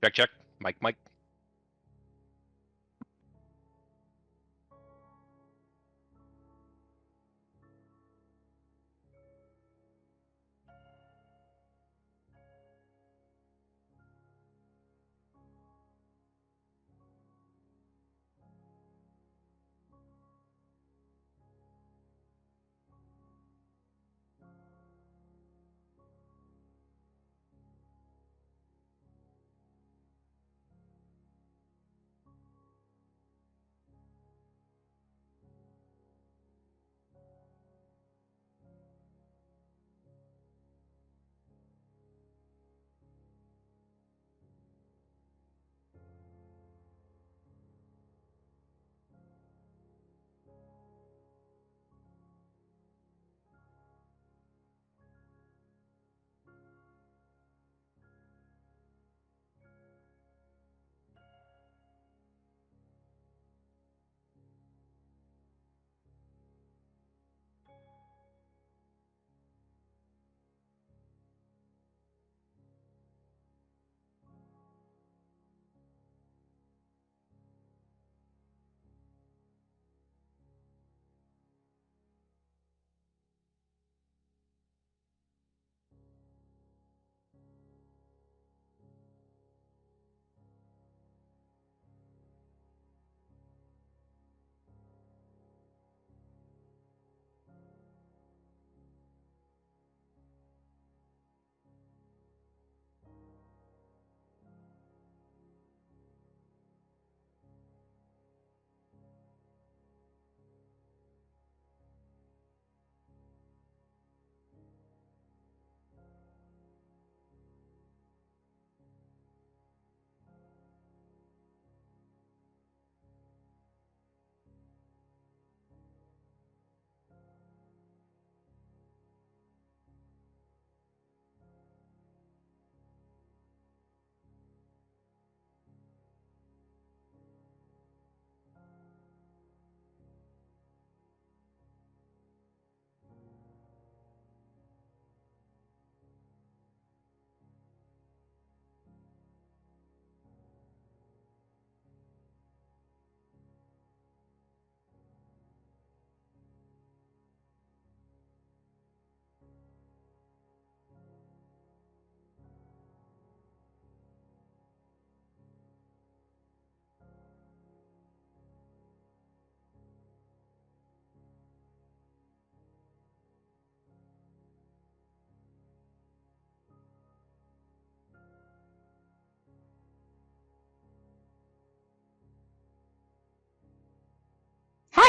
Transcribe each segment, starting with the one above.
Check, check. Mike, Mike.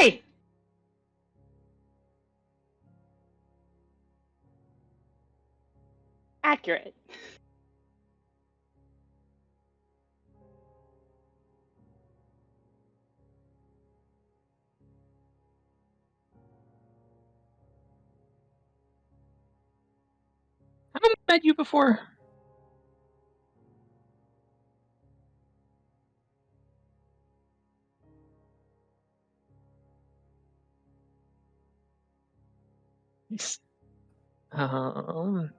Hi! Accurate. Haven't met you before. Um,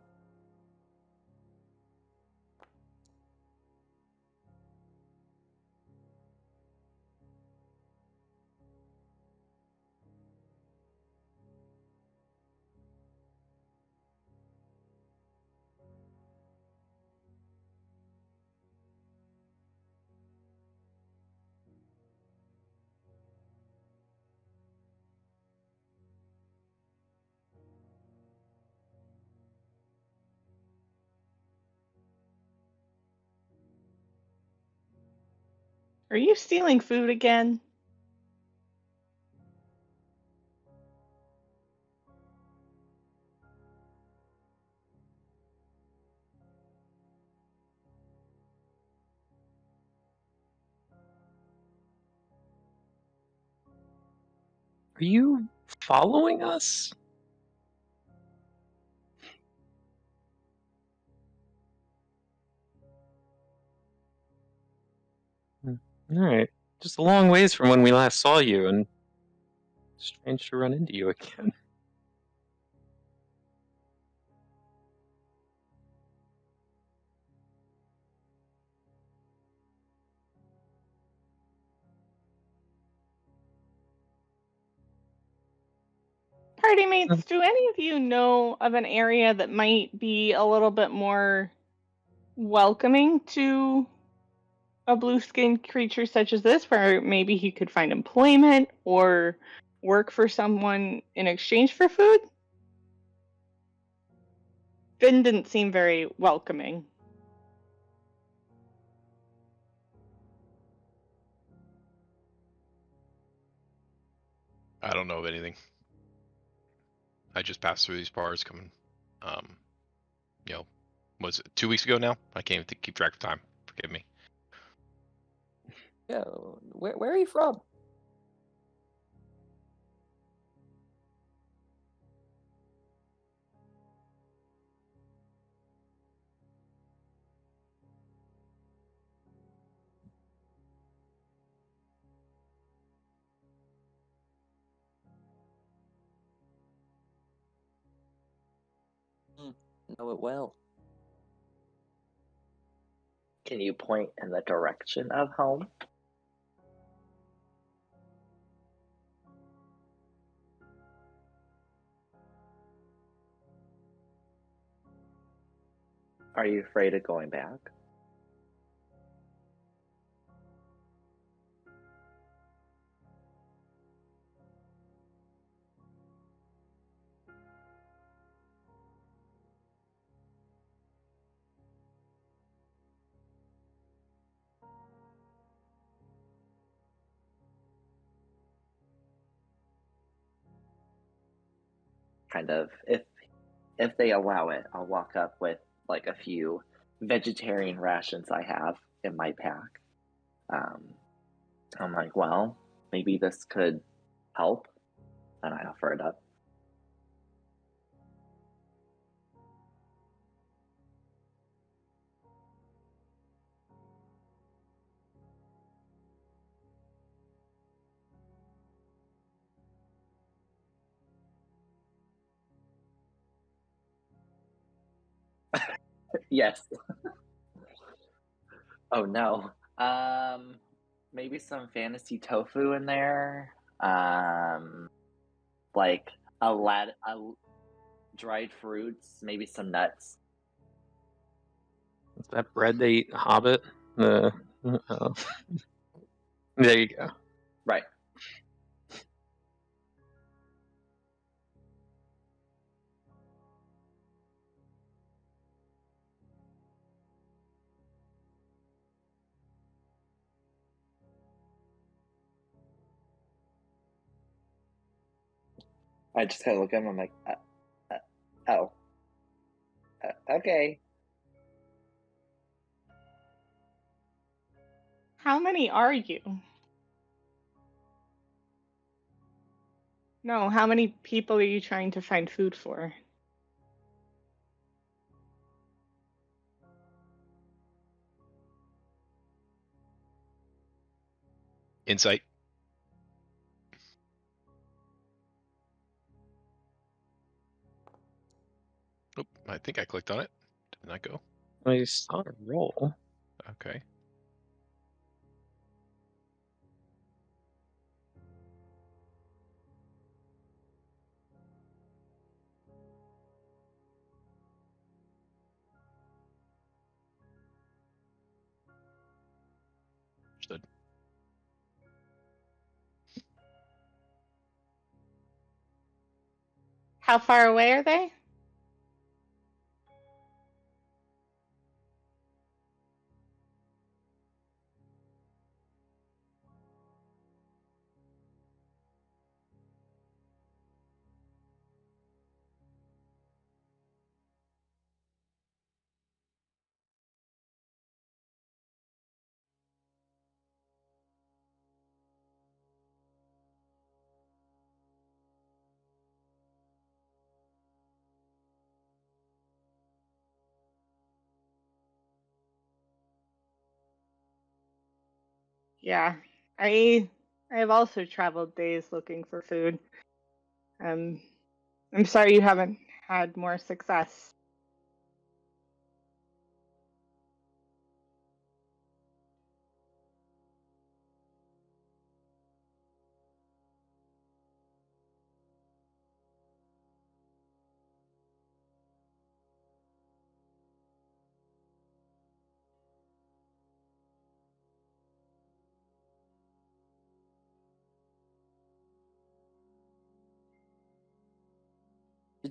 Are you stealing food again? are you following us? All right. Just a long ways from when we last saw you, and strange to run into you again. party mates, do any of you know of an area that might be a little bit more welcoming to a blue-skinned creature such as this, where maybe he could find employment or work for someone in exchange for food? Finn didn't seem very welcoming. I don't know of anything. I just passed through these bars coming, was it 2 weeks ago now? I can't even keep track of time. Forgive me. Yeah, where are you from? Know it well. Can you point in the direction of home? Are you afraid of going back? Kind of. If they allow it, I'll walk up with like a few vegetarian rations I have in my pack. I'm like, well, maybe this could help, and I offer it up. Yes. Oh no. Maybe some fantasy tofu in there. Like a dried fruits, maybe some nuts. Is that bread they eat in Hobbit? There you go. Right. I just kind of look at him. I'm like, oh, okay. How many are you? No, how many people are you trying to find food for? Insight. Oop, I think I clicked on it. Didn't that go? I saw a roll. Okay. Understood. How far away are they? Yeah, I have also traveled days looking for food. I'm sorry you haven't had more success.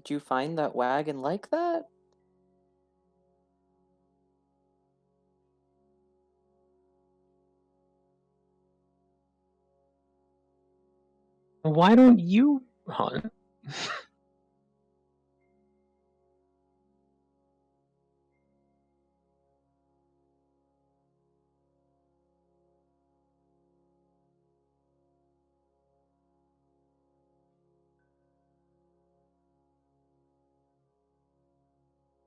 Did you find that wagon like that? Why don't you hunt?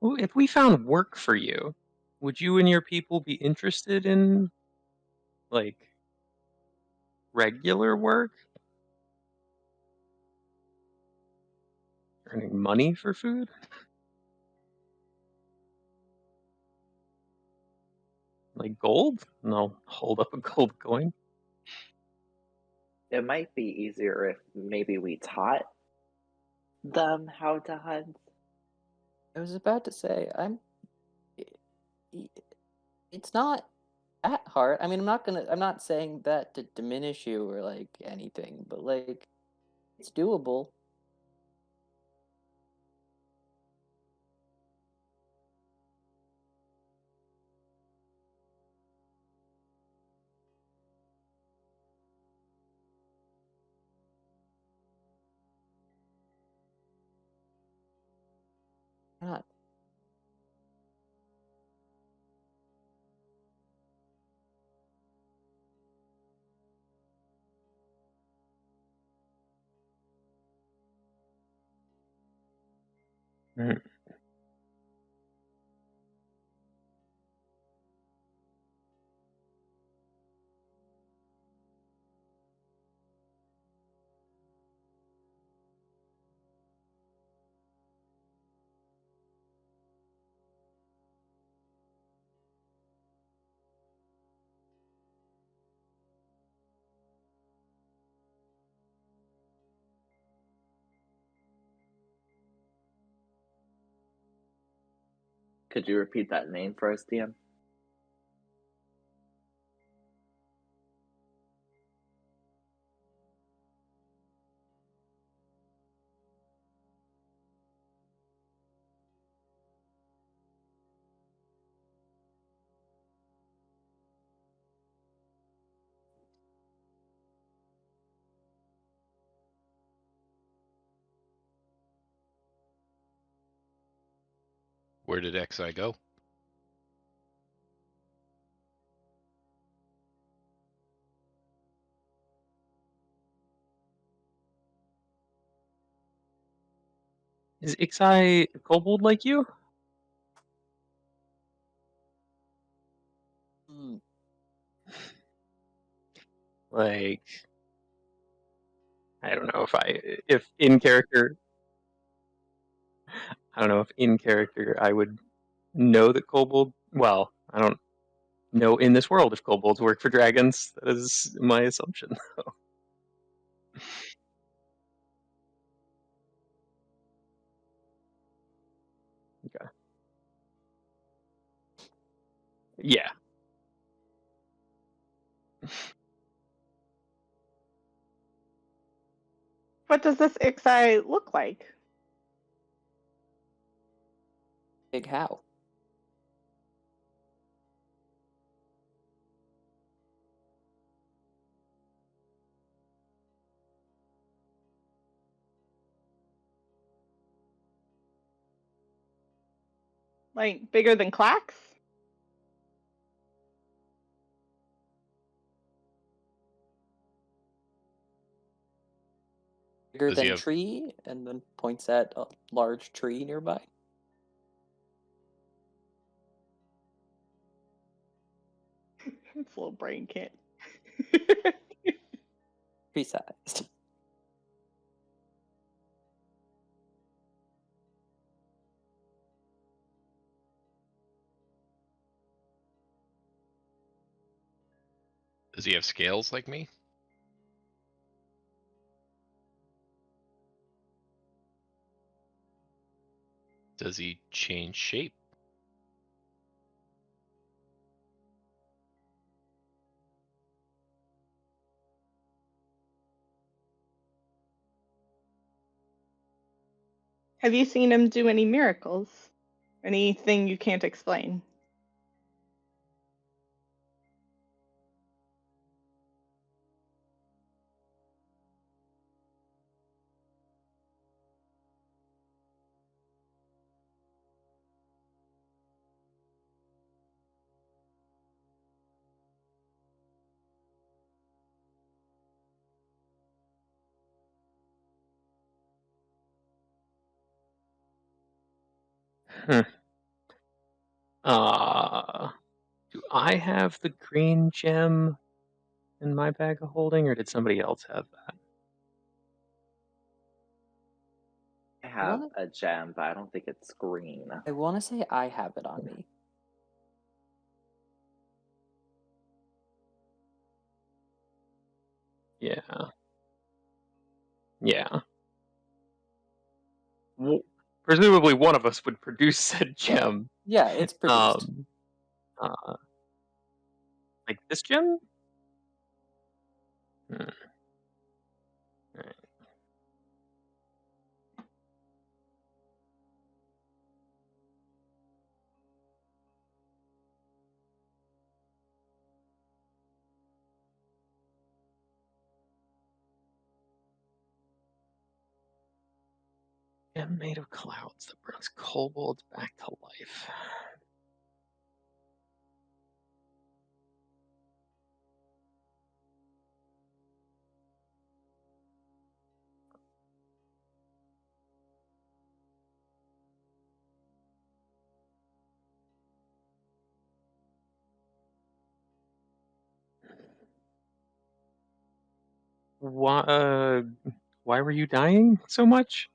Well, if we found work for you, would you and your people be interested in, like, regular work? Earning money for food? Like gold? And I'll hold up a gold coin. It might be easier if maybe we taught them how to hunt. I was about to say, it's not that hard. I mean, I'm not saying that to diminish you or like anything, but like, it's doable. Not. Mm. Could you repeat that name for us, DM? Where did XI go? Is Ixai a kobold like you? Hmm. Like, I don't know if in character, I don't know if in character I would know that kobold. Well, I don't know in this world if kobolds work for dragons. That is my assumption. Okay. Yeah. What does this Ixai look like? Big how? Like bigger than Clax? Bigger Does he than have tree, and then points at a large tree nearby. It's a little brain can't. Tree sized. does he have scales like me? Does he change shape? Have you seen him do any miracles? Anything you can't explain? Hmm. Do I have the green gem in my bag of holding, or did somebody else have that? I have wanna- a gem, but I don't think it's green. I want to say I have it on me. Yeah. Yeah. Presumably one of us would produce said gem. Yeah, it's produced. Uh, like this gem? Hmm. Alright. Gem made of clouds that brings kobolds back to life. Why were you dying so much?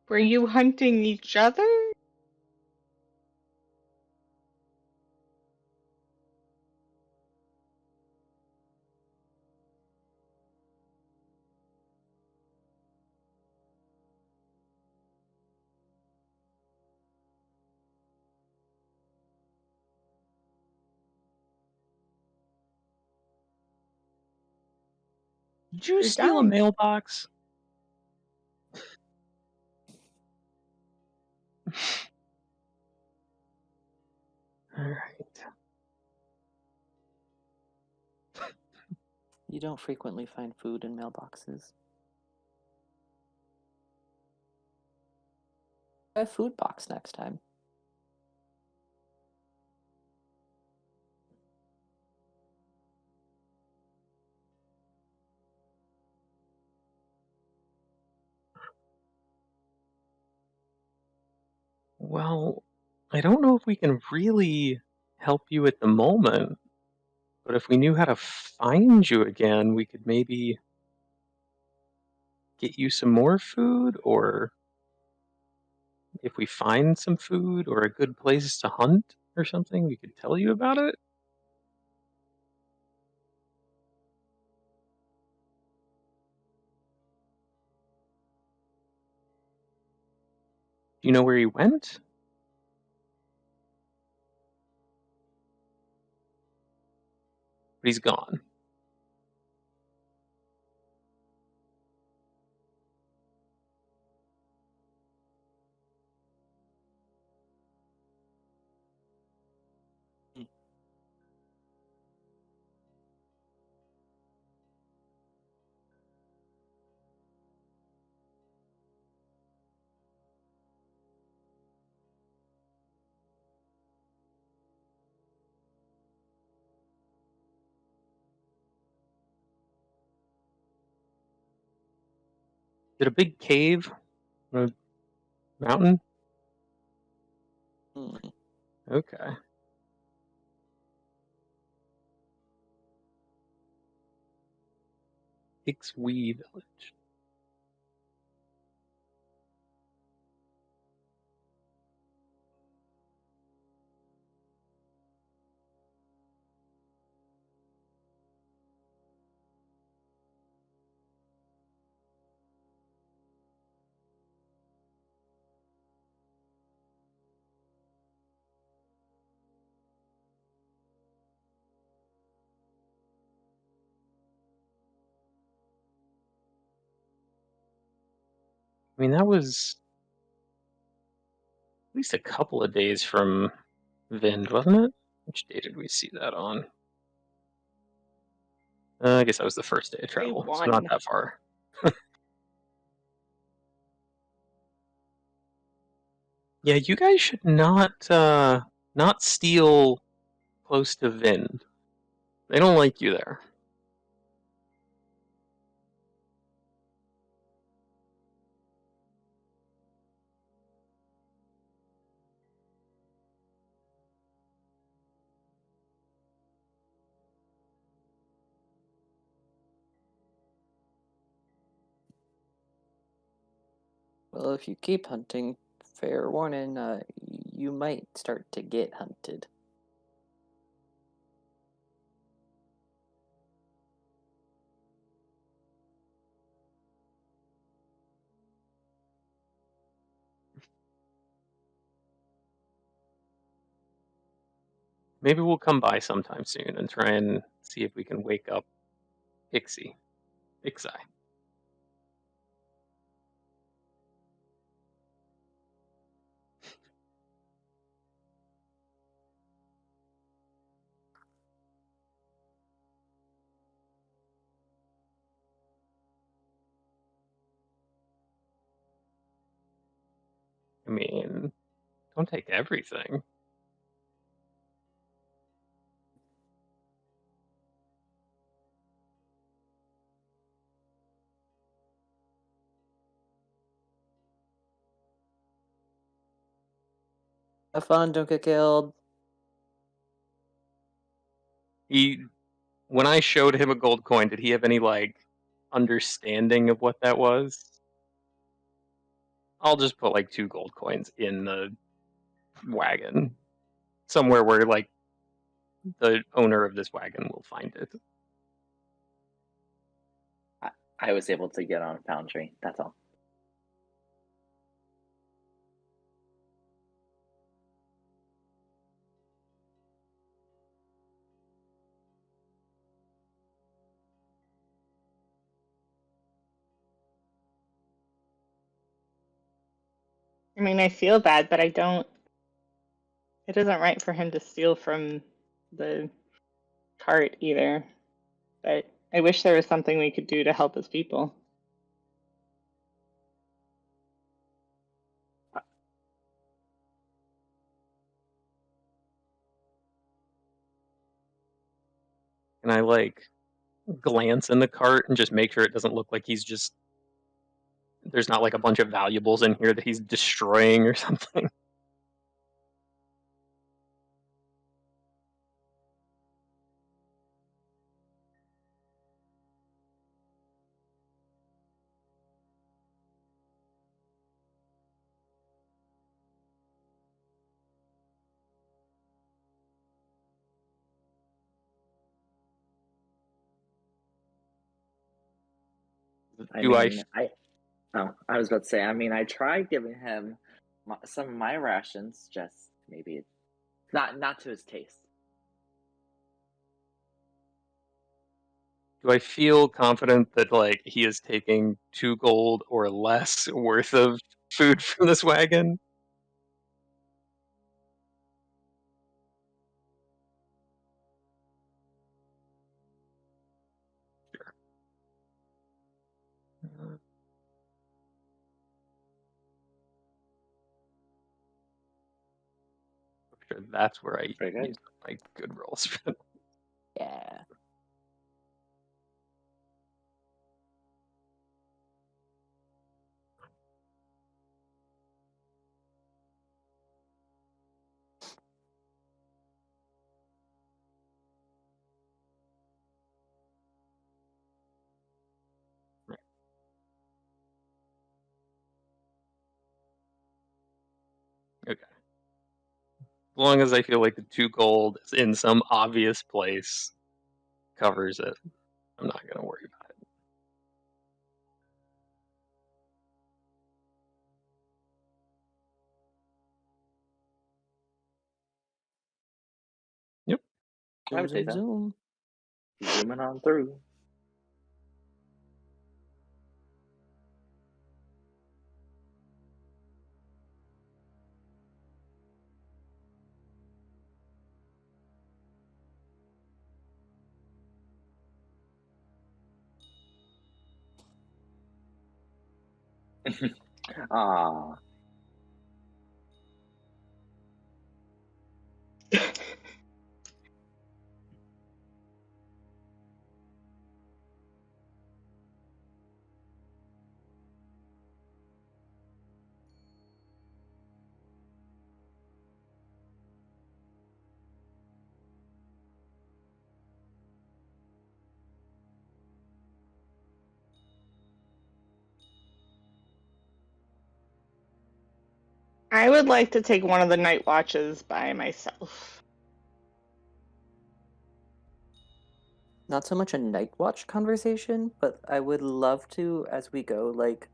Were you hunting each other? Did you You're steal a dying. mailbox? Alright. You don't frequently find food in mailboxes. Try a food box next time. Well, I don't know if we can really help you at the moment, but if we knew how to find you again, we could maybe get you some more food, or if we find some food or a good place to hunt or something, we could tell you about it. Do you know where he went? But he's gone. Is it a big cave? A mountain? Hmm. Okay. Ixwee Village. I mean, that was at least a couple of days from Vind, wasn't it? Which day did we see that on? I guess that was the first day of Day travel, so not 1. that far. Yeah, you guys should not steal close to Vind. They don't like you there. Well, if you keep hunting, fair warning, you might start to get hunted. Maybe we'll come by sometime soon and try and see if we can wake up Ixie. Ixi. I mean, don't take everything. Have fun, don't get killed. When I showed him a gold coin, did he have any understanding of what that was? I'll just put 2 gold coins in the wagon, somewhere where the owner of this wagon will find it. I was able to get on Foundry. That's all. I mean, I feel bad, but I don't. It isn't right for him to steal from the cart either. But I wish there was something we could do to help his people. Can I glance in the cart and just make sure it doesn't look like there's not a bunch of valuables in here that he's destroying or something? I Do I mean, I was about to say. I mean, I tried giving him some of my rations. Just maybe not to his taste. do I feel confident that he is taking 2 gold or less worth of food from this wagon? Sure. Sure, that's where I Very good. use my good rolls. Yeah. Right. Okay. As long as I feel like the 2 gold is in some obvious place covers it, I'm not gonna worry about it. Yep. I would say Zoom, so. zoom. Zooming on through. Ah, I would like to take one of the night watches by myself. Not so much a night watch conversation, but I would love to, as we go, like,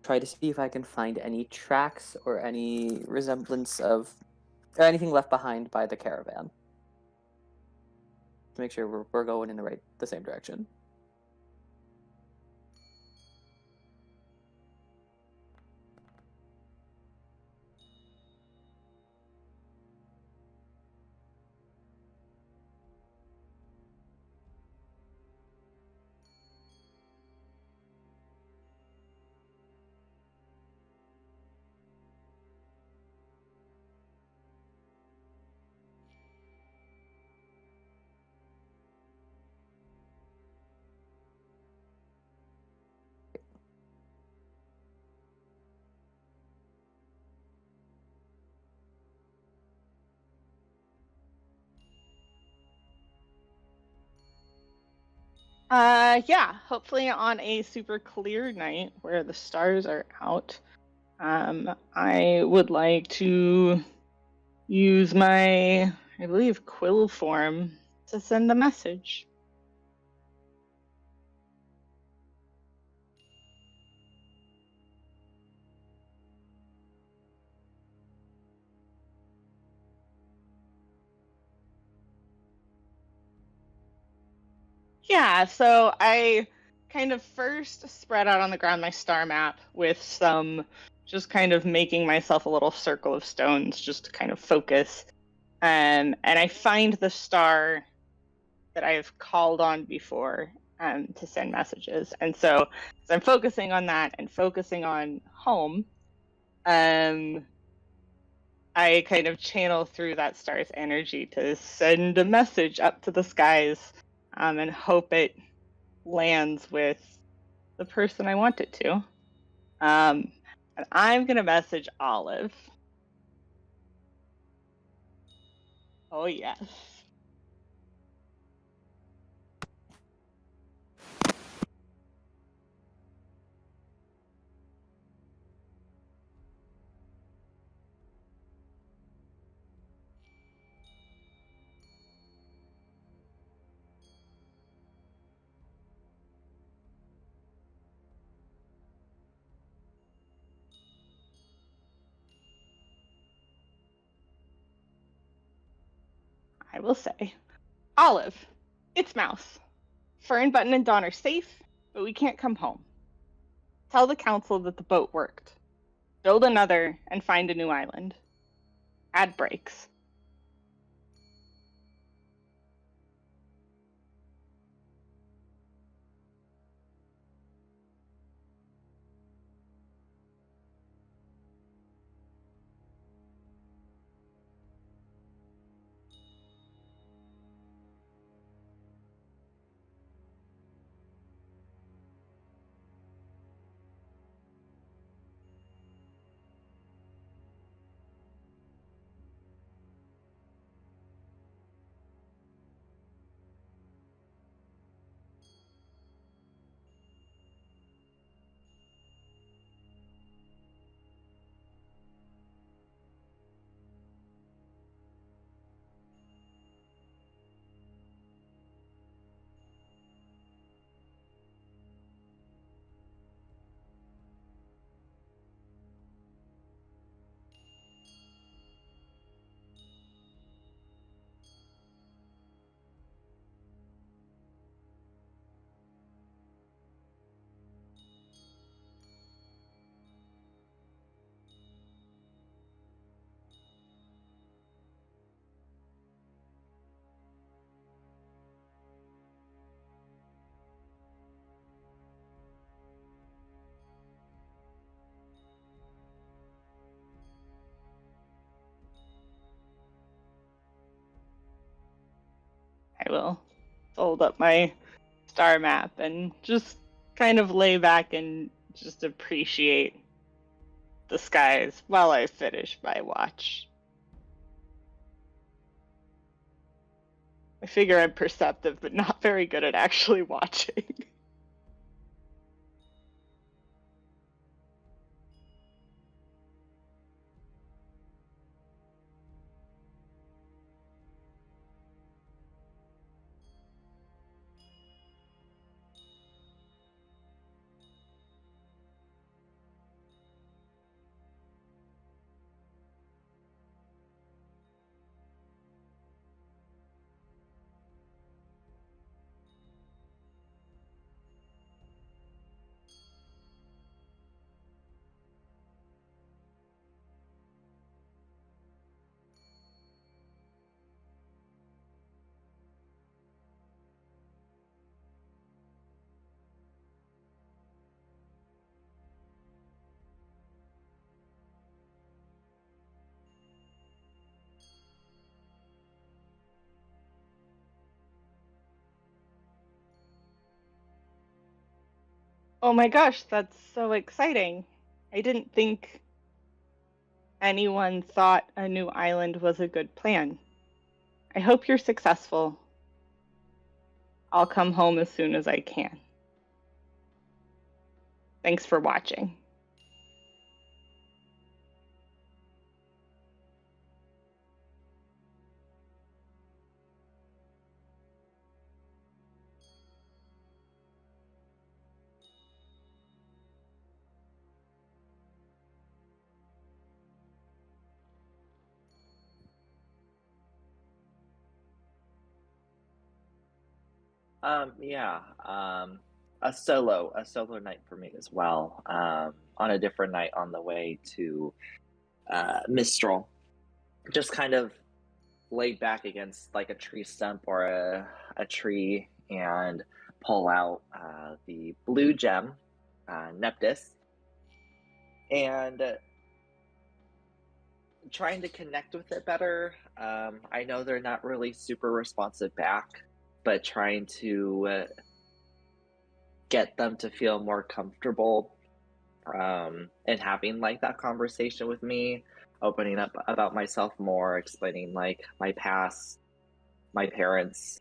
try to see if I can find any tracks or any resemblance of, or anything left behind by the caravan. To make sure we're going in the same direction. Yeah, hopefully on a super clear night where the stars are out. I would like to use my, I believe, quill form to send a message. Yeah, so I kind of first spread out on the ground my star map with some, just kind of making myself a little circle of stones just to kind of focus. And I find the star that I've called on before to send messages. And so as I'm focusing on that and focusing on home, I kind of channel through that star's energy to send a message up to the skies and hope it lands with the person I want it to. And I'm going to message Olive. Oh, yes. I will say, Olive, it's Mouse. Fern, Button, and Dawn are safe, but we can't come home. Tell the council that the boat worked. Build another and find a new island. Add breaks. will fold up my star map and just kind of lay back and just appreciate the skies while I finish my watch. I figure I'm perceptive, but not very good at actually watching. Oh my gosh, that's so exciting. I didn't think anyone thought a new island was a good plan. I hope you're successful. I'll come home as soon as I can. Thanks for watching. Yeah. A solo night for me as well. On a different night on the way to Mistral. Just kind of laid back against like a tree stump or a tree and pull out the blue gem, Neptus, and trying to connect with it better. I know they're not really super responsive back, but trying to get them to feel more comfortable and having like that conversation with me, opening up about myself more, explaining like my past, my parents,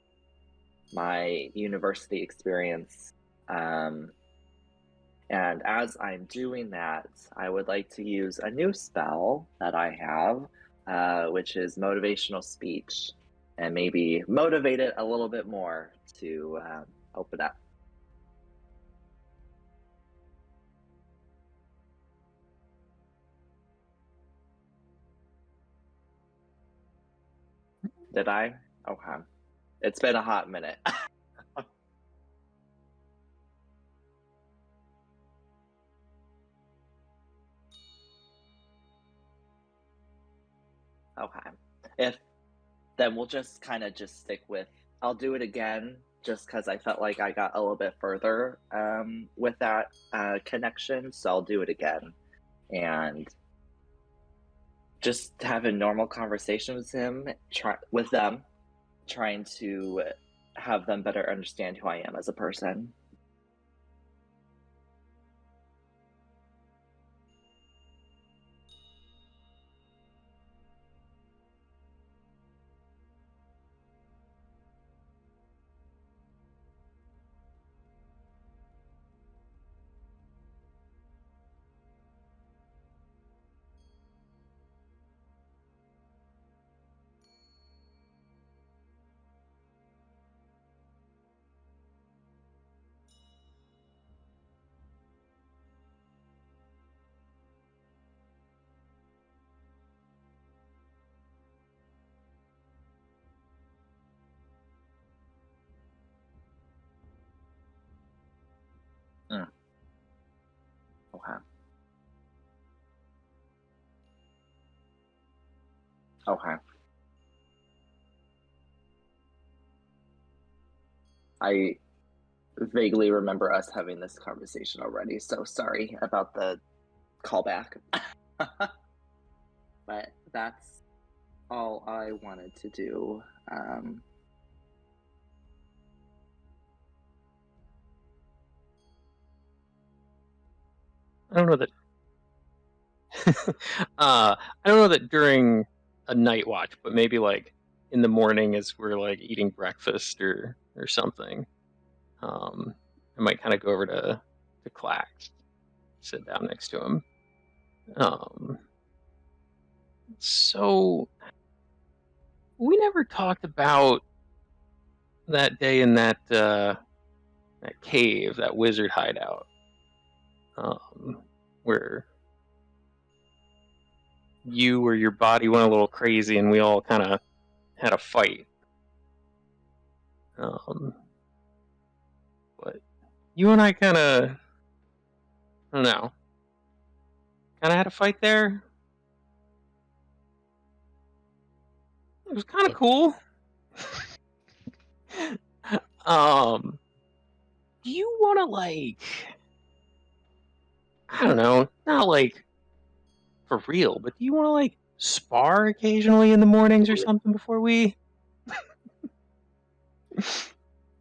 my university experience. And as I'm doing that, I would like to use a new spell that I have, which is motivational speech, and maybe motivate it a little bit more to open up. Did I? Okay. It's been a hot minute. Okay. If then we'll just kind of just stick with. I'll do it again just because I felt like I got a little bit further with that connection. So I'll do it again and just have a normal conversation with them, trying to have them better understand who I am as a person. Mm. Okay. Okay. I vaguely remember us having this conversation already, so sorry about the callback. But that's all I wanted to do. I don't know that. I don't know that during a night watch, but maybe like in the morning as we're like eating breakfast or something. I might kind of go over to Clax, sit down next to him. So we never talked about that day in that cave, that wizard hideout, where you or your body went a little crazy and we all kind of had a fight. But you and I kind of, I don't know, kind of had a fight there. It was kind of cool. Do you want to like, I don't know, not like for real, but do you want to like spar occasionally in the mornings or something before we?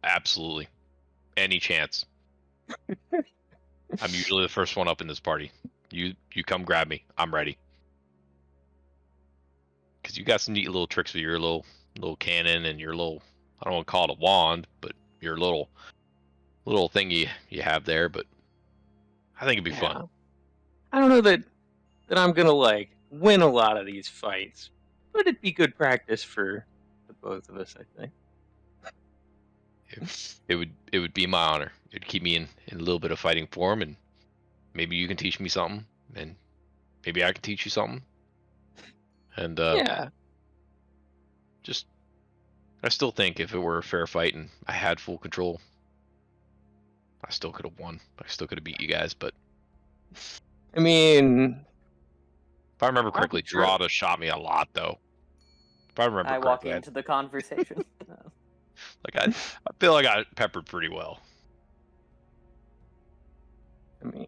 Absolutely. Any chance. I'm usually the first one up in this party. You come grab me. I'm ready. Because you got some neat little tricks with your little cannon and your little, I don't want to call it a wand, but your little thing you have there. But I think it'd be fun. I don't know that I'm gonna like win a lot of these fights, but it'd be good practice for the both of us, I think. It would be my honor. It'd keep me in a little bit of fighting form, and maybe you can teach me something, and maybe I can teach you something. And Yeah. just, I still think if it were a fair fight and I had full control, I still could have won. I still could have beat you guys. But I mean, if I remember correctly, Drada shot me a lot, though. If I remember I walk correctly, into the conversation. I feel like I got peppered pretty well. I mean,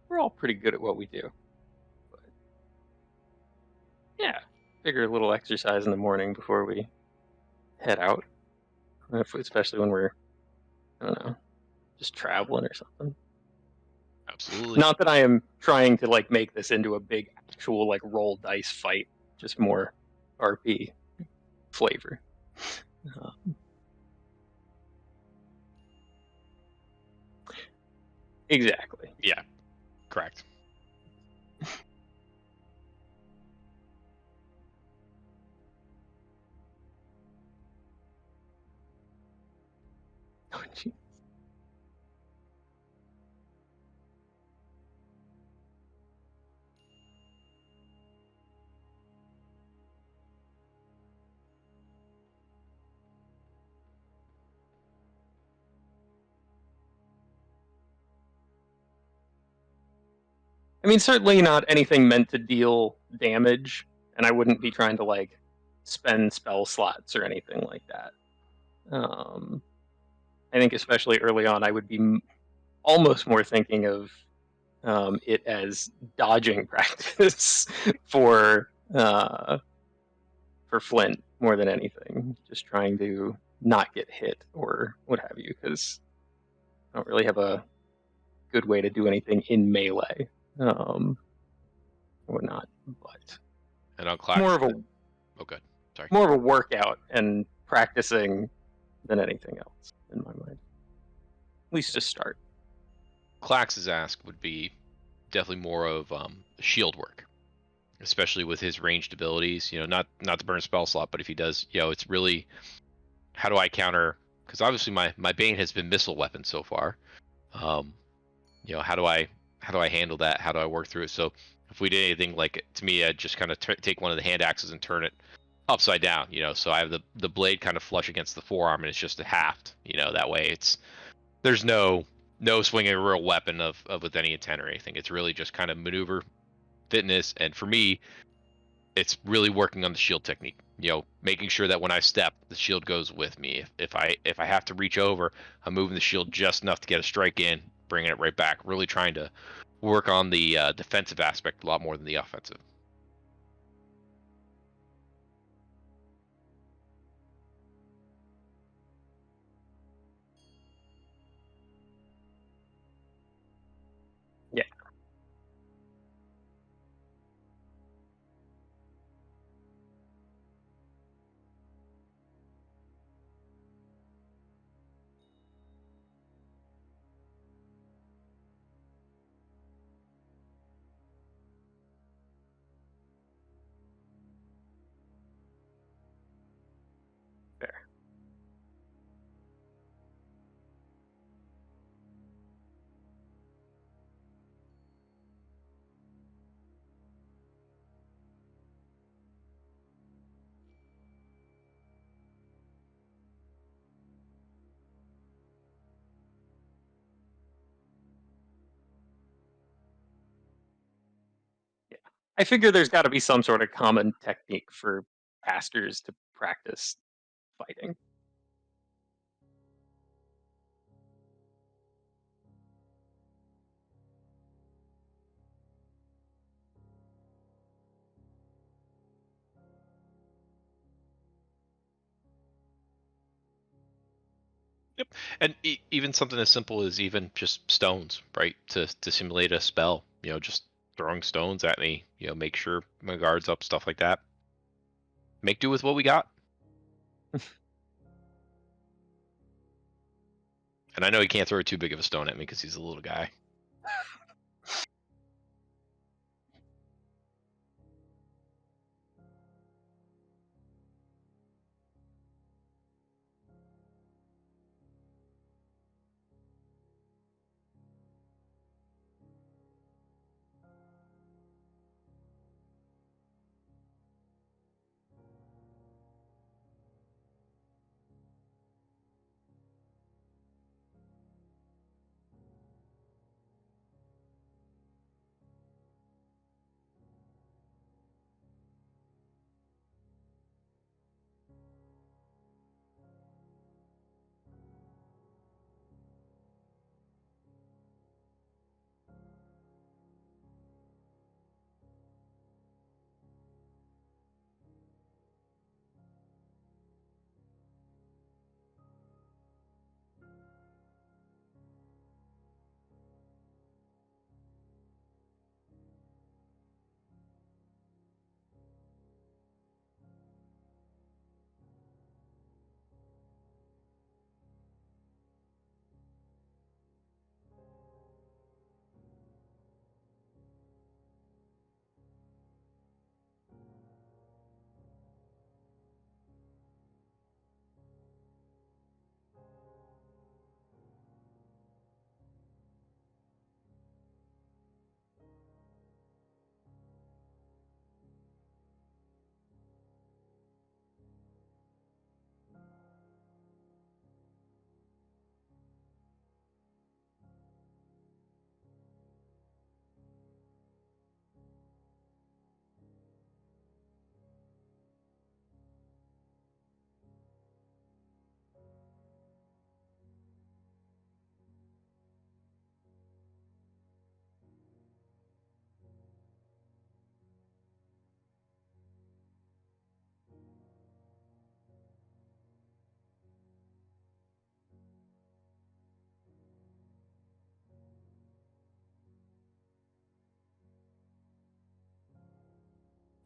we're all pretty good at what we do. But yeah, figure a little exercise in the morning before we head out, especially when we're, I don't know, just traveling or something. Absolutely. Not that I am trying to like make this into a big actual like roll dice fight, just more RP flavor. Exactly. Yeah, correct. Oh, geez. I mean, certainly not anything meant to deal damage, and I wouldn't be trying to like spend spell slots or anything like that. I think especially early on, I would be almost more thinking of it as dodging practice for Flint more than anything. Just trying to not get hit or what have you, because I don't really have a good way to do anything in melee. Or not, but And on Clax, more of a good. Sorry. more of a workout and practicing than anything else in my mind. At least to start. Clax's ask would be definitely more of shield work, especially with his ranged abilities. You know, not to burn a spell slot, but if he does, you know, it's really how do I counter? Because obviously my bane has been missile weapon so far. You know, how do I handle that? How do I work through it? So if we did anything like, to me, I'd just kind of take one of the hand axes and turn it upside down. You know, so I have the blade kind of flush against the forearm, and it's just a haft. You know, that way there's no swinging a real weapon of with any intent or anything. It's really just kind of maneuver fitness, and for me, it's really working on the shield technique. You know, making sure that when I step, the shield goes with me. If I have to reach over, I'm moving the shield just enough to get a strike in, bringing it right back. Really trying to work on the defensive aspect a lot more than the offensive. I figure there's got to be some sort of common technique for casters to practice fighting. And even something as simple as even just stones, right? To simulate a spell, just throwing stones at me, make sure my guard's up, stuff like that. Make do with what we got. And I know he can't throw too big of a stone at me because he's a little guy.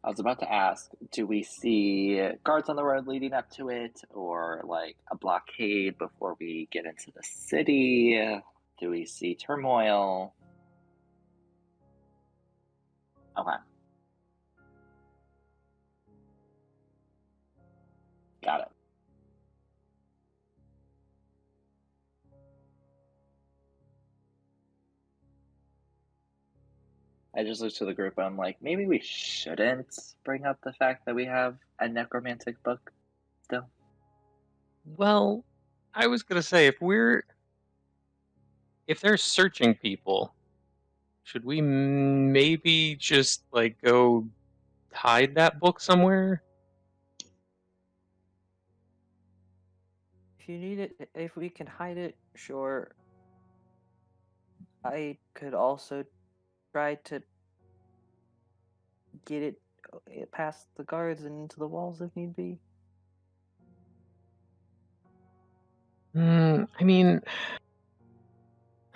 I was about to ask, do we see guards on the road leading up to it, or like a blockade before we get into the city? Do we see turmoil? Okay. Got it. I just looked to the group and I'm like, maybe we shouldn't bring up the fact that we have a necromantic book still. Well, I was gonna say if they're searching people, should we maybe just like go hide that book somewhere? If you need it, if we can hide it, sure. I could also try to get it past the guards and into the walls if need be. I mean,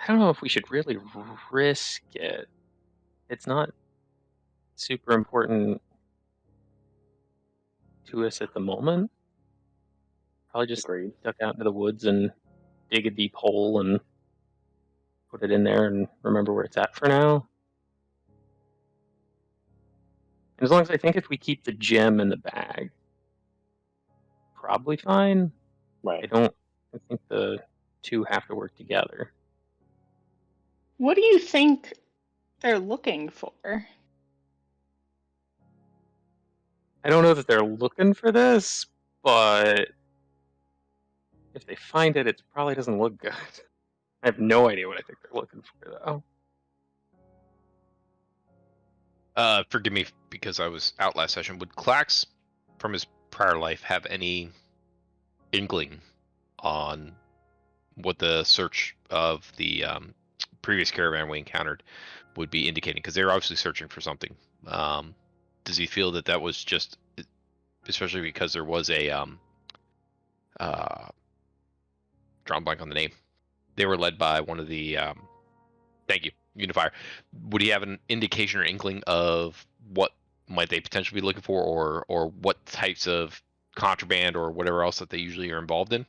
I don't know if we should really risk it. It's not super important to us at the moment. Probably just Agreed. duck out into the woods and dig a deep hole and put it in there and remember where it's at for now. And as long as I think if we keep the gem in the bag, probably fine. Right. I think the two have to work together. What do you think they're looking for? I don't know that they're looking for this, but if they find it, it probably doesn't look good. I have no idea what I think they're looking for, though. Forgive me because I was out last session. Would Clax, from his prior life, have any inkling on what the search of the previous caravan we encountered would be indicating? Because they're obviously searching for something. Does he feel that was just, especially because there was a drawn blank on the name? They were led by one of the thank you, Unifier. Would he have an indication or inkling of what might they potentially be looking for, or what types of contraband or whatever else that they usually are involved in?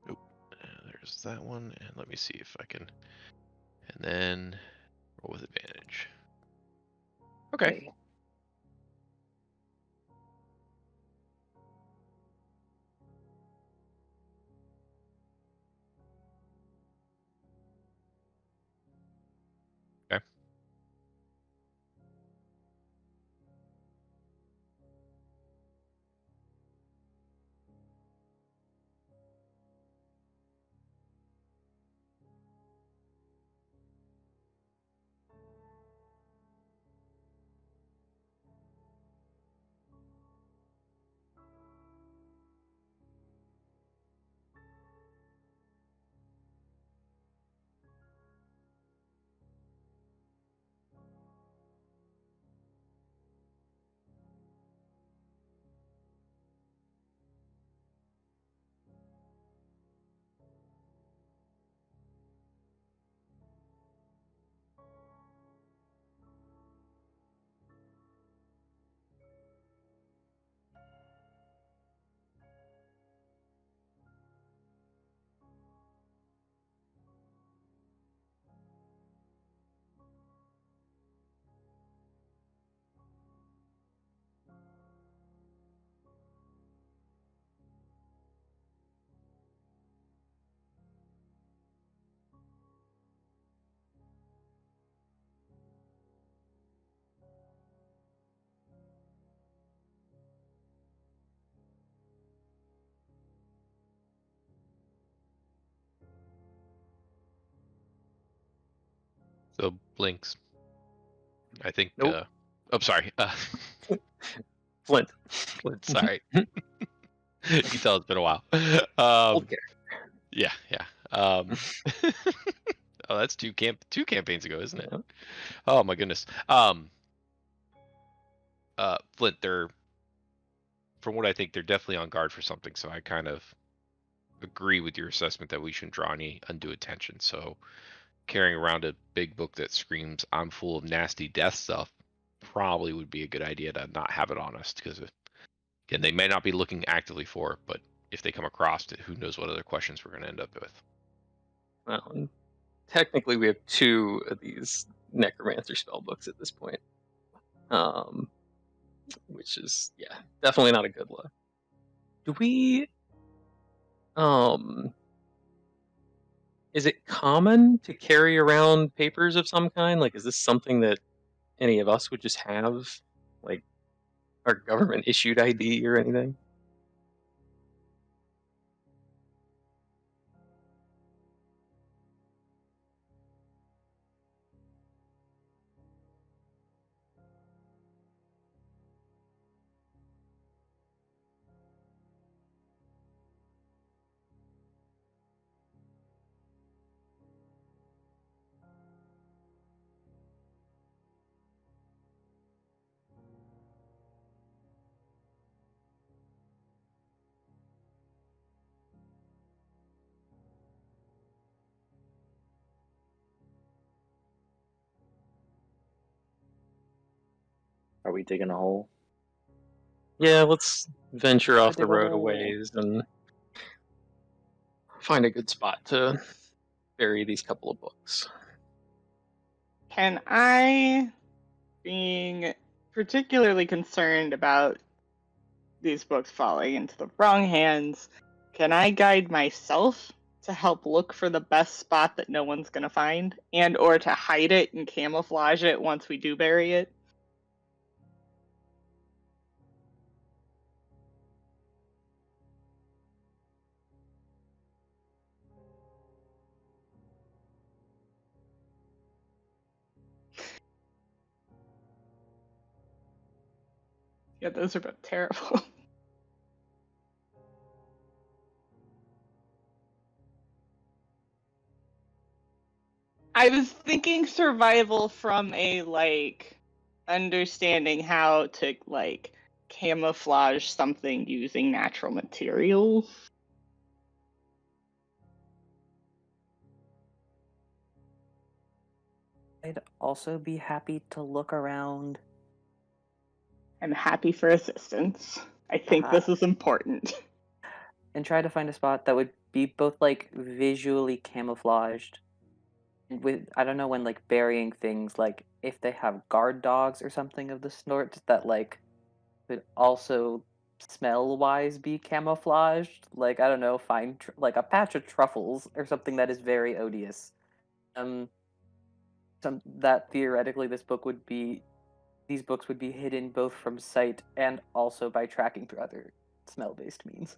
Nope. There's that one, and let me see if I can. And then roll with advantage. Okay. Okay. Okay. So blinks. I think. Nope. Oh, sorry. Flint. Flint. Sorry. You can tell it's been a while. Old character. Yeah, yeah. Oh, that's two campaigns ago, isn't it? Yeah. Oh my goodness. Flint, they're, from what I think, they're definitely on guard for something. So I kind of agree with your assessment that we shouldn't draw any undue attention. So carrying around a big book that screams "I'm full of nasty death stuff" probably would be a good idea to not have it on us, because again, they may not be looking actively for it, but if they come across it, who knows what other questions we're going to end up with. Well, and technically, we have 2 of these necromancer spell books at this point, which is definitely not a good look. Do we? Is it common to carry around papers of some kind? Like, is this something that any of us would just have, like our government issued ID or anything? Are we digging a hole? Yeah, let's venture off the dig a road a hole. ways and find a good spot to bury these couple of books. Can I, being particularly concerned about these books falling into the wrong hands, can I guide myself to help look for the best spot that no one's going to find, and or to hide it and camouflage it once we do bury it? Yeah, those are both terrible. I was thinking survival from a understanding how to camouflage something using natural materials. I'd also be happy to look around. I'm happy for assistance. I think this is important. And try to find a spot that would be both like visually camouflaged and with, I don't know, when like burying things, like if they have guard dogs or something of the sort that like could also smell wise be camouflaged, like I don't know, find like a patch of truffles or something that is very odious. um some that theoretically these books would be hidden both from sight and also by tracking through other smell based means.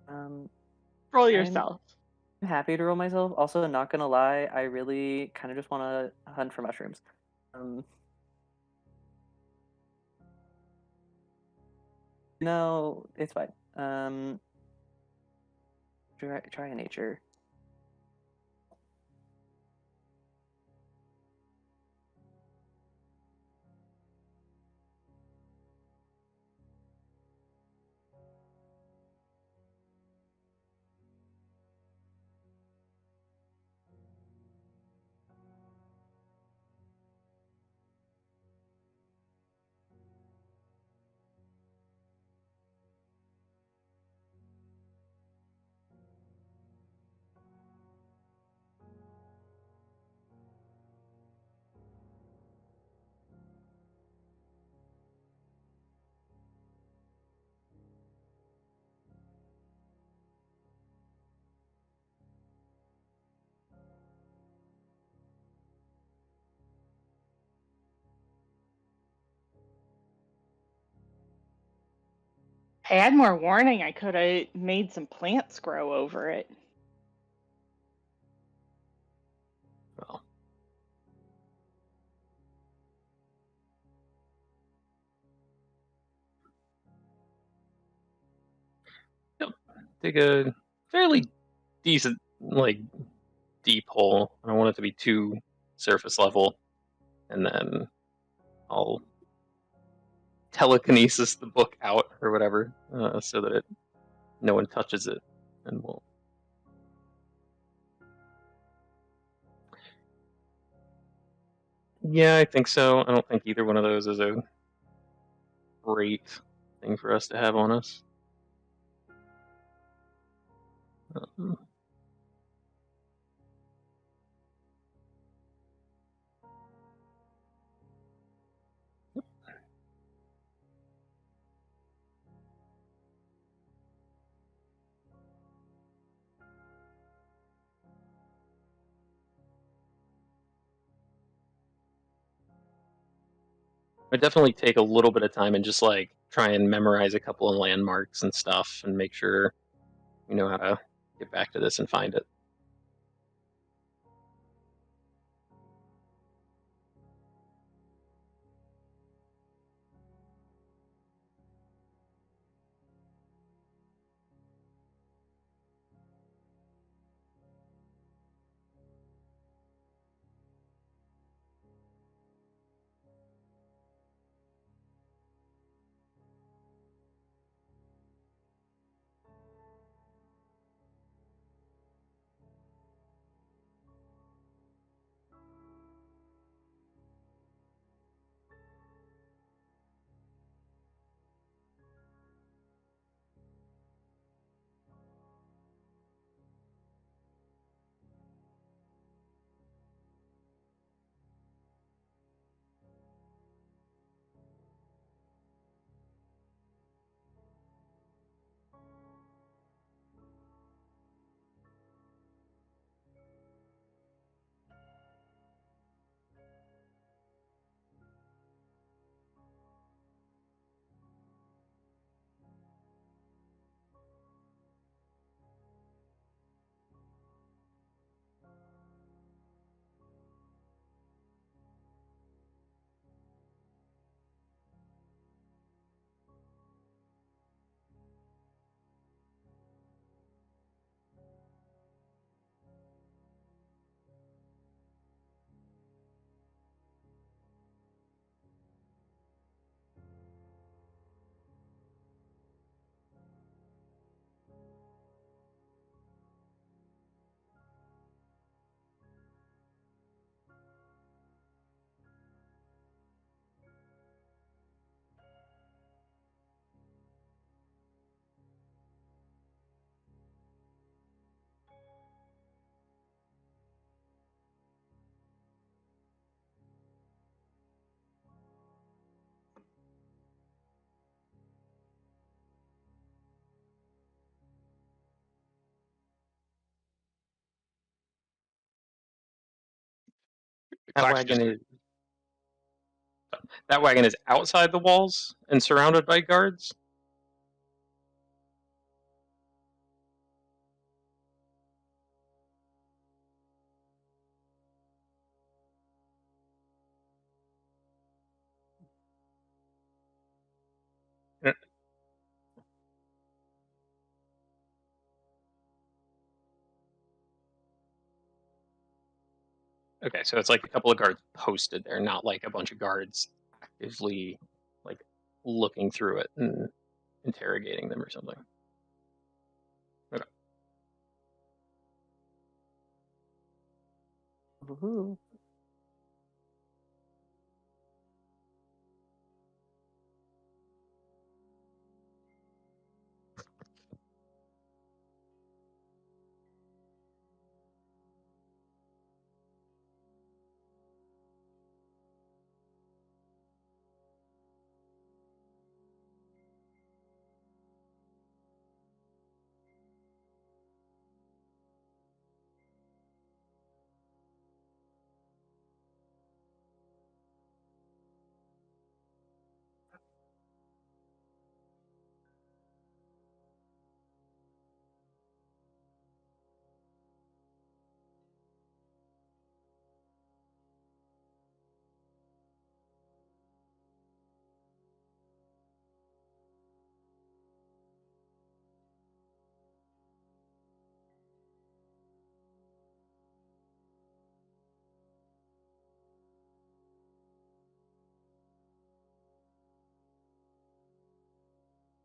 um Roll I'm yourself. happy to roll myself. Also, not gonna lie, I really kind of just want to hunt for mushrooms. Um, no, it's fine. Try a nature. If I had more warning, I could have made some plants grow over it. Well, yep. Dig a fairly decent, like, deep hole. I don't want it to be too surface level, and then I'll telekinesis the book out or whatever, so that no one touches it, and we'll. Yeah, I think so. I don't think either one of those is a great thing for us to have on us. Um, I definitely take a little bit of time and just like try and memorize a couple of landmarks and stuff, and make sure we know how to get back to this and find it. That Clax wagon just is outside the walls and surrounded by guards. Okay, so it's like a couple of guards posted there, not like a bunch of guards actively like looking through it and interrogating them or something. Okay. Woohoo.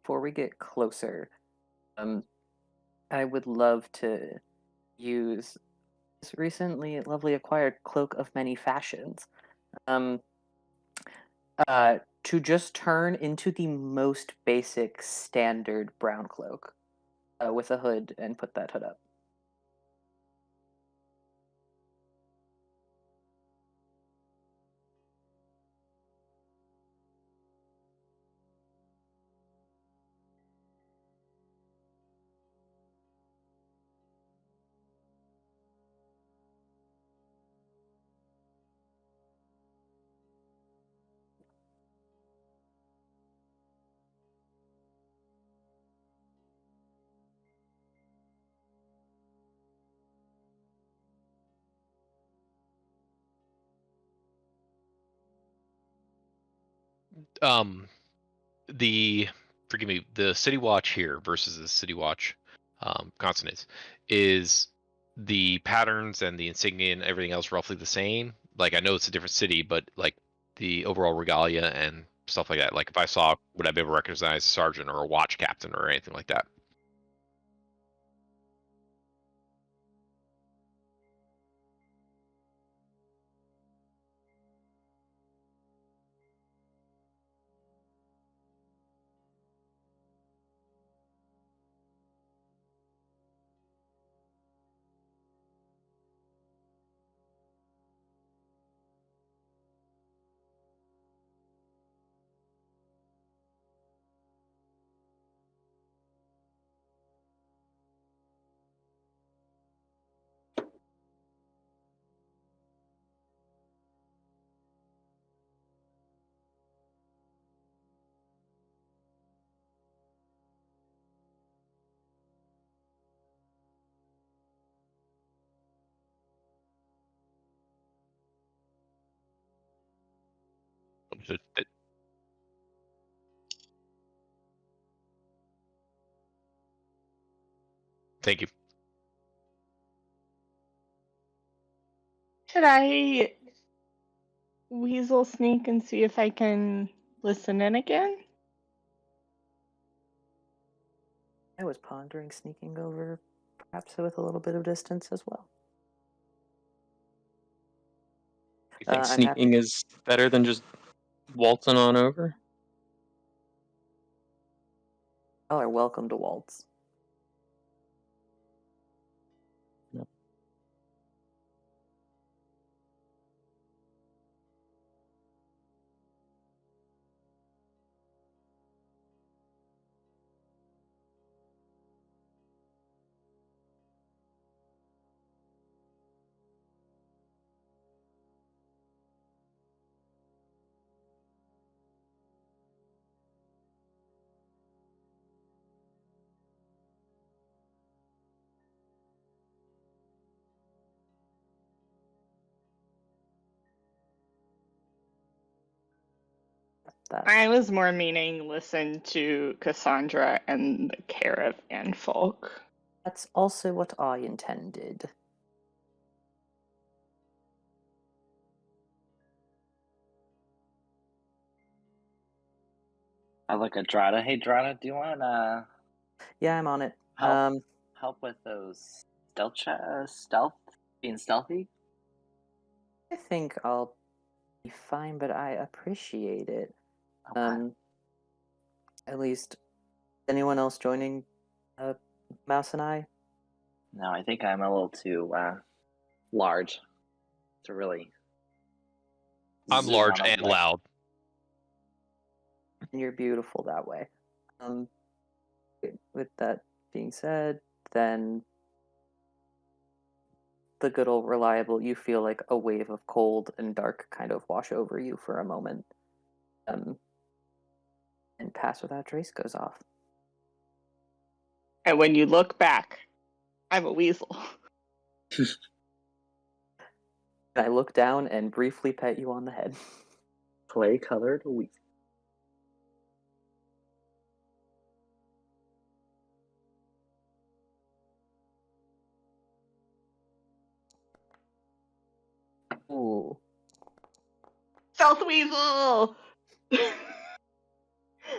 Before we get closer, I would love to use this recently lovely acquired cloak of many fashions. Um, to just turn into the most basic standard brown cloak with a hood and put that hood up. The forgive me, the City Watch here versus the City Watch consonants is the patterns and the insignia and everything else roughly the same. Like I know it's a different city, but like the overall regalia and stuff like that. Like if I saw, would I be able to recognize a sergeant or a watch captain or anything like that? So, thank you. Should I weasel sneak and see if I can listen in again? I was pondering sneaking over, perhaps with a little bit of distance as well. You think I'm happy. sneaking is better than just waltzing on over? Y'all are welcome to waltz. No. that. I was more meaning listen to Cassandra and the caravan folk. That's also what I intended. I look at Drana. Hey, Drana, do you want to Yeah, I'm on it. help with those stealth, being stealthy? I think I'll be fine, but I appreciate it. Okay. At least, anyone else joining Mouse and I? No, I think I'm a little too large to really I'm zoom large on over and there. loud. And you're beautiful that way. With that being said, then the good old reliable, you feel like a wave of cold and dark kind of wash over you for a moment. And Pass Without Trace goes off. And when you look back, I'm a weasel. I look down and briefly pet you on the head. Clay-colored wheat. Ooh. Stealth weasel!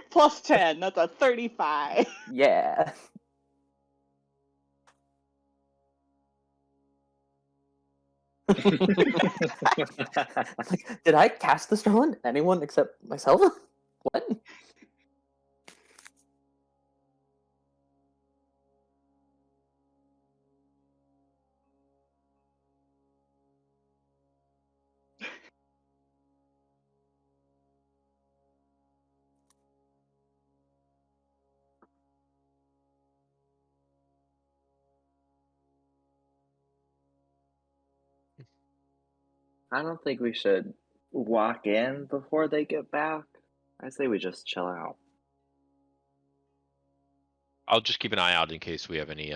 Plus 10, that's a 35. Yeah. Did I cast the spell on anyone except myself? What? I don't think we should walk in before they get back. I say we just chill out. I'll just keep an eye out in case we have any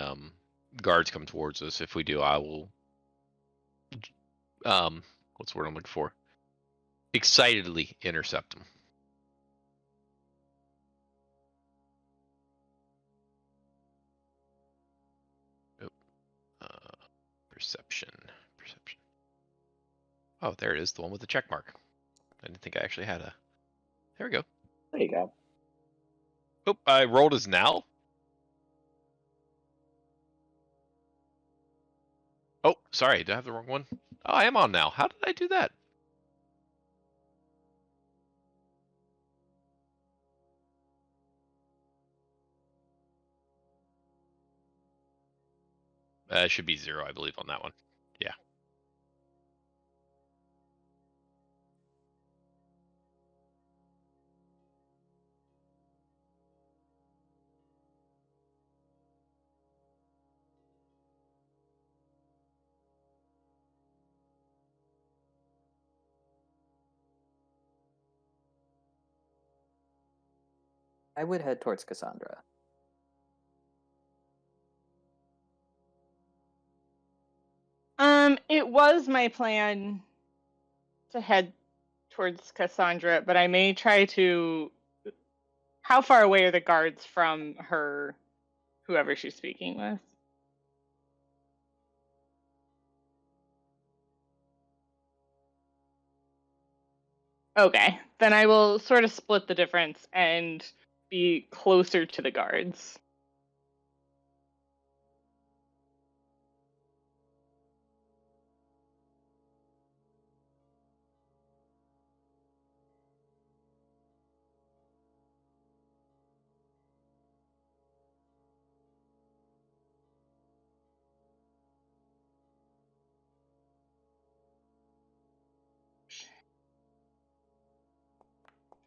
guards come towards us. If we do, I will what's the word I'm looking for? Excitedly intercept them. Perception. Oh, there it is, the one with the check mark. I didn't think I actually had a. There we go. There you go. Oh, I rolled as now. Oh, sorry, did I have the wrong one? Oh, I am on now. How did I do that? It should be 0, I believe, on that one. Yeah. I would head towards Cassandra. It was my plan to head towards Cassandra, but I may try to. How far away are the guards from her, whoever she's speaking with? Okay, then I will sort of split the difference and be closer to the guards.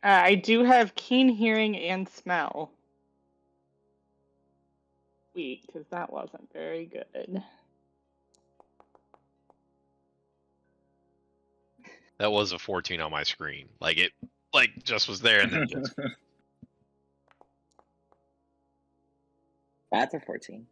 I do have keen hearing and smell. Sweet, because that wasn't very good. That was a 14 on my screen. It just was there and then just That's a 14.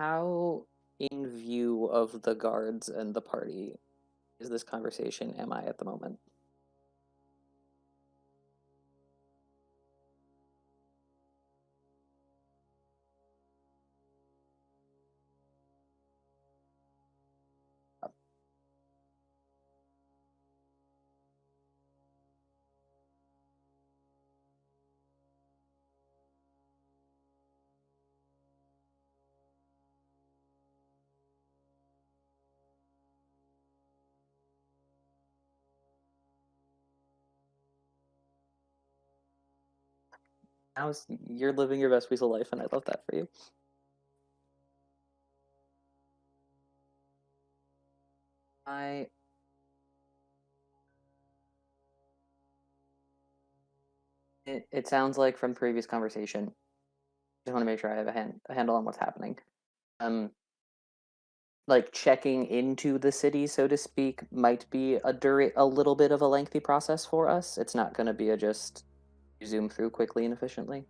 How in view of the guards and the party is this conversation am I at the moment? You're living your best piece of life, and I love that for you. It sounds like from previous conversation. Just want to make sure I have a handle on what's happening. Like checking into the city, so to speak, might be a little bit of a lengthy process for us. It's not going to be a just zoom through quickly and efficiently.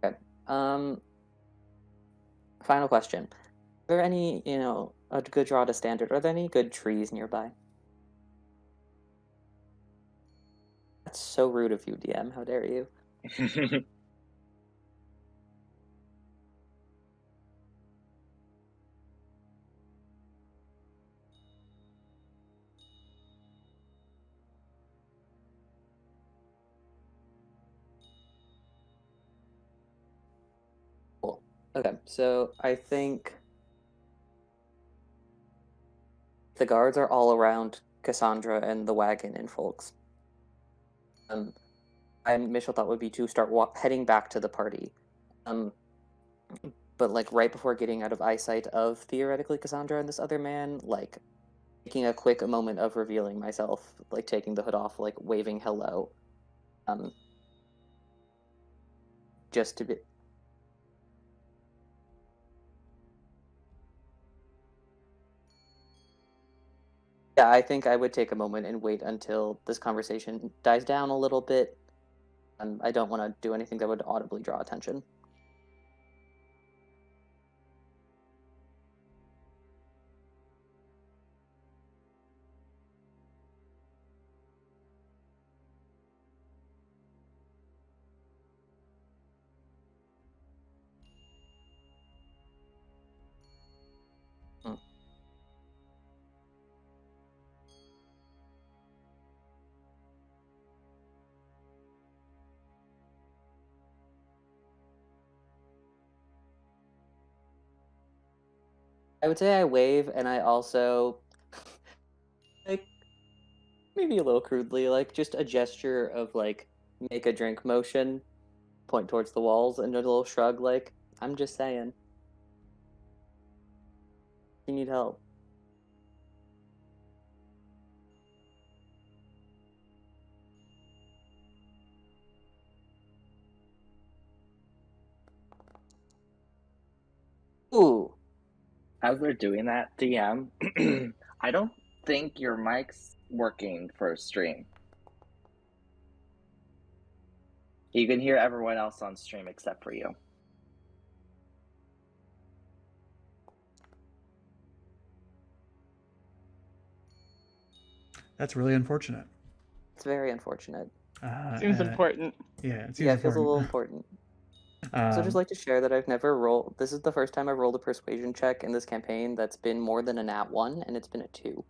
Okay. Final question. Are there any, a good draw to standard, are there any good trees nearby? That's so rude of you, DM. How dare you? Cool. Okay, so I think the guards are all around Cassandra and the wagon and folks. My initial thought would be to start heading back to the party. But like right before getting out of eyesight of theoretically Cassandra and this other man, like taking a quick moment of revealing myself, like taking the hood off, like waving hello. Just to be. Yeah, I think I would take a moment and wait until this conversation dies down a little bit. I don't want to do anything that would audibly draw attention. I would say I wave, and I also, like, maybe a little crudely, like, just a gesture of, like, make a drink motion, point towards the walls, and a little shrug, like, I'm just saying. You need help. Ooh. As they're doing that, DM, I don't think your mic's working for stream. You can hear everyone else on stream except for you. That's really unfortunate. It's very unfortunate. Seems important. Yeah, it seems Yeah, it feels a little important. important. So just like to share that I've never rolled. This is the first time I've rolled a persuasion check in this campaign that's been more than a nat 1, and it's been a 2.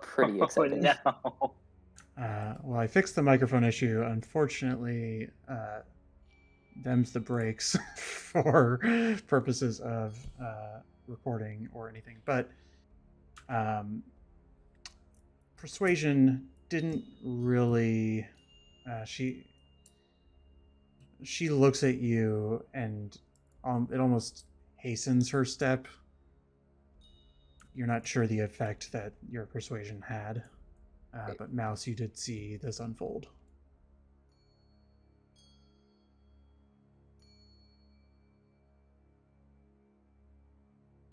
Pretty exciting. Oh, no. Well, I fixed the microphone issue. Unfortunately, them's the breaks for purposes of recording or anything. But persuasion didn't really. She looks at you, and it almost hastens her step. You're not sure the effect that your persuasion had, but Mouse, you did see this unfold.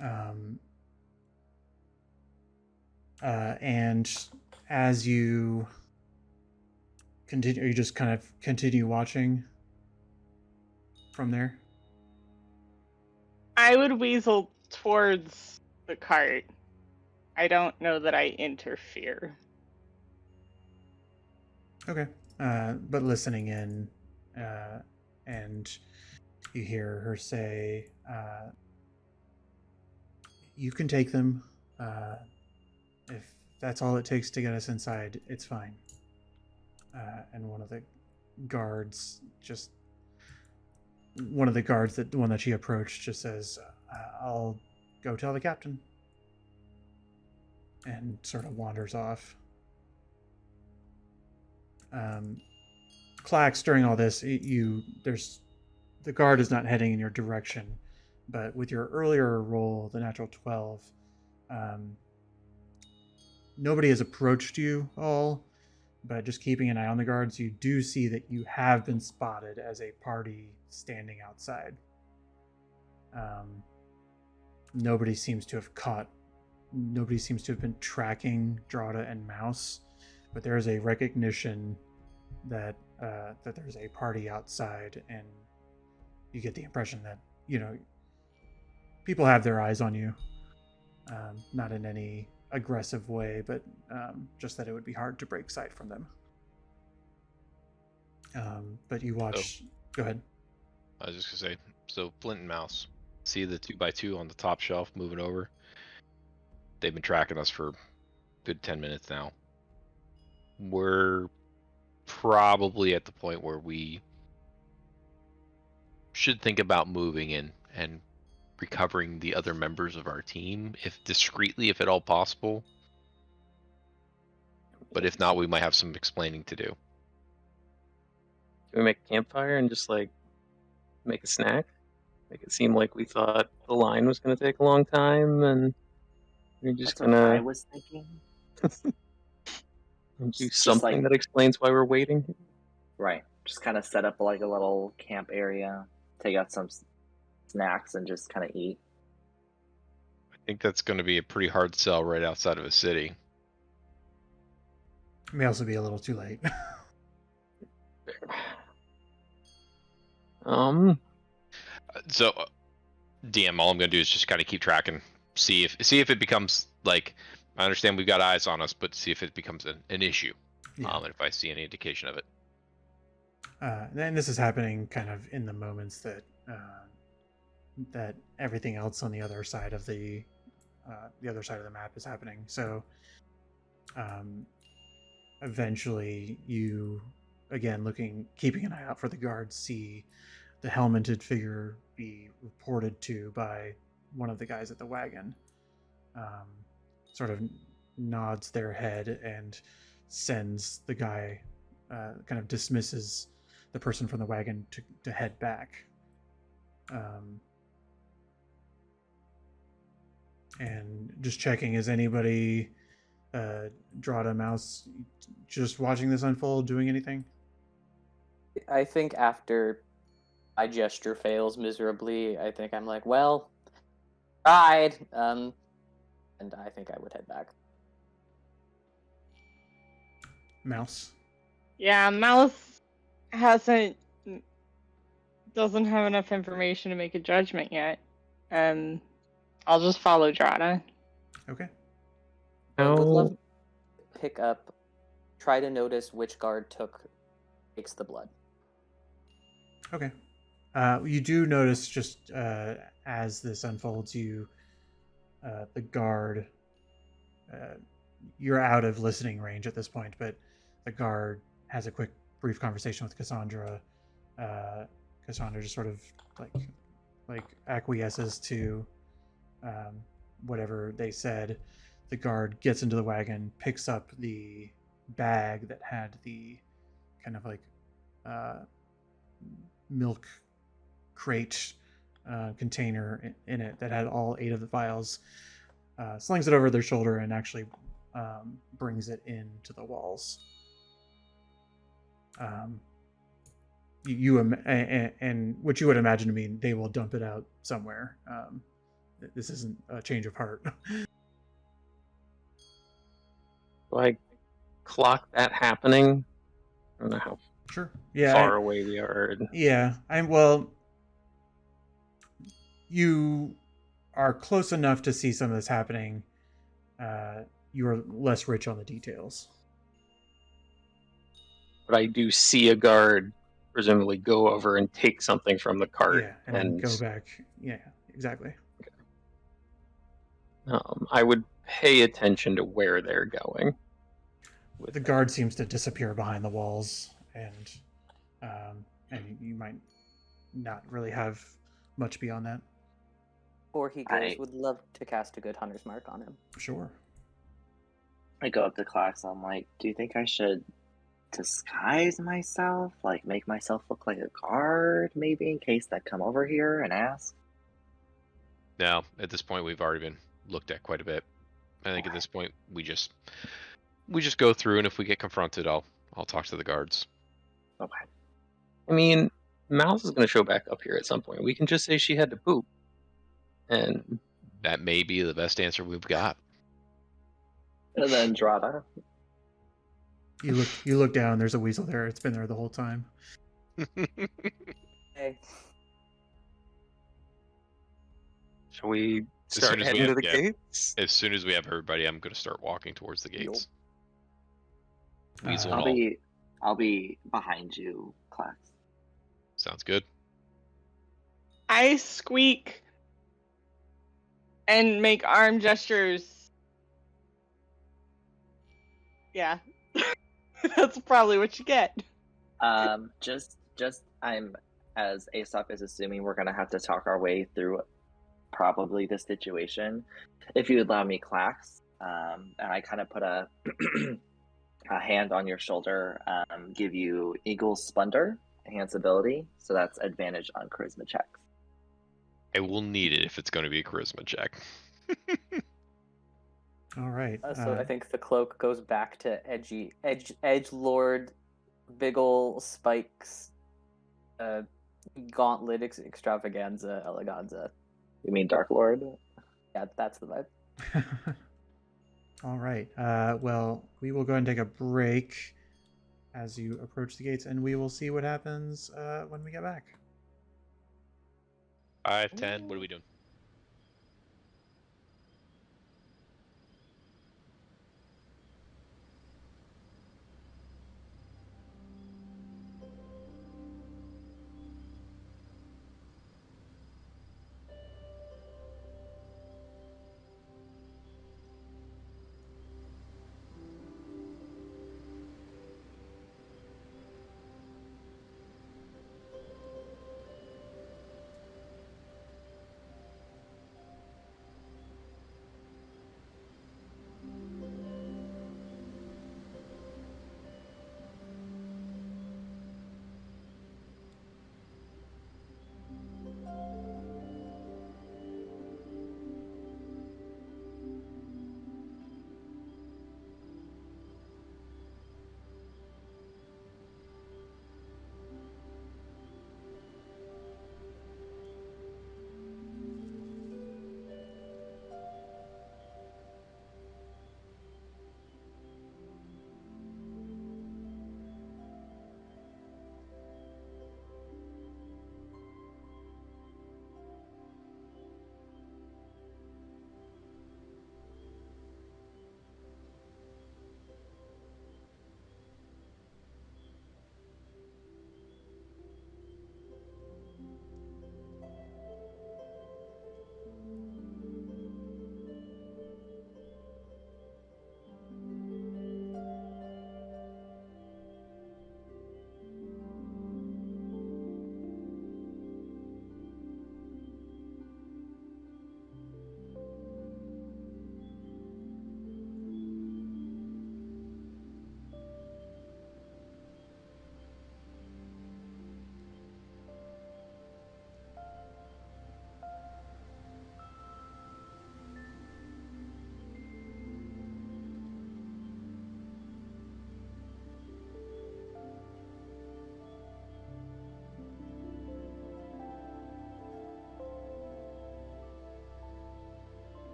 Um, and as you continue, you just kind of continue watching from there. I would weasel towards the cart. I don't know that I interfere. Okay. But listening in, and you hear her say, you can take them. If that's all it takes to get us inside, it's fine. And one of the guards the one that she approached, just says, I'll go tell the captain. And sort of wanders off. Clax, during all this, the guard is not heading in your direction, but with your earlier roll, the natural 12, nobody has approached you all, but just keeping an eye on the guards, you do see that you have been spotted as a party standing outside. Nobody seems to have been tracking Drada and Mouse, but there is a recognition that there's a party outside, and you get the impression that, people have their eyes on you. Not in any aggressive way, but just that it would be hard to break sight from them. But you watch. Go ahead. I was just gonna say, so Flint and Mouse, see the 2x2 on the top shelf moving over? They've been tracking us for a good 10 minutes now. We're probably at the point where we should think about moving in and recovering the other members of our team, if discreetly, if at all possible. But if not, we might have some explaining to do. Can we make a campfire and just make a snack? Make it seem like we thought the line was going to take a long time, and we're just That's what I gonna was thinking. do Just something that explains why we're waiting. Right. Just kind of set up like a little camp area, take out some snacks, and just kind of eat. I think that's going to be a pretty hard sell right outside of a city. It may also be a little too late. So, DM, all I'm going to do is just kind of keep tracking, see if it becomes like, I understand we've got eyes on us, but see if it becomes an issue. Yeah. And if I see any indication of it. And this is happening kind of in the moments that that everything else on the other side of the map is happening. So eventually, you again keeping an eye out for the guards, see the helmeted figure be reported to by one of the guys at the wagon. Sort of nods their head and sends the guy, kind of dismisses the person from the wagon to head back. And just checking, is anybody, Drada, Mouse, just watching this unfold, doing anything? I think after my gesture fails miserably, I think I'm like, well, tried. And I think I would head back. Mouse? Yeah, Mouse doesn't have enough information to make a judgment yet. I'll just follow Drada. Okay. I would love to pick up, try to notice which guard takes the blood. Okay. You do notice, just as this unfolds, the guard, you're out of listening range at this point, but the guard has a brief conversation with Cassandra. Cassandra just sort of like acquiesces to whatever they said. The guard gets into the wagon, picks up the bag that had the kind of milk crate container in it that had all 8 of the vials, slings it over their shoulder, and actually brings it into the walls. And what you would imagine to mean they will dump it out somewhere, This isn't a change of heart. Do I clock that happening? I don't know how Sure. Yeah. far away we are. Yeah. Well, you are close enough to see some of this happening. You are less rich on the details. But I do see a guard presumably go over and take something from the cart. Yeah, and go back. Yeah, exactly. I would pay attention to where they're going. The guard seems to disappear behind the walls, and you might not really have much beyond that. Before he goes, would love to cast a good hunter's mark on him. Sure. I go up to Clax. I'm like, do you think I should disguise myself? Like, make myself look like a guard, maybe, in case they come over here and ask? Now, at this point, we've already been looked at quite a bit. I think at this point, we just go through, and if we get confronted, I'll talk to the guards. Okay. I mean, Mouse is going to show back up here at some point. We can just say she had to poop. And that may be the best answer we've got. And then Drata. You look down. There's a weasel there. It's been there the whole time. Hey. Shall we start heading to the gates? As soon as we have everybody, I'm going to start walking towards the gates. Weasel I'll be behind you, Clax. Sounds good. I squeak and make arm gestures. Yeah. That's probably what you get. Just I'm, as Aesop is assuming, we're gonna have to talk our way through probably the situation. If you allow me, Clax, and I kind of put a a hand on your shoulder, give you Eagle's Splendor, enhance ability, so that's advantage on charisma checks. I will need it if it's going to be a charisma check. All right. So I think the cloak goes back to edge lord, big ol' spikes, gauntlet extravaganza eleganza. You mean Dark Lord? Yeah, that's the vibe. All right. Well, we will go ahead and take a break as you approach the gates, and we will see what happens when we get back. 5, 10, what are we doing?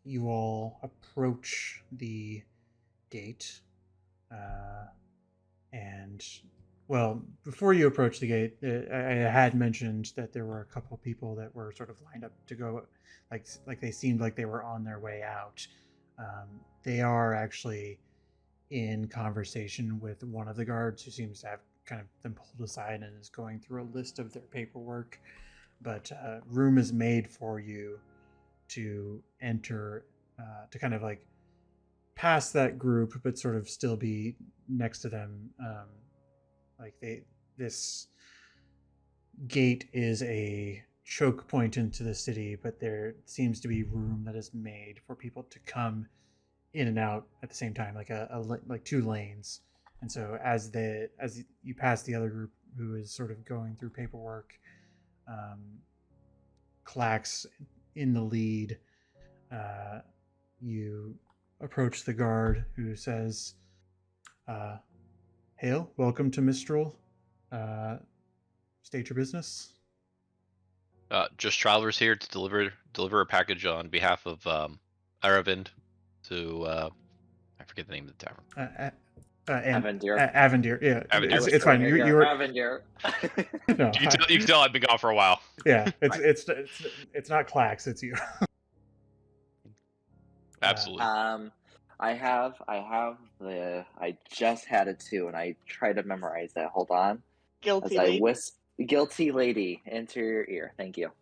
you all approach the gate, and well, before you approach the gate, I had mentioned that there were a couple people that were sort of lined up to go, like they seemed like they were on their way out. They are actually in conversation with one of the guards who seems to have kind of them pulled aside and is going through a list of their paperwork. But room is made for you to enter, to kind of like pass that group, but sort of still be next to them. This gate is a choke point into the city, but there seems to be room that is made for people to come in and out at the same time, like two lanes. And so as you pass the other group who is sort of going through paperwork, Clax in the lead, you approach the guard who says, "Hail, welcome to Mistral. State your business." Just travelers here to deliver a package on behalf of Aravind to I forget the name of the tavern. Avindir. Avindir, yeah, Avindir. it's fine. You were Avindir. no, You can tell I've been gone for a while. yeah, it's not Clax, it's you. Absolutely. I just had it too, and I tried to memorize that. Hold on. Guilty As I lady. whisper, guilty lady, into your ear. Thank you.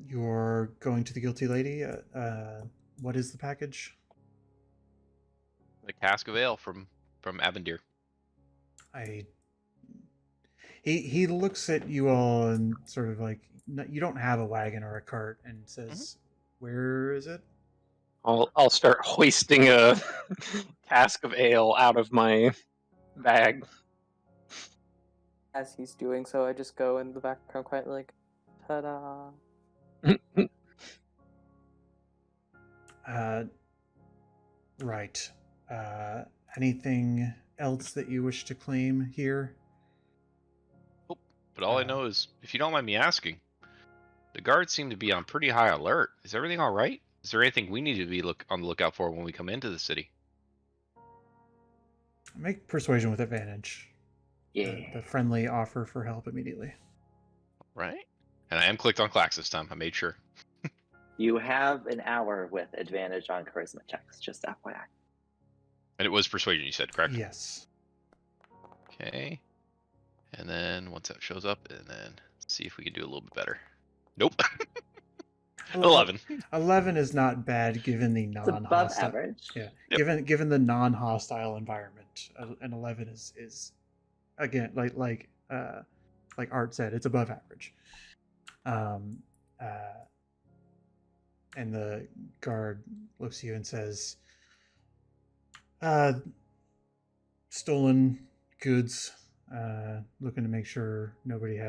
You're going to the guilty lady. What is the package? The cask of ale from Avindir. He looks at you all and sort of like, you don't have a wagon or a cart, and says, "Where is it?" I'll start hoisting a cask of ale out of my bag. As he's doing so, I just go in the background quietly, like, ta-da. Right. Anything else that you wish to claim here? But all I know is, if you don't mind me asking, the guards seem to be on pretty high alert. Is everything all right? Is there anything we need to be on the lookout for when we come into the city? Make persuasion with advantage. Yeah. The friendly offer for help immediately. Right. And I am clicked on Clax this time. I made sure. You have an hour with advantage on charisma checks, just FYI. And it was persuasion, you said, correct? Yes. Okay. And then once that shows up, and then see if we can do a little bit better. Nope. 11. 11 is not bad given the It's above non-hostile. average. Yeah. Yep. Given the non-hostile environment, an 11 is again like Art said, it's above average. And the guard looks at you and says, "Stolen goods. Looking to make sure nobody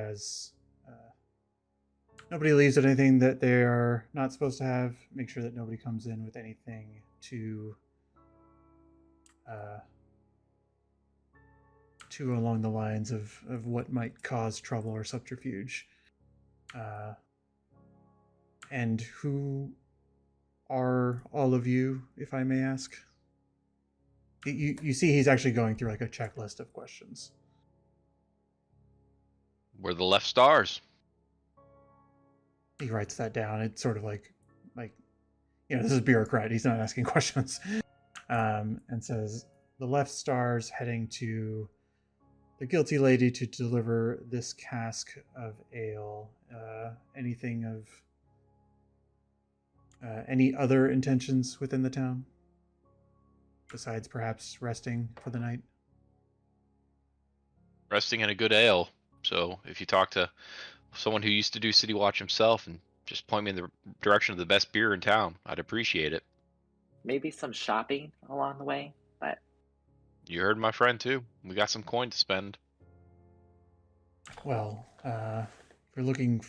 leaves with anything that they are not supposed to have. Make sure that nobody comes in with anything to along the lines of what might cause trouble or subterfuge. And who are all of you, if I may ask?" You see he's actually going through like a checklist of questions. We're the left stars. He writes that down. It's sort of like this is bureaucrat. He's not asking questions. And says, "The left stars heading to the guilty lady to deliver this cask of ale. Anything of any other intentions within the town? Besides perhaps resting for the night?" Resting in a good ale. So if you talk to someone who used to do City Watch himself and just point me in the direction of the best beer in town, I'd appreciate it. Maybe some shopping along the way, but You heard my friend too. We got some coin to spend. Well, if you're looking,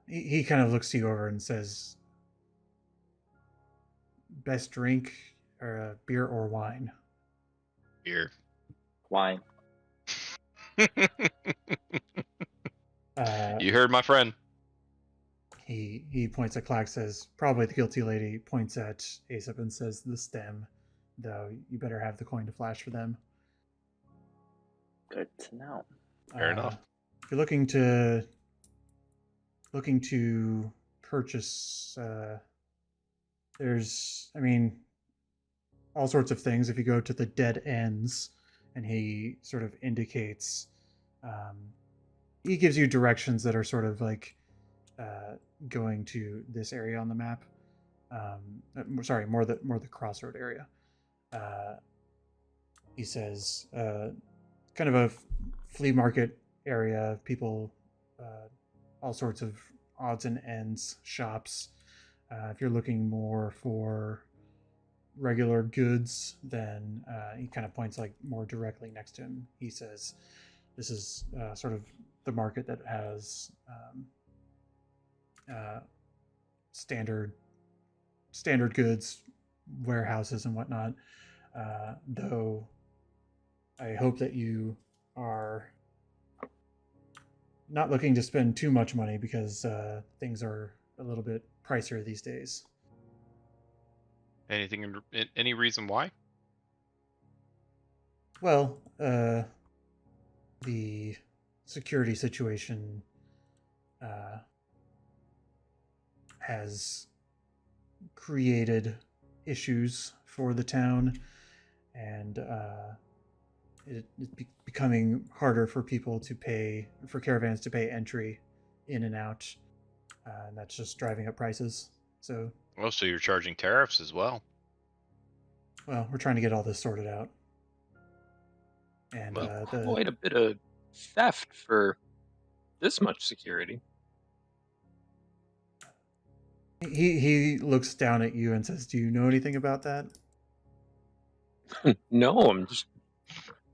he kind of looks you over and says, "Best drink, or beer or wine?" Beer. wine. You heard my friend. He points at Clack, says, probably the guilty lady, points at Aesop and says, the stem, though you better have the coin to flash for them. Good to know. Fair enough. If you're looking to purchase, there's, I mean, all sorts of things. If you go to the dead ends, and he sort of indicates, he gives you directions that are sort of like going to this area on the map. Sorry, more the crossroad area. He says, kind of a flea market area, people, all sorts of odds and ends, shops. If you're looking more for regular goods, then he kind of points like more directly next to him. He says, this is sort of the market that has standard goods, warehouses and whatnot. Though I hope that you are not looking to spend too much money, because things are a little bit pricier these days. Anything? Any reason why? Well, the security situation has created issues for the town, and it's becoming harder for people to pay, for caravans to pay entry in and out, and that's just driving up prices. So, Oh, so you're charging tariffs as well. well, we're trying to get all this sorted out. And Well, Quite a bit of theft for this much security. he looks down at you and says, "Do you know anything about that?" No, I'm just.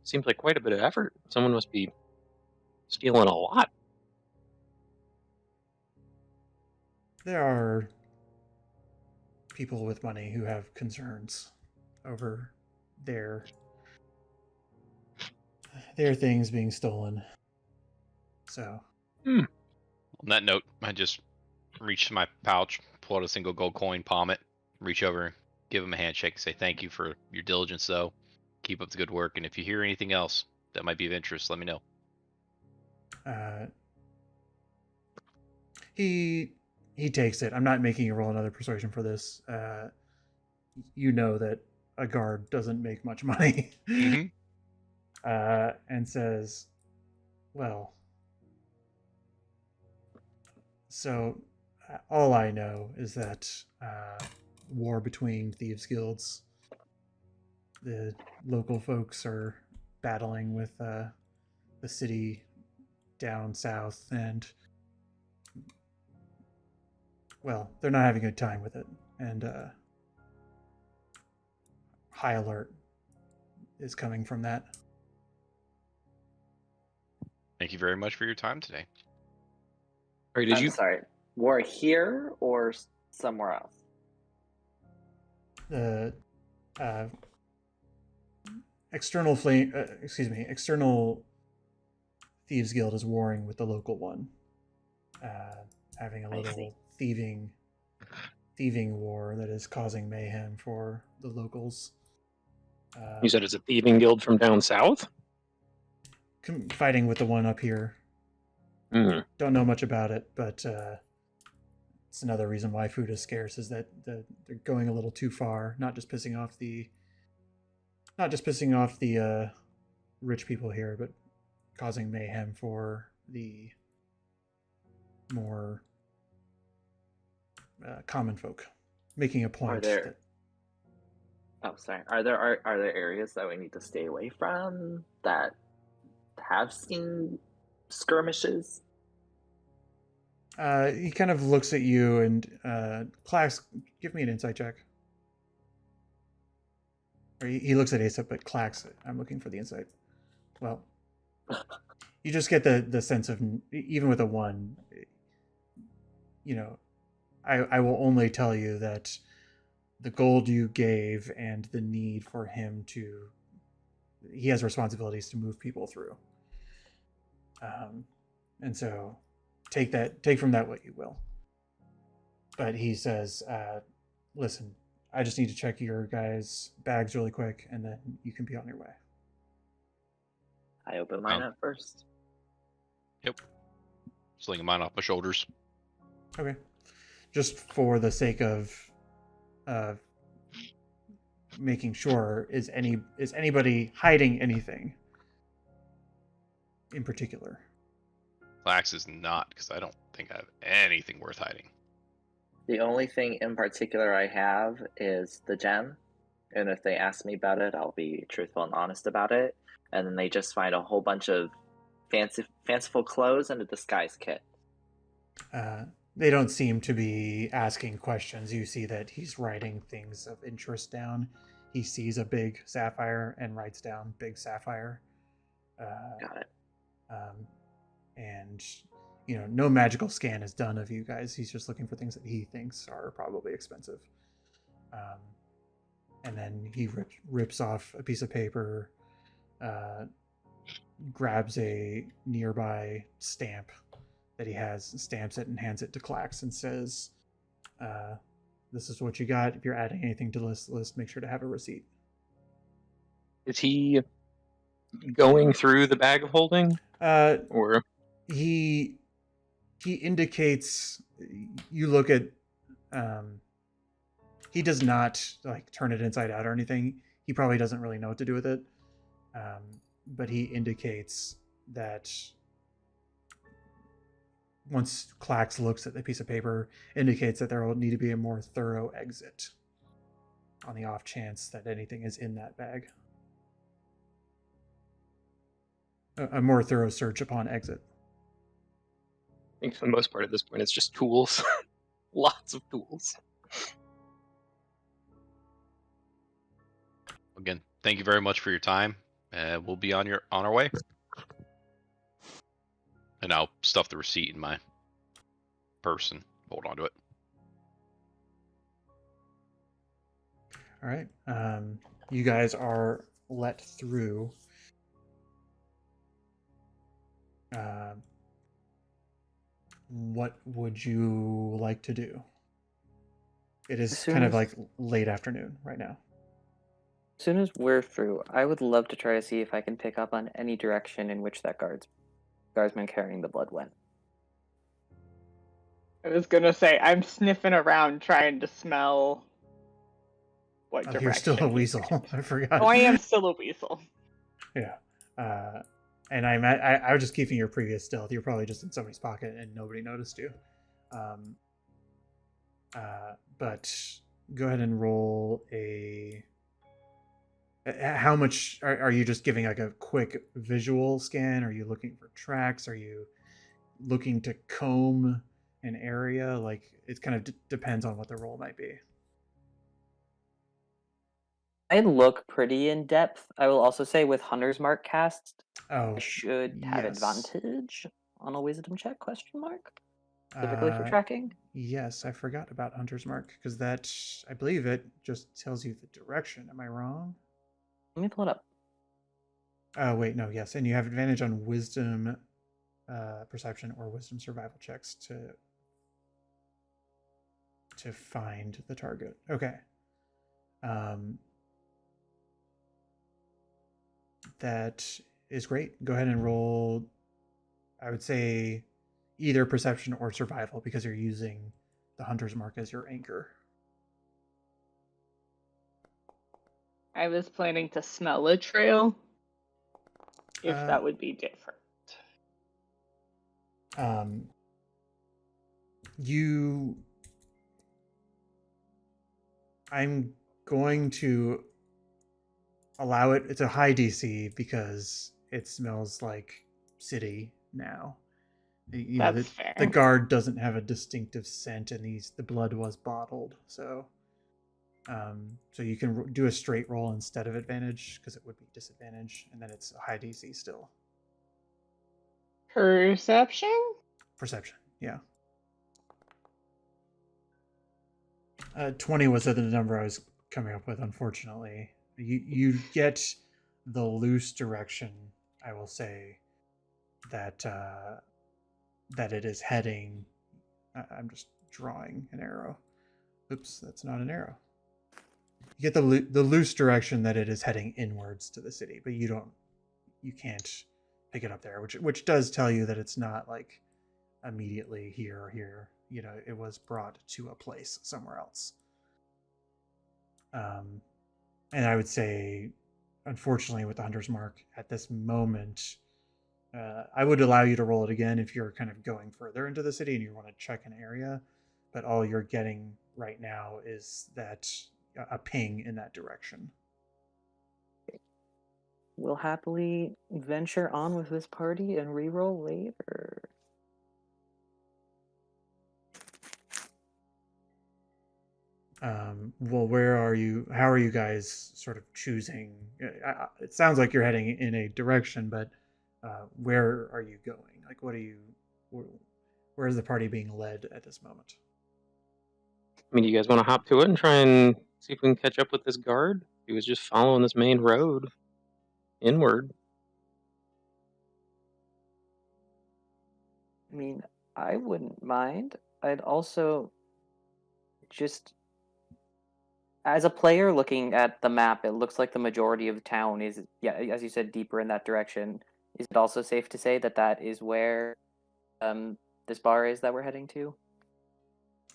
Seems like quite a bit of effort. Someone must be stealing a lot. There are people with money who have concerns over their things being stolen. So, on that note, I just reach to my pouch, pull out a single gold coin, palm it, reach over, give him a handshake, and say thank you for your diligence, though. Keep up the good work, and if you hear anything else that might be of interest, let me know. he takes it. I'm not making you roll another persuasion for this. You know that a guard doesn't make much money. Mm-hmm. And says, well, so all I know is that war between thieves guilds, the local folks are battling with the city down south, and well, they're not having a good time with it, and high alert is coming from that. Thank you very much for your time today. Or did I'm you? sorry. War here or somewhere else? The external thieves guild is warring with the local one, having a little thieving war that is causing mayhem for the locals. You said it's a thieving guild from down south? Fighting with the one up here. Mm. Don't know much about it, but it's another reason why food is scarce, is that they're going a little too far, not just pissing off the rich people here, but causing mayhem for the more common folk, making a point. Oh, sorry. Are there areas that we need to stay away from that have seen skirmishes? He kind of looks at you, and Clax, give me an insight check. Or he looks at Aesop, but Clax, I'm looking for the insight. Well, you just get the sense of, even with a 1, you know, I will only tell you that the gold you gave and the need for him to, he has responsibilities to move people through. And so take from that what you will. but he says, listen, I just need to check your guys' bags really quick, and then you can be on your way. I open mine up first. Yep. Slinging mine off my shoulders. Okay. Just for the sake of making sure, is anybody hiding anything in particular? Clax is not, because I don't think I have anything worth hiding. The only thing in particular I have is the gem, and if they ask me about it, I'll be truthful and honest about it. And then they just find a whole bunch of fanciful clothes and a disguise kit. They don't seem to be asking questions. You see that he's writing things of interest down. He sees a big sapphire and writes down big sapphire. Got it. And no magical scan is done of you guys. He's just looking for things that he thinks are probably expensive. And then he rips off a piece of paper, grabs a nearby stamp that he has, stamps it, and hands it to Clax and says, this is what you got. If you're adding anything to this list, make sure to have a receipt. Is he going through the bag of holding? Or he indicates, you look at, he does not like turn it inside out or anything. He probably doesn't really know what to do with it. But he indicates that once Clax looks at the piece of paper, indicates that there will need to be a more thorough exit on the off chance that anything is in that bag. A more thorough search upon exit. I think for the most part at this point it's just tools. Lots of tools. Again, thank you very much for your time. We'll be on our way. And I'll stuff the receipt in my purse and hold on to it. All right. You guys are let through. What would you like to do? It is kind of like late afternoon right now. As soon as we're through, I would love to try to see if I can pick up on any direction in which that guardsman carrying the blood went. I was gonna say, I'm sniffing around trying to smell what direction. You're still a weasel. I forgot. Oh, I am still a weasel. Yeah. And I was just keeping your previous stealth. You're probably just in somebody's pocket and nobody noticed you. But go ahead and roll a... How much are you just giving like a quick visual scan? Are you looking for tracks? Are you looking to comb an area? Like it kind of depends on what the roll might be. I look pretty in depth. I will also say with Hunter's Mark cast, I should have advantage on a wisdom check, question mark? Typically for tracking? Yes, I forgot about Hunter's Mark, because that, I believe it just tells you the direction. Am I wrong? Let me pull it up. Oh, wait, no, yes. And you have advantage on wisdom, perception, or wisdom survival checks to find the target. Okay. That is great. Go ahead and roll, I would say, either perception or survival, because you're using the Hunter's Mark as your anchor. I was planning to smell a trail, if that would be different. I'm going to allow it. It's a high DC because it smells like city now. That's fair. The guard doesn't have a distinctive scent, and the blood was bottled. So you can do a straight roll instead of advantage because it would be disadvantage, and then it's a high DC still. Perception, yeah. 20 was the number I was coming up with, unfortunately. You get the loose direction, I will say, that it is heading. I'm just drawing an arrow. Oops, that's not an arrow. You get the loose direction that it is heading inwards to the city, but you can't pick it up there, which does tell you that it's not like immediately here or here. You know, it was brought to a place somewhere else. And I would say, unfortunately, with the Hunter's Mark at this moment, I would allow you to roll it again if you're kind of going further into the city and you want to check an area. But all you're getting right now is that a ping in that direction. We'll happily venture on with this party and reroll later. Well, where are you? How are you guys sort of choosing? It sounds like you're heading in a direction, but where are you going? Like, what are you? Where is the party being led at this moment? I mean, do you guys want to hop to it and try and see if we can catch up with this guard? He was just following this main road inward. I mean, I wouldn't mind. I'd also just, as a player looking at the map, it looks like the majority of the town is, yeah, as you said, deeper in that direction. Is it also safe to say that that is where this bar is that we're heading to?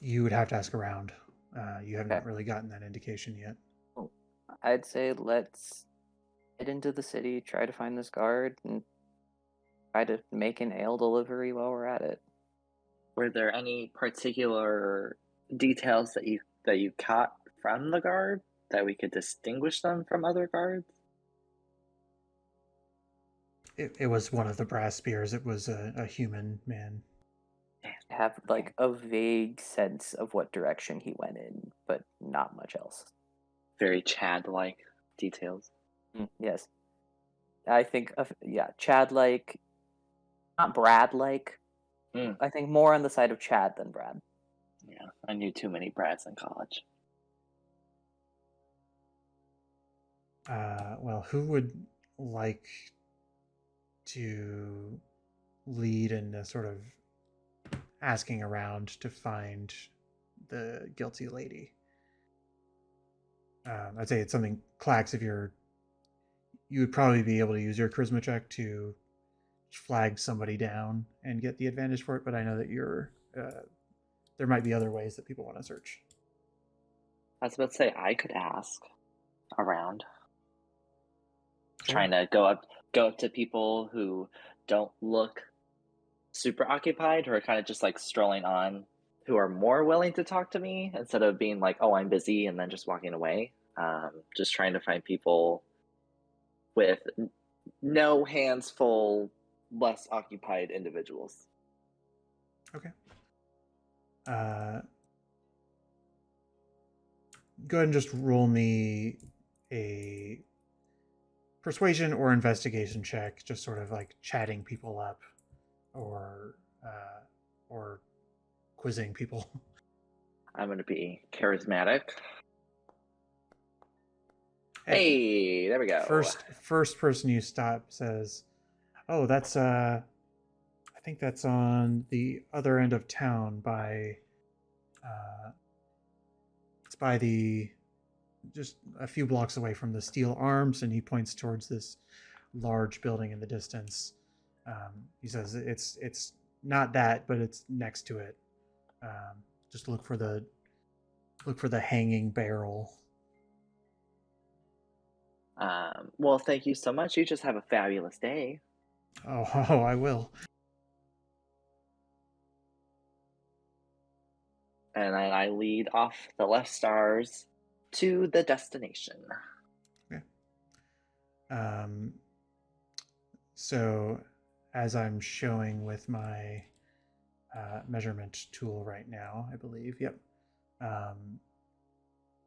You would have to ask around. You haven't Okay. really gotten that indication yet. I'd say let's head into the city, try to find this guard, and try to make an ale delivery while we're at it. Were there any particular details that you caught from the guard that we could distinguish them from other guards? It was one of the brass spears. It was a human man. I have like a vague sense of what direction he went in, but not much else. Very Chad-like details. Yes. I think of, yeah, Chad-like, not Brad-like. I think more on the side of Chad than Brad. Yeah, I knew too many Brads in college. Well, who would like to lead in the sort of asking around to find the guilty lady? I'd say it's something, Clax, you would probably be able to use your charisma check to flag somebody down and get the advantage for it, but I know that there might be other ways that people want to search. I was about to say I could ask around. Sure. Trying to go up to people who don't look super occupied, who are kind of just like strolling on, who are more willing to talk to me instead of being like, oh, I'm busy, and then just walking away. Just trying to find people with no hands full, less occupied individuals. Okay. Go ahead and just roll me a persuasion or investigation check, just sort of like chatting people up or quizzing people. I'm going to be charismatic. Hey, there we go. First person you stop says, "Oh, that's I think that's on the other end of town by it's by the just a few blocks away from the Steel Arms," and he points towards this large building in the distance. He says it's not that, but it's next to it. Just look for the hanging barrel. Well, thank you so much. You just have a fabulous day. Oh, I will. And then I lead off the left stars to the destination. Okay. So, as I'm showing with my measurement tool right now, I believe, yep.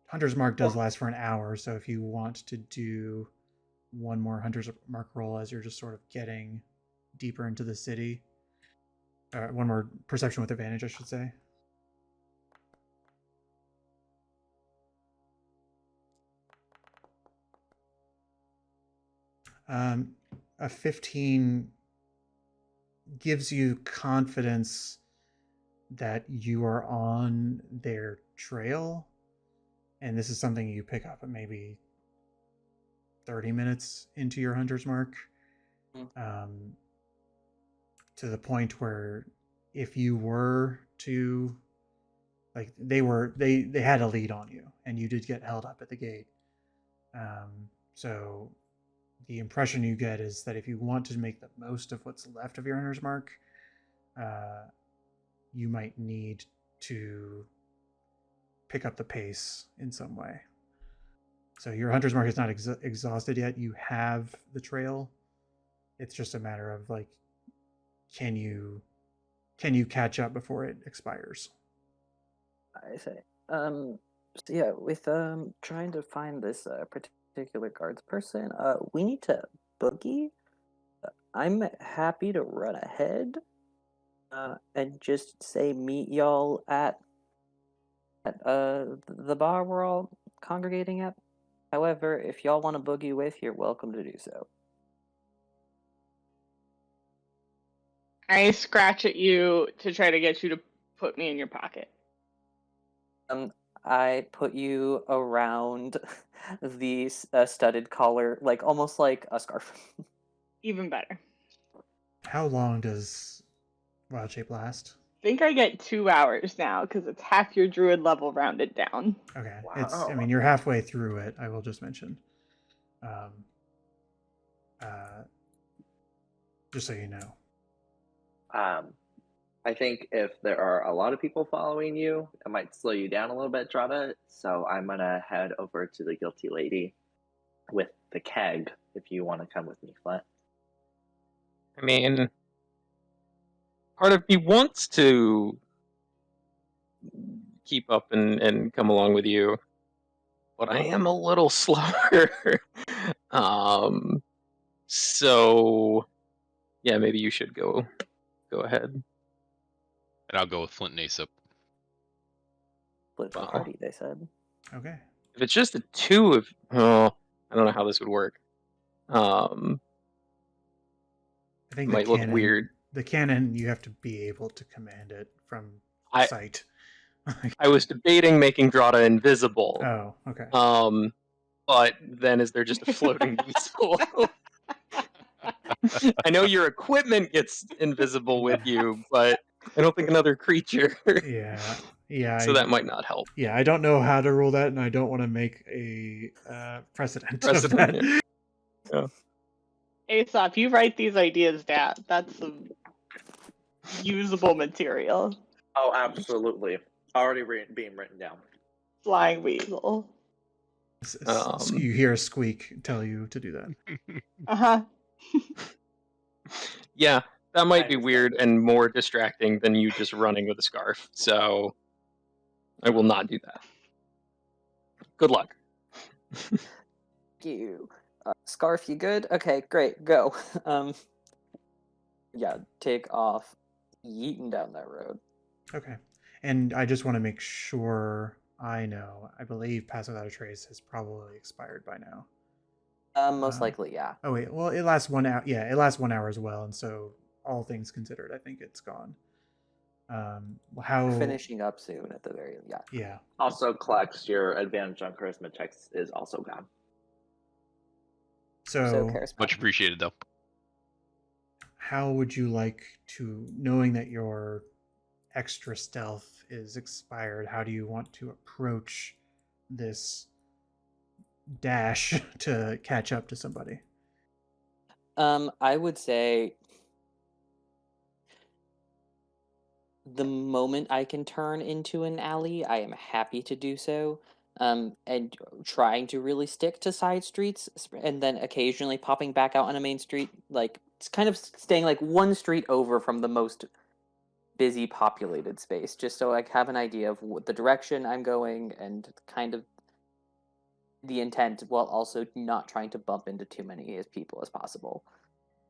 Hunter's Mark does last for an hour, so if you want to do one more Hunter's Mark roll as you're just sort of getting deeper into the city, one more perception with advantage, I should say. A 15 gives you confidence that you are on their trail, and this is something you pick up at maybe 30 minutes into your hunter's mark, to the point where if you were to, like, they had a lead on you and you did get held up at the gate. So the impression you get is that if you want to make the most of what's left of your hunter's mark, you might need to pick up the pace in some way. So your hunter's mark is not exhausted yet. You have the trail. It's just a matter of, like, can you catch up before it expires? I say. So yeah, with trying to find this particular guards person, we need to boogie. I'm happy to run ahead, and just say meet y'all at the bar we're all congregating at. However, if y'all want to boogie with, you're welcome to do so. I scratch at you to try to get you to put me in your pocket. I put you around the studded collar, like almost like a scarf. Even better. How long does Wild Shape last? I think I get 2 hours now because it's half your druid level rounded down. Okay. Wow. I mean, you're halfway through it, I will just mention. Just so you know. I think if there are a lot of people following you, it might slow you down a little bit, Drada. So I'm gonna head over to the guilty lady with the keg if you want to come with me, Flint. I mean, part of me wants to keep up and come along with you, but I am a little slower. So yeah, maybe you should go ahead. And I'll go with Flint and Aesop. Split the Wow. party, they said. Okay. If it's just the two of, I don't know how this would work. I think Might look weird. The cannon, you have to be able to command it from sight. I was debating making Drada invisible. Oh, okay. But then is there just a floating weasel? I know your equipment gets invisible with you, but I don't think another creature. Yeah. So that might not help. Yeah, I don't know how to rule that, and I don't want to make a precedent of that. Yeah. Aesop, you write these ideas down. That's some usable material. Oh, absolutely. Already being written down. Flying weasel. You hear a squeak tell you to do that. Uh-huh. Yeah, that might be weird and more distracting than you just running with a scarf. So I will not do that. Good luck. You. Scarf, you good? Okay, great, go. Yeah, take off, yeeting down that road. Okay. And I just want to make sure I know. I believe Pass Without a Trace has probably expired by now. Most likely, yeah. Oh wait, well, it lasts 1 hour. Yeah, it lasts 1 hour as well, and so all things considered, I think it's gone. How We're finishing up soon at the very Yeah. Also, Klex, your advantage on charisma checks is also gone. So Much appreciated, though. How would you like to, knowing that your extra stealth is expired, how do you want to approach this dash to catch up to somebody? I would say the moment I can turn into an alley, I am happy to do so. And trying to really stick to side streets, and then occasionally popping back out on a main street, like it's kind of staying like one street over from the most busy populated space, just so I have an idea of what the direction I'm going and kind of the intent, while also not trying to bump into too many people as possible.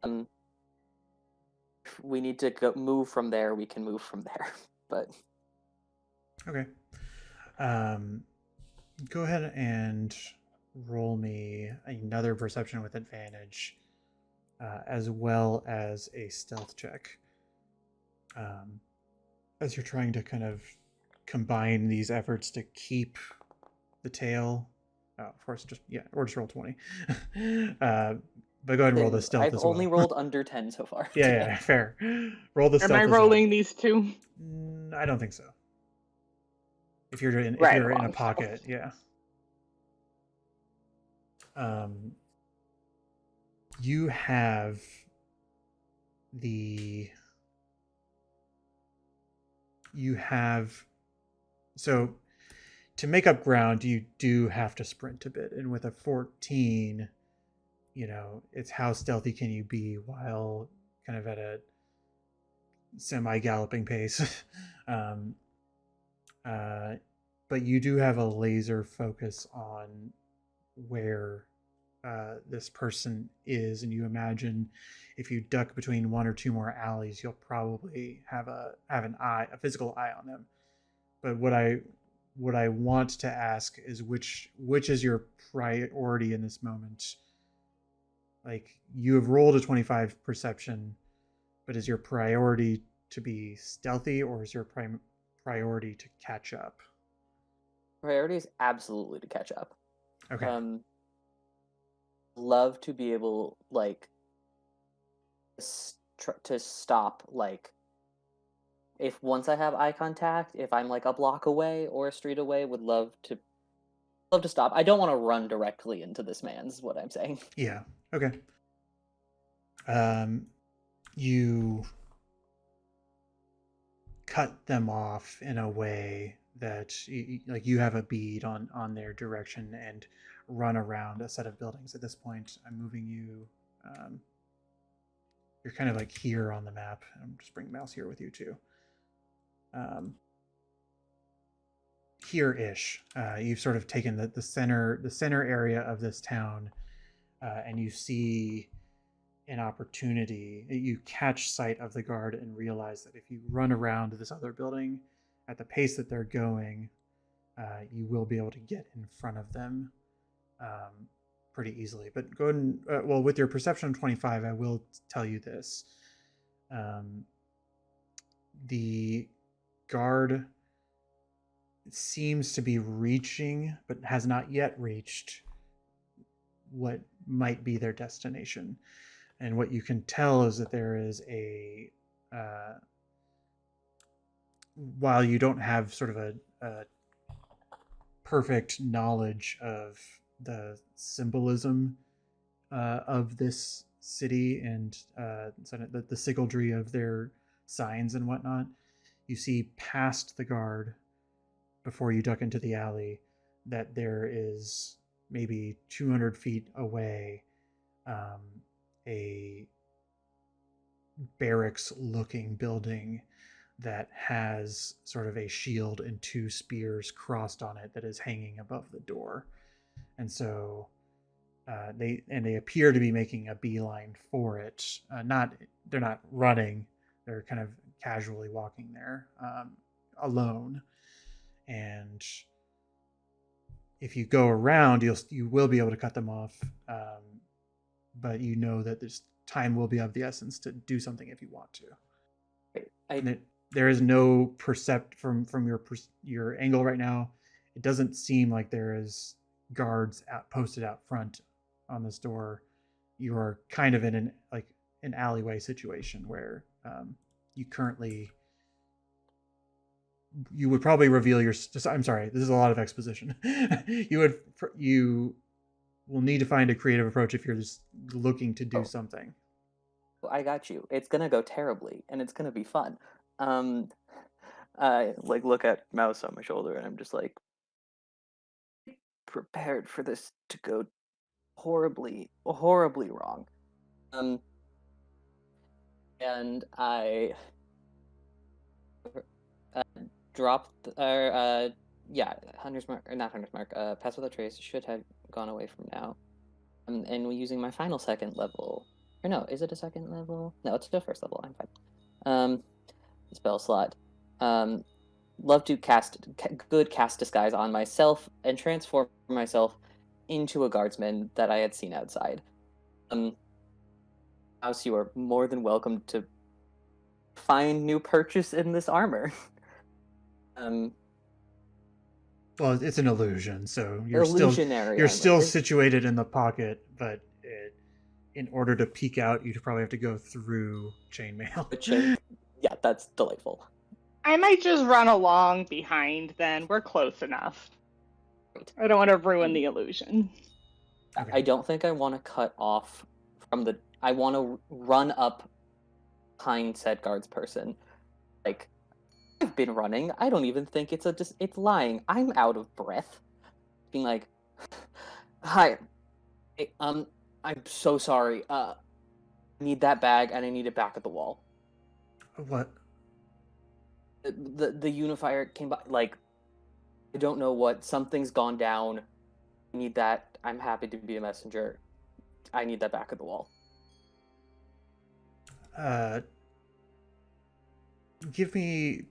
If we need to move from there, we can move from there. But okay, go ahead and roll me another perception with advantage, as well as a stealth check. as you're trying to kind of combine these efforts to keep the tail. Oh, of course, or just roll 20. But go ahead and roll the stealth I've as well. only rolled under 10 so far. Yeah, fair. Roll the Am stealth I as well. rolling these two? I don't think so. If you're in Right a along pocket, stealth. yeah. You have so to make up ground, you do have to sprint a bit, and with a 14, it's how stealthy can you be while kind of at a semi-galloping pace. But you do have a laser focus on where this person is, and you imagine if you duck between one or two more alleys, you'll probably have a physical eye on them. But what I want to ask is which is your priority in this moment? Like, you have rolled a 25 perception, but is your priority to be stealthy, or is your priority to catch up? Priority is absolutely to catch up. Okay. Love to be able, like, to stop, like, if once I have eye contact, if I'm like a block away or a street away, would love to stop. I don't want to run directly into this man, is what I'm saying. Yeah. Okay. You cut them off in a way that you have a bead on their direction and run around a set of buildings. At this point, I'm moving you. You're kind of like here on the map. I'm just bringing mouse here with you too. Here-ish. You've sort of taken the center area of this town, and you see an opportunity. You catch sight of the guard and realize that if you run around this other building at the pace that they're going, you will be able to get in front of them pretty easily. But go ahead and, with your perception of 25, I will tell you this. The guard seems to be reaching, but has not yet reached what might be their destination. And what you can tell is that there is a, while you don't have sort of a perfect knowledge of the symbolism of this city and the sigildry of their signs and whatnot, you see past the guard before you duck into the alley that there is maybe 200 feet away a barracks looking building that has sort of a shield and two spears crossed on it that is hanging above the door. And so they appear to be making a beeline for it. They're not running, they're kind of casually walking there alone. And if you go around, you will be able to cut them off, but you know that this time will be of the essence to do something if you want to. There is no from your angle right now. It doesn't seem like there is guards posted out front on this door. You are kind of in an alleyway situation where you would probably reveal your. I'm sorry, this is a lot of exposition. You will need to find a creative approach if you're just looking to do something. I got you. It's gonna go terribly, and it's gonna be fun. I look at mouse on my shoulder, and I'm just like prepared for this to go horribly, horribly wrong. And I dropped, Hunter's Mark, or not Hunter's Mark, Pass Without Trace should have gone away from now. And using my final second level, or no, is it a second level? No, it's the first level, I'm fine. Spell slot. Love to cast disguise on myself and transform myself into a guardsman that I had seen outside. House, you are more than welcome to find new purchase in this armor. Well, it's an illusion, so Illusionary you're armor. still situated in the pocket, but in order to peek out, you'd probably have to go through chainmail. Yeah, that's delightful. I might just run along behind then. We're close enough. I don't want to ruin the illusion. Okay. I don't think I want to cut off from the... I want to run up behind said guards person. Like, I've been running. I don't even think it's lying. I'm out of breath. Being like, hi, hey, I'm so sorry. I need that bag and I need it back at the wall. What? The unifier came by. Like, I don't know what. Something's gone down. I need that. I'm happy to be a messenger. I need that back at the wall. Give me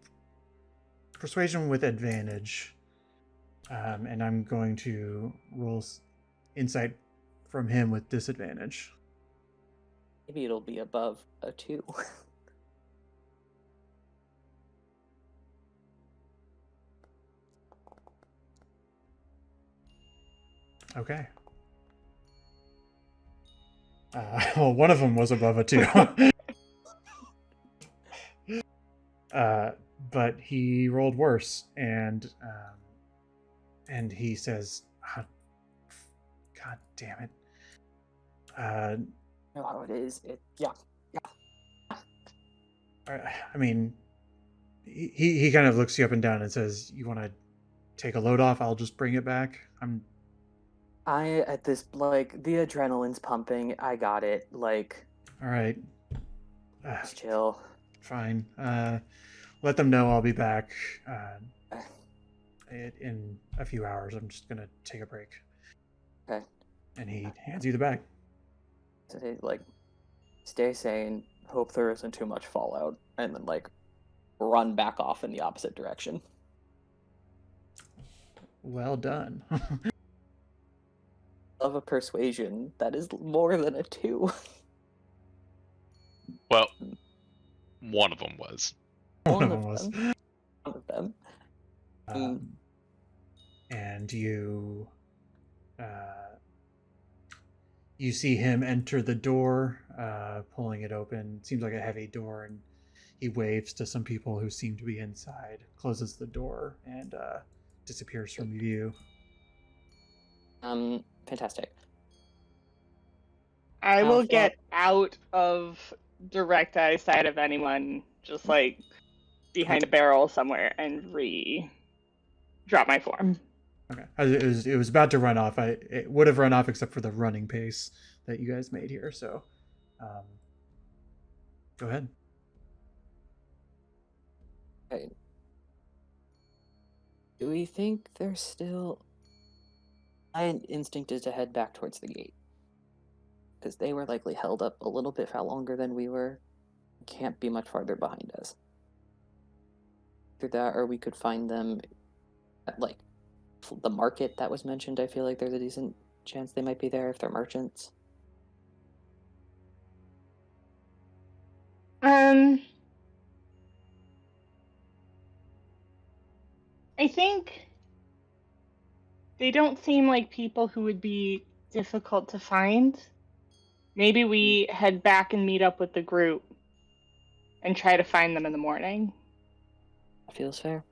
persuasion with advantage, and I'm going to roll insight from him with disadvantage. Maybe it'll be above a 2. Okay. Well, one of them was above a 2. But he rolled worse, and he says, "God damn it!" No, it is. Yeah. I mean, he kind of looks you up and down and says, "You want to take a load off? I'll just bring it back." At this, like, the adrenaline's pumping. I got it. Like, All right. just chill. Fine. Let them know I'll be back in a few hours. I'm just gonna take a break. Okay. And he hands you the bag. So like, stay sane. Hope there isn't too much fallout, and then like, run back off in the opposite direction. Well done. Of a persuasion that is more than a 2. Well, one of them was. One of them was. One of them. And you see him enter the door, pulling it open. Seems like a heavy door, and he waves to some people who seem to be inside, closes the door, and disappears from view. Fantastic. I will get out of direct eyesight of anyone, just like behind a barrel somewhere, and drop my form. Okay. It was about to run off. It would have run off except for the running pace that you guys made here. So, go ahead. Okay. Do we think there's still... My instinct is to head back towards the gate. Because they were likely held up a little bit longer than we were. Can't be much farther behind us. Either that, or we could find them at, like, the market that was mentioned. I feel like there's a decent chance they might be there if they're merchants. I think they don't seem like people who would be difficult to find. Maybe we head back and meet up with the group and try to find them in the morning. That feels fair.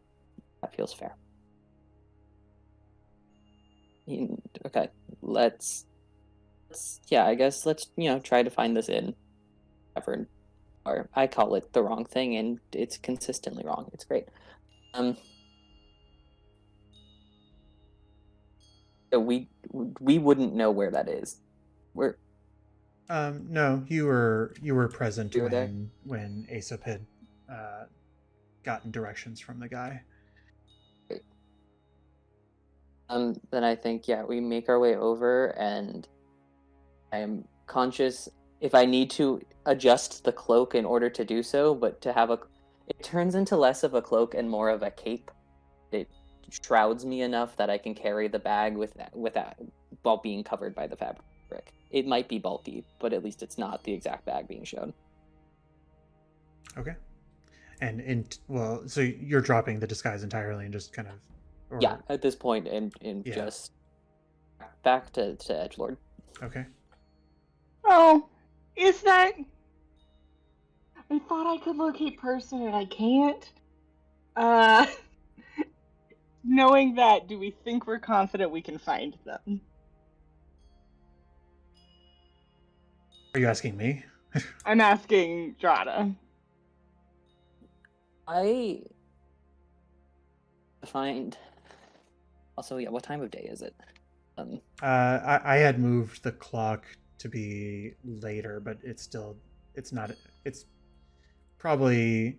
Okay, let's I guess let's, try to find this inn. Tavern. Or I call it the wrong thing, and it's consistently wrong. It's great. So we wouldn't know where that is. No, you were present You were there? when Aesop had gotten directions from the guy. Great. Then I think, we make our way over, and I am conscious if I need to adjust the cloak in order to do so, but to have it turns into less of a cloak and more of a cape. It shrouds me enough that I can carry the bag without while being covered by the fabric. It might be bulky, but at least it's not the exact bag being shown. Okay. Well, so you're dropping the disguise entirely and just kind of, or Yeah, at this point, and Yeah. just back to Edgelord. Okay. Oh, is that? I thought I could locate person and I can't. Uh, knowing that, do we think we're confident we can find them? Are you asking me? I'm asking Drada. I find. Also, yeah, what time of day is it? I had moved the clock to be later, but it's not. It's probably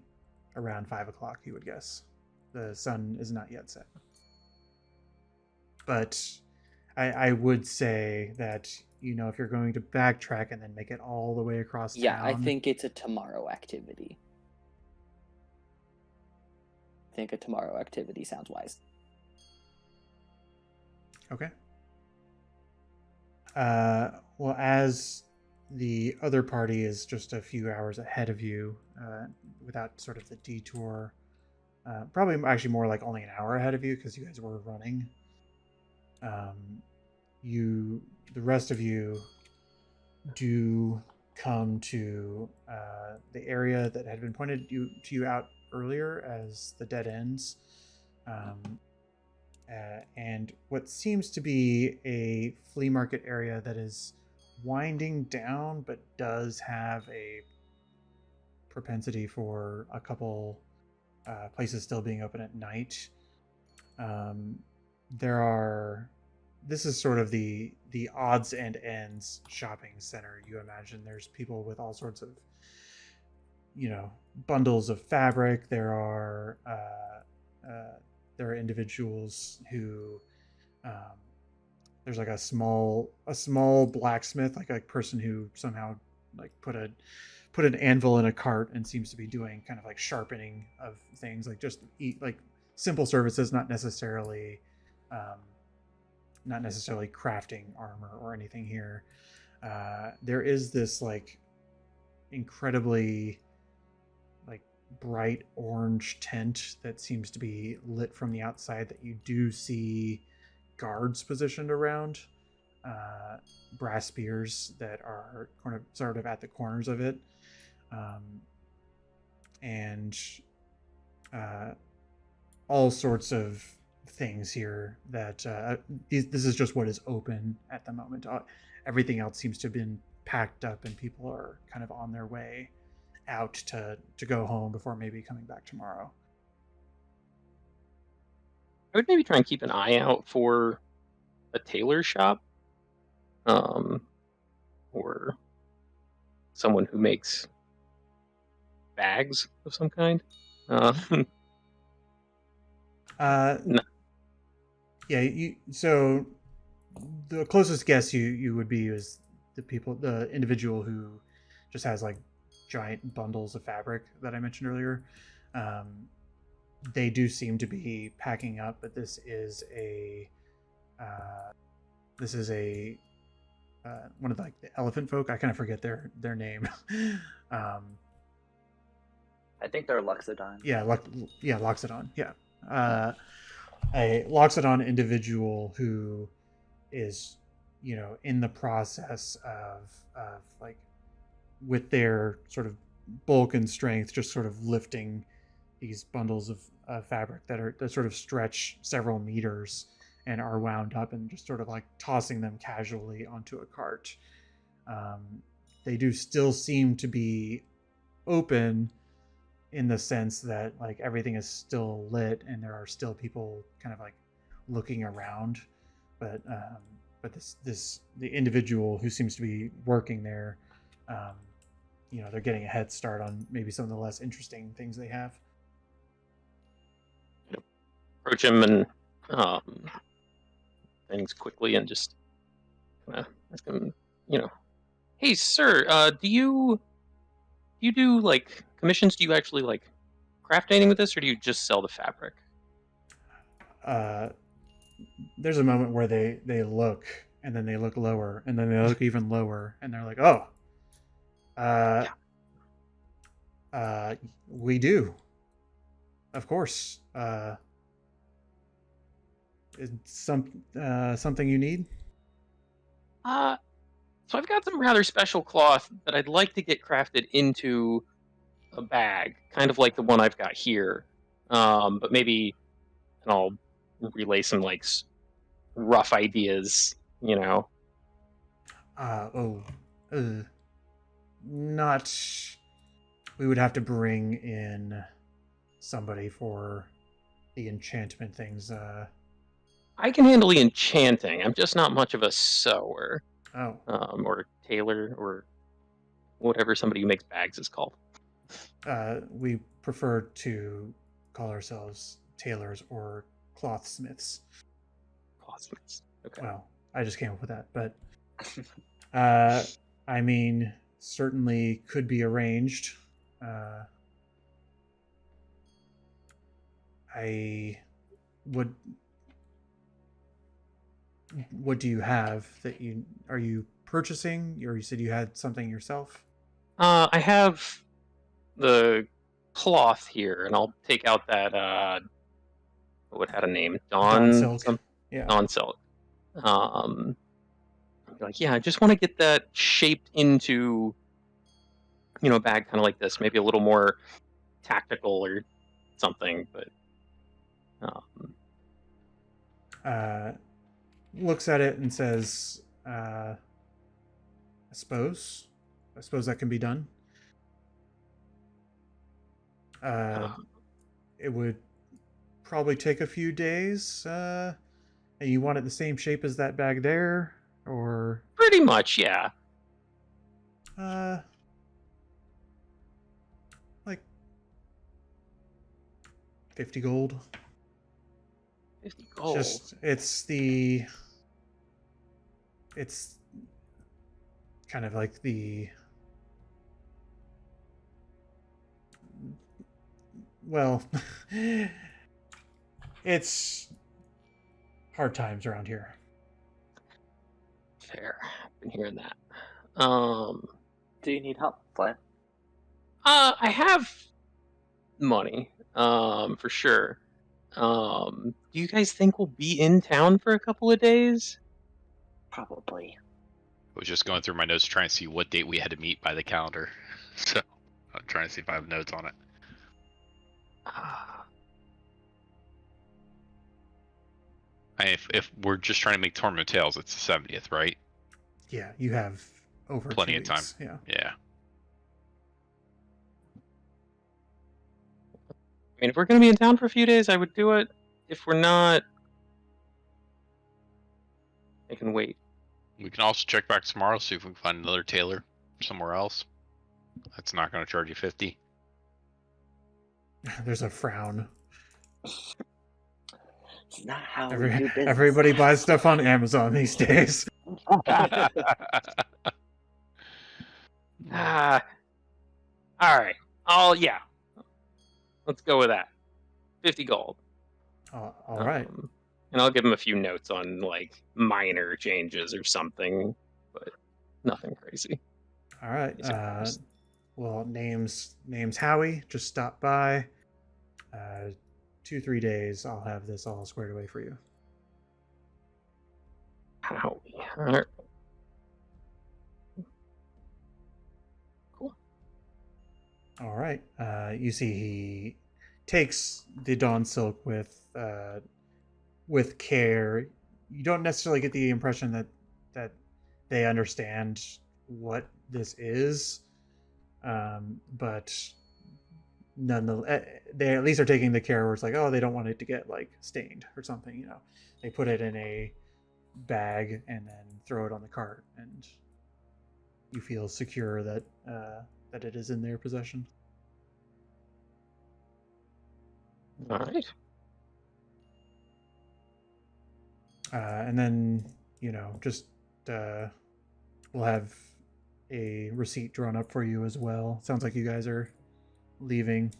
around 5 o'clock. You would guess. The sun is not yet set. But I would say that if you're going to backtrack and then make it all the way across Yeah, town, I think it's a tomorrow activity. I think a tomorrow activity sounds wise. Okay. Well, as the other party is just a few hours ahead of you, without sort of the detour, probably actually more like only an hour ahead of you because you guys were running. The rest of you do come to the area that had been pointed to you out earlier as the dead ends. And what seems to be a flea market area that is winding down, but does have a propensity for a couple places still being open at night. This is sort of the odds and ends shopping center. You imagine there's people with all sorts of bundles of fabric. There are individuals who there's like a small blacksmith, like a person who somehow like put an anvil in a cart and seems to be doing kind of like sharpening of things, like just like simple services, not necessarily crafting armor or anything here. There is this like incredibly like bright orange tent that seems to be lit from the outside that you do see guards positioned around, brass spears that are sort of at the corners of it, and all sorts of things here that this is just what is open at the moment. Everything else seems to have been packed up and people are kind of on their way out to go home before maybe coming back tomorrow. I would maybe try and keep an eye out for a tailor shop, or someone who makes bags of some kind. No. Yeah, so the closest guess you would be is the individual who just has like giant bundles of fabric that I mentioned earlier. They do seem to be packing up, but this is a one of like the elephant folk. I kind of forget their name. I think they're Loxodon. Yeah, Loxodon. Yeah. A Loxodon individual who is, in the process of like with their sort of bulk and strength, just sort of lifting these bundles of fabric that sort of stretch several meters and are wound up and just sort of like tossing them casually onto a cart. They do still seem to be open in the sense that like everything is still lit and there are still people kind of like looking around, but the individual who seems to be working there, they're getting a head start on maybe some of the less interesting things they have. Approach him and things quickly and just ask him, hey sir, do you do like commissions? Do you actually like craft anything with this, or do you just sell the fabric? There's a moment where they look and then they look lower and then they look even lower and they're like, oh, we do. Of course. Is something you need? So I've got some rather special cloth that I'd like to get crafted into a bag, kind of like the one I've got here. But maybe, and I'll relay some like rough ideas, you know. Oh, not. We would have to bring in somebody for the enchantment things. I can handle the enchanting. I'm just not much of a sewer, Oh, or tailor, or whatever somebody who makes bags is called. we prefer to call ourselves tailors or clothsmiths. Clothsmiths. Okay. Well, I just came up with that, but I mean, certainly could be arranged. I would. What do you have that are you purchasing, or you said you had something yourself? I have the cloth here, and I'll take out that what had a name, Dawn Dawn, silk. some Yeah. Dawn silk. Like, yeah, I just want to get that shaped into, a bag kind of like this, maybe a little more tactical or something. But Looks at it and says, "I suppose that can be done. It would probably take a few days. And you want it the same shape as that bag there, or pretty much, yeah. Like 50 gold. 50 gold. It's kind of like the, well, it's hard times around here. Fair. I've been hearing that. Do you need help, Flynn? I have money, for sure. Do you guys think we'll be in town for a couple of days? Probably. I was just going through my notes to try and see what date we had to meet by the calendar. So I'm trying to see if I have notes on it. If we're just trying to make Tournament of Tales, it's the 70th, right? Yeah, you have over Plenty 2 of time. weeks. Yeah. Yeah. I mean, if we're going to be in town for a few days, I would do it. If we're not, I can wait. We can also check back tomorrow, see if we can find another tailor somewhere else. That's not going to charge you 50. There's a frown. It's not how we do business. Everybody buys stuff on Amazon these days. All right. Yeah. Let's go with that. 50 gold. All right. And I'll give him a few notes on like minor changes or something, but nothing crazy. All right. Well, name's Howie. Just stop by. 2-3 days. I'll have this all squared away for you. Howie. All right. Cool. All right. You see, he takes the Dawn Silk with care. You don't necessarily get the impression that they understand what this is, but nonetheless, they at least are taking the care where it's like, oh, they don't want it to get like stained or something. They put it in a bag and then throw it on the cart, and you feel secure that it is in their possession. All right. And then, just we'll have a receipt drawn up for you as well. Sounds like you guys are leaving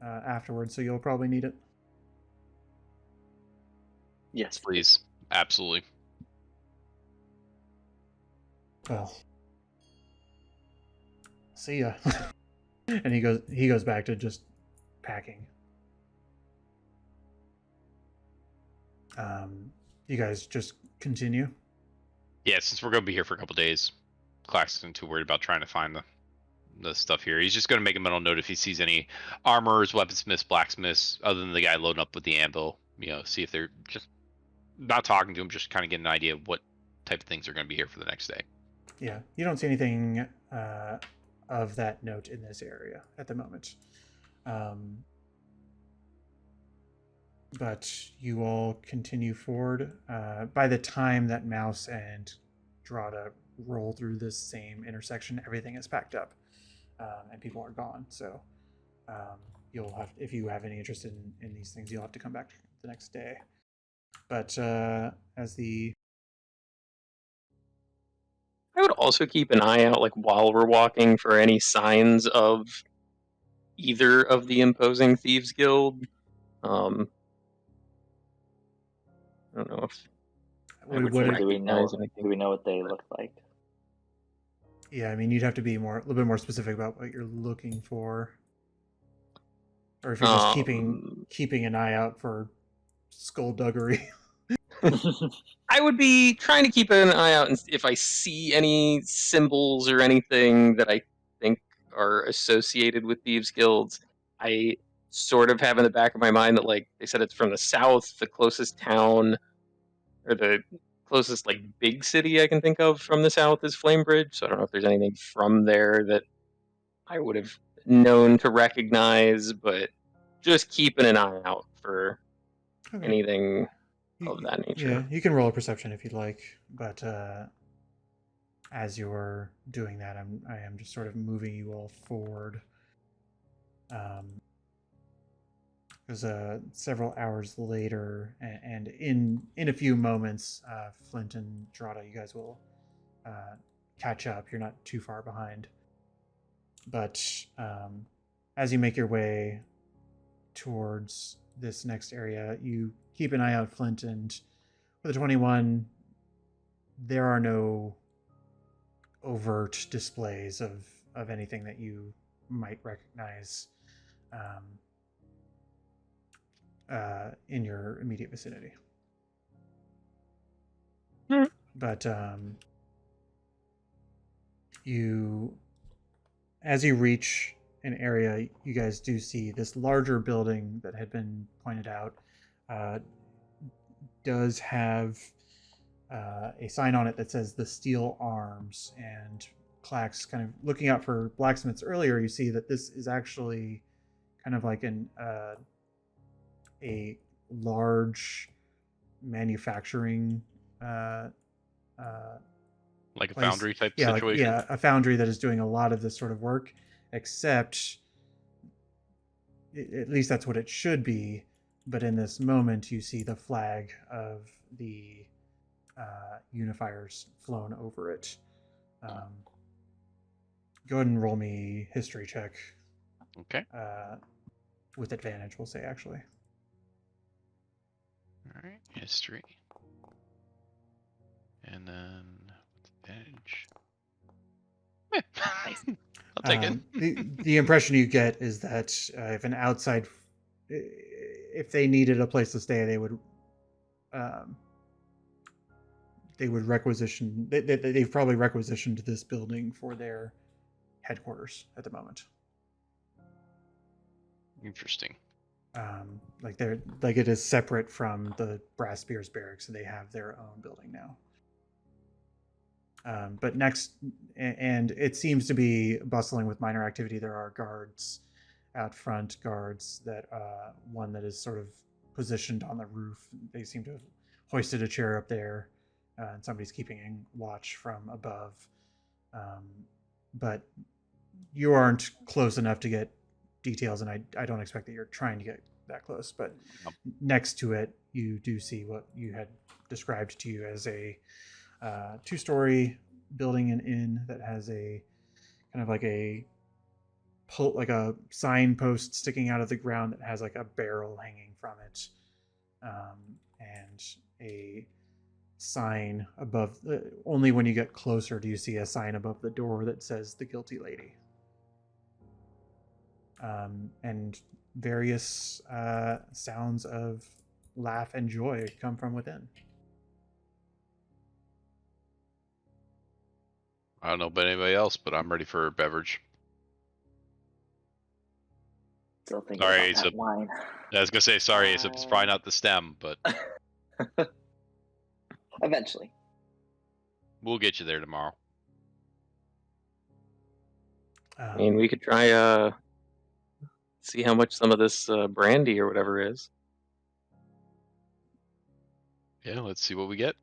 afterwards, so you'll probably need it. Yes, Please. Absolutely. Well, see ya. And he goes back to just packing. You guys just continue. Yeah, since we're gonna be here for a couple days, Clax isn't too worried about trying to find the stuff here. He's just gonna make a mental note if he sees any armorers, weaponsmiths, blacksmiths, other than the guy loading up with the anvil. See if they're just not talking to him, just kind of get an idea of what type of things are gonna be here for the next day. Yeah, you don't see anything of that note in this area at the moment. But you all continue forward. By the time that Mouse and Drada roll through this same intersection, everything is packed up and people are gone. So you'll have, if you have any interest in these things, you'll have to come back the next day. But as the I would also keep an eye out, like while we're walking, for any signs of either of the imposing thieves guild. I don't know if I would would it, Do we know? recognize anything. Do we know what they look like? yeah, I mean, you'd have to be a little bit more specific about what you're looking for, or if you're just keeping an eye out for skullduggery. I would be trying to keep an eye out, and if I see any symbols or anything that I think are associated with thieves guilds, I sort of have in the back of my mind that, like, they said it's from the south, the closest town, or the closest, like, big city I can think of from the south is Flamebridge, so I don't know if there's anything from there that I would have known to recognize, but just keeping an eye out for Okay. anything of that nature. Yeah, you can roll a perception if you'd like, but as you're doing that, I am just sort of moving you all forward. Because several hours later, and in a few moments, Flint and Drada, you guys will catch up. You're not too far behind. But as you make your way towards this next area, you keep an eye out, Flint, and for the 21, there are no overt displays of anything that you might recognize in your immediate vicinity. But as you reach an area, you guys do see this larger building that had been pointed out does have a sign on it that says the Steel Arms. And Clax, kind of looking out for blacksmiths earlier, you see that this is actually kind of like a large manufacturing Like a place. foundry type Yeah, situation. a foundry that is doing a lot of this sort of work, except at least that's what it should be. But in this moment, you see the flag of the unifiers flown over it. Go ahead and roll me history check. Okay. With advantage, we'll say, actually. All right. History. And then advantage. Nice. I'll take it. The impression you get is that if an outside, if they needed a place to stay, they would requisition. They've probably requisitioned this building for their headquarters at the moment. Interesting. Like it is separate from the Brass Spears barracks, and they have their own building now. But next, and it seems to be bustling with minor activity. There are guards out front, guards that one that is sort of positioned on the roof. They seem to have hoisted a chair up there, and somebody's keeping watch from above. But you aren't close enough to get details, and I don't expect that you're trying to get that close. But next to it, you do see what you had described to you as a two-story building, an inn that has a kind of like a signpost sticking out of the ground that has like a barrel hanging from it, and a sign above. Only when you get closer do you see a sign above the door that says "The Guilty Lady," and various sounds of laugh and joy come from within. I don't know about anybody else, but I'm ready for a beverage. Still thinking Sorry, about that wine. I was gonna say sorry, it's probably not the stem, but Eventually. we'll get you there tomorrow. I mean, we could try see how much some of this brandy or whatever is. Yeah, let's see what we get.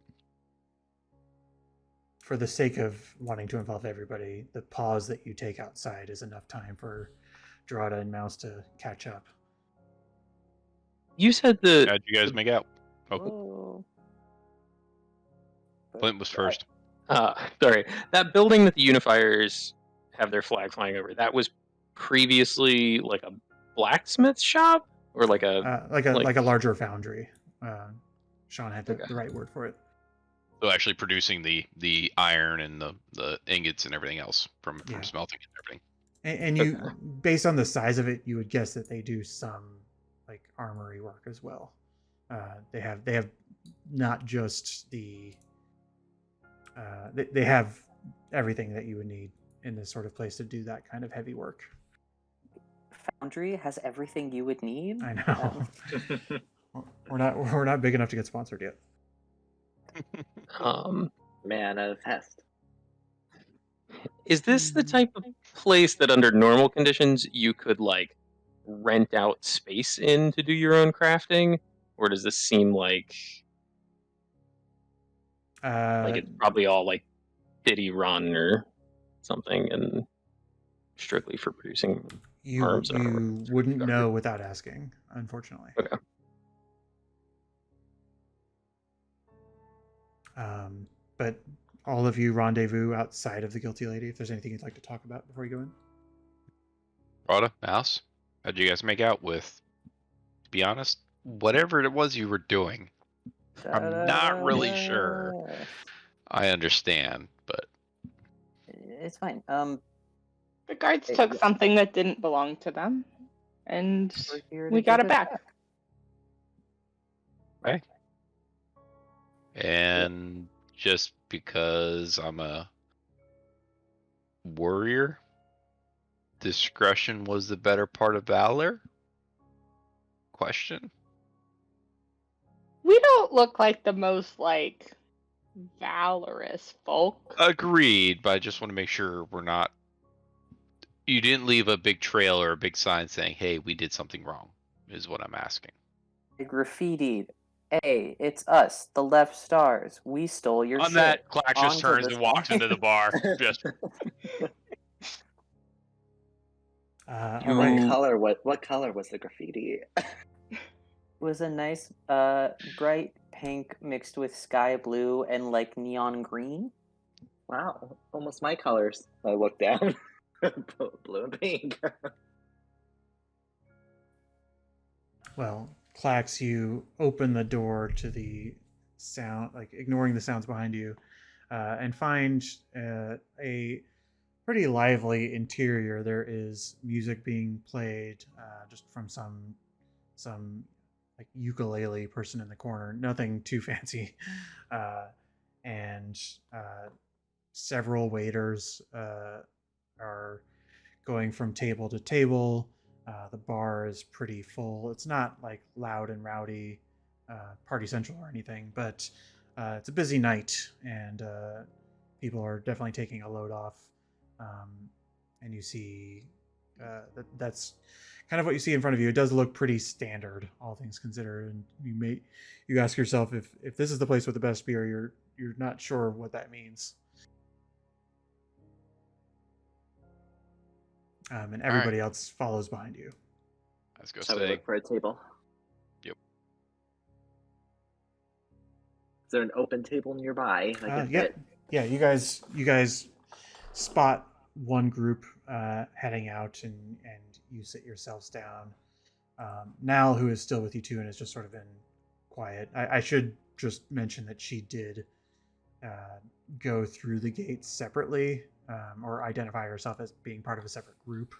For the sake of wanting to involve everybody, the pause that you take outside is enough time for Drada and Mouse to catch up. You said the How'd you guys make out? Oh, Whoa. Clint was first. sorry, that building that the Unifiers have their flag flying over, that was previously like a blacksmith shop or like a like a larger foundry. Sean had Okay. the right word for it. So actually producing the iron and the ingots and everything else from Yeah. smelting and everything. And you, based on the size of it, you would guess that they do some like armory work as well. They have not just the they have everything that you would need in this sort of place to do that kind of heavy work. Foundry has everything you would need. I know. We're not big enough to get sponsored yet. Manifest. Is this the type of place that under normal conditions you could like rent out space in to do your own crafting? Or does this seem like it's probably all like city run or something and strictly for producing arms? You wouldn't know without asking, unfortunately. Okay. But all of you rendezvous outside of the Guilty Lady if there's anything you'd like to talk about before you go in. Rhoda, Mouse, how'd you guys make out with, to be honest, whatever it was you were doing? I'm not really sure. I understand, but It's fine. The guards took something that didn't belong to them, and we got it back. okay. And just because I'm a warrior, discretion was the better part of valor? Question? We don't look like the most like valorous folk. Agreed, but I just want to make sure we're not. You didn't leave a big trail or a big sign saying, hey, we did something wrong, is what I'm asking. They graffitied. Hey, it's us, the Left Stars. We stole your On shit. that, Clack just Onto turns the and walks into the bar. Just All You- right. What color was the graffiti? It was a nice bright pink mixed with sky blue and like neon green. Wow, almost my colors. I look down. Blue and pink. Well, Clax, you open the door to the sound, like ignoring the sounds behind you, and find a pretty lively interior. There is music being played just from some like ukulele person in the corner. Nothing too fancy, and several waiters are going from table to table. The bar is pretty full. It's not like loud and rowdy, party central or anything, but it's a busy night, and people are definitely taking a load off. And you see that's kind of what you see in front of you. It does look pretty standard, all things considered, and you ask yourself if this is the place with the best beer. You're not sure what that means. And everybody else follows behind you. let's go Shall we say. look for a table? Yep. Is there an open table nearby? Yeah. You guys spot one group heading out, and you sit yourselves down. Nal, who is still with you too, and has just sort of been quiet. I should just mention that she did go through the gates separately, or identify herself as being part of a separate group,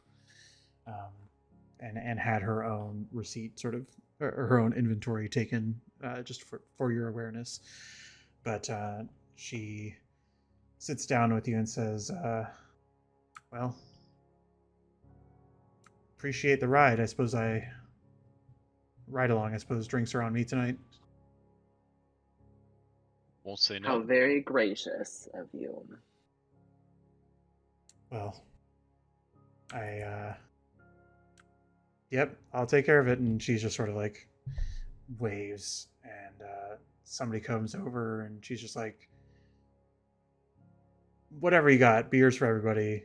and had her own receipt sort of or her own inventory taken, just for your awareness. But she sits down with you and says, "Well, appreciate the ride. I suppose I ride along. I suppose drinks are on me tonight." Won't say How no. very gracious of you. Well, yep, I'll take care of it. And she's just sort of like waves, and somebody comes over, and she's just like, "Whatever you got, beers for everybody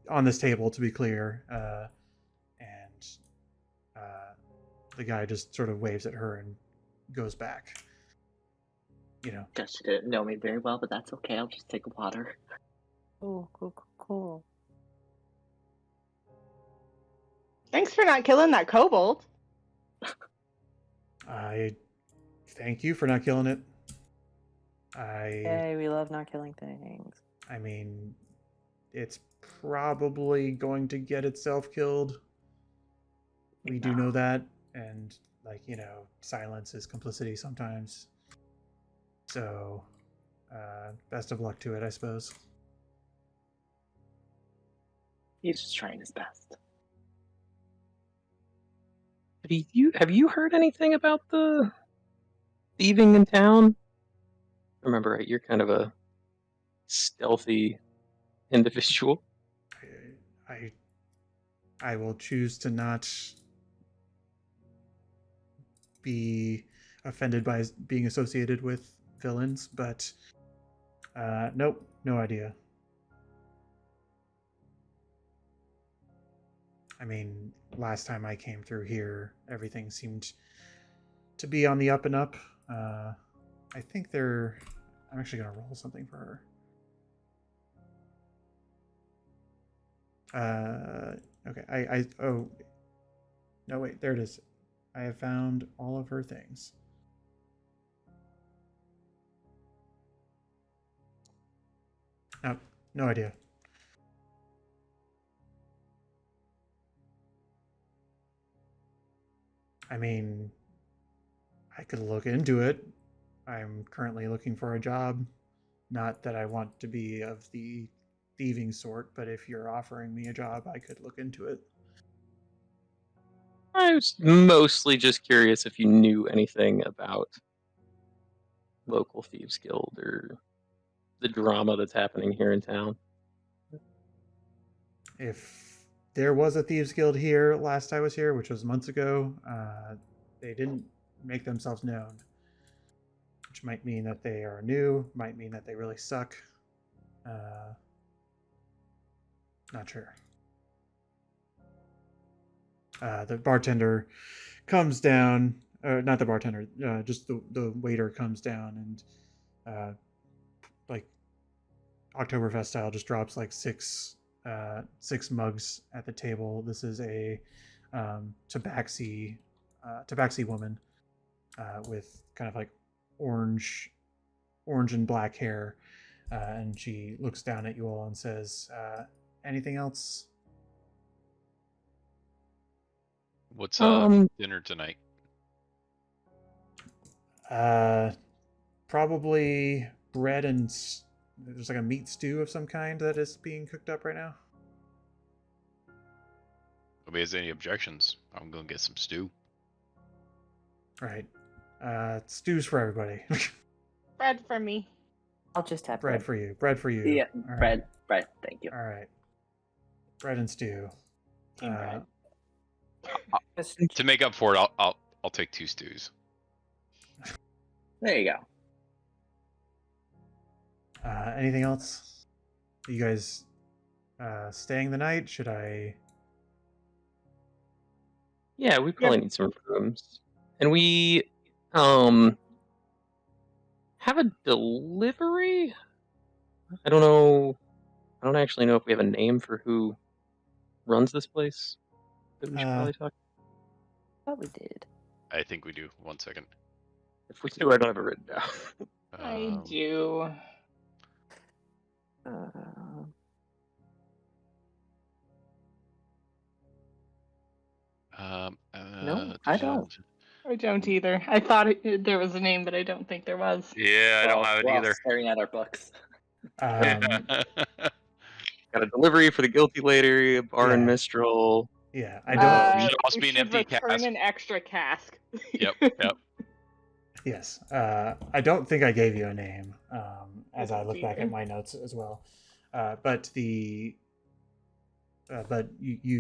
on this table, to be clear." And the guy just sort of waves at her and goes back. You know, Guess you didn't know me very well, but that's okay. I'll just take water. Cool. Thanks for not killing that kobold. I thank you for not killing it. Hey, we love not killing things. I mean, it's probably going to get itself killed. We do know that, and like, silence is complicity sometimes. So, best of luck to it, I suppose. He's just trying his best. Have you heard anything about the thieving in town? Remember, right, you're kind of a stealthy individual. I will choose to not be offended by being associated with villains, but nope, no idea. I mean, last time I came through here, everything seemed to be on the up and up. I think I'm actually going to roll something for her. Okay, oh, no, wait, there it is. I have found all of her things. No, no idea. I mean, I could look into it. I'm currently looking for a job. Not that I want to be of the thieving sort, but if you're offering me a job, I could look into it. I was mostly just curious if you knew anything about local thieves guild or the drama that's happening here in town. If there was a thieves guild here last I was here, which was months ago, they didn't make themselves known, which might mean that they are new, might mean that they really suck. Not sure. The bartender comes down, not the bartender, just the waiter comes down and, like, Oktoberfest style, just drops like six mugs at the table. This is a tabaxi woman with kind of like orange and black hair, and she looks down at you all and says, "Anything else?" What's dinner tonight? Probably bread and there's like a meat stew of some kind that is being cooked up right now. Nobody has any objections. I'm gonna get some stew. Right. Stews for everybody. Bread for me. I'll just have Bread for you. Bread for you. Yeah, All bread. Thank you. All right. Bread and stew. Team bread. To make up for it, I'll take 2 stews. There you go. Anything else? Are you guys staying the night? Should I? Yeah, we probably need some rooms. And we have a delivery? I don't know. I don't actually know if we have a name for who runs this place that we should probably talk. Thought we did. I think we do. 1 second. If we do, I don't have it written down. I do. No, I don't. I don't either. I thought there was a name, but I don't think there was. Yeah, I don't have it We're all either. staring at our books. Um, Got a delivery for the Guilty Lady, a bar in Yeah. Mistral. yeah, I don't. Should also We be an should empty return cask. an extra cask. Yep. Yes, I don't think I gave you a name. As I don't look back either. at my notes as well, but you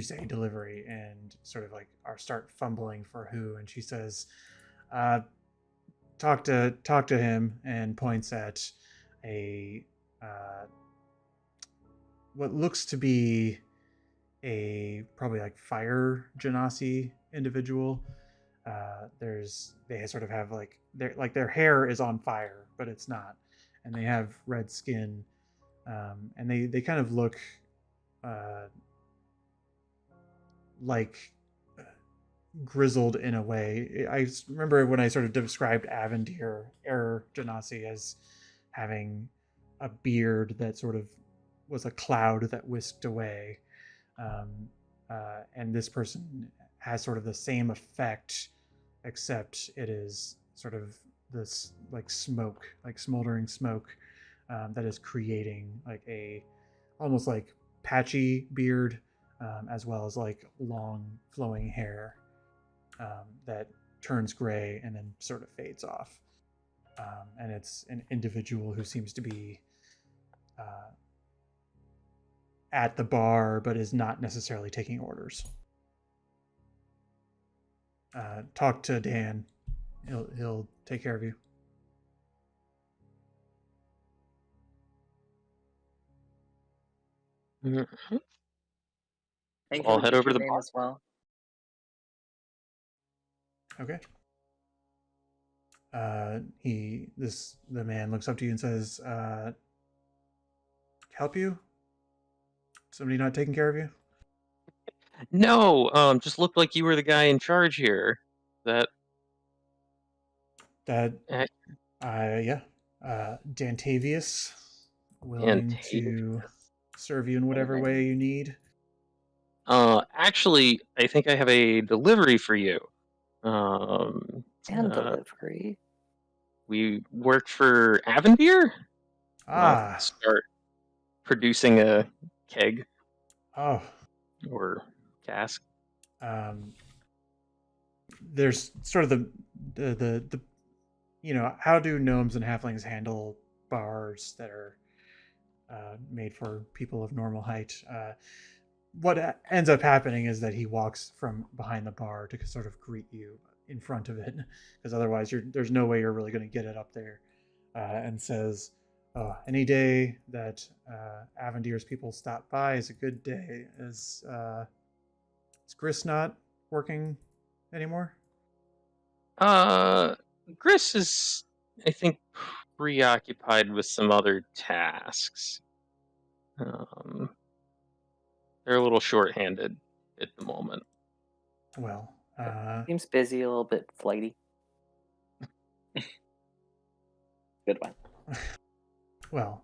say delivery and sort of like start fumbling for who, and she says, talk to him, and points at a what looks to be a probably like fire genasi individual. They sort of have like their hair is on fire, but it's not, and they have red skin, and they kind of look like grizzled in a way. I remember when I sort of described Avindir Genasi as having a beard that sort of was a cloud that whisked away. And this person has sort of the same effect, except it is sort of this like smoke, like smoldering smoke, that is creating like a almost like patchy beard, as well as like long flowing hair, that turns gray and then sort of fades off. And it's an individual who seems to be at the bar, but is not necessarily taking orders. Talk to Dan. He'll take care of you. Mhm. And I'll can we head get over your to the name bar. as well? Okay. The man looks up to you and says, "Help you? Somebody not taking care of you?" No, just looked like you were the guy in charge here. That That, ac- yeah. Dantavius, willing Antavius. to serve you in whatever way you need. Actually, I think I have a delivery for you. And Uh, delivery. we work for Avindir. I'll Ah, start producing a keg oh. or cask. There's sort of the how do gnomes and halflings handle bars that are made for people of normal height? What ends up happening is that he walks from behind the bar to sort of greet you in front of it, because otherwise there's no way you're really going to get it up there, and says, "Oh, any day that Avindir's people stop by is a good day. Is Gris not working anymore?" Gris is, I think, preoccupied with some other tasks. Um, they're a little short-handed at the moment. Well, Seems busy, a little bit flighty. Good one. well,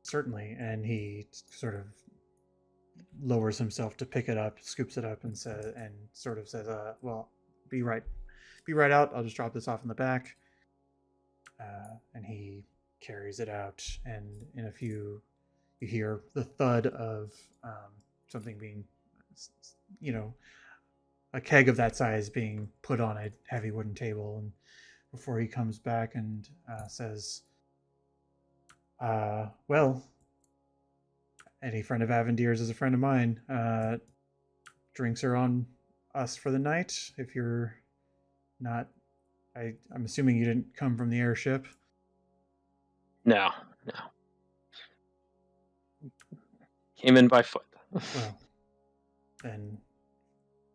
certainly. And he sort of lowers himself to pick it up, scoops it up, and sort of says, "Well, be right out. I'll just drop this off in the back." And he carries it out, and in a few, you hear the thud of something being, a keg of that size being put on a heavy wooden table, and before he comes back and says, "Well, any friend of Avindir's is a friend of mine. Drinks are on us for the night. If you're not, I'm assuming you didn't come from the airship." No. Came in by foot. Well, then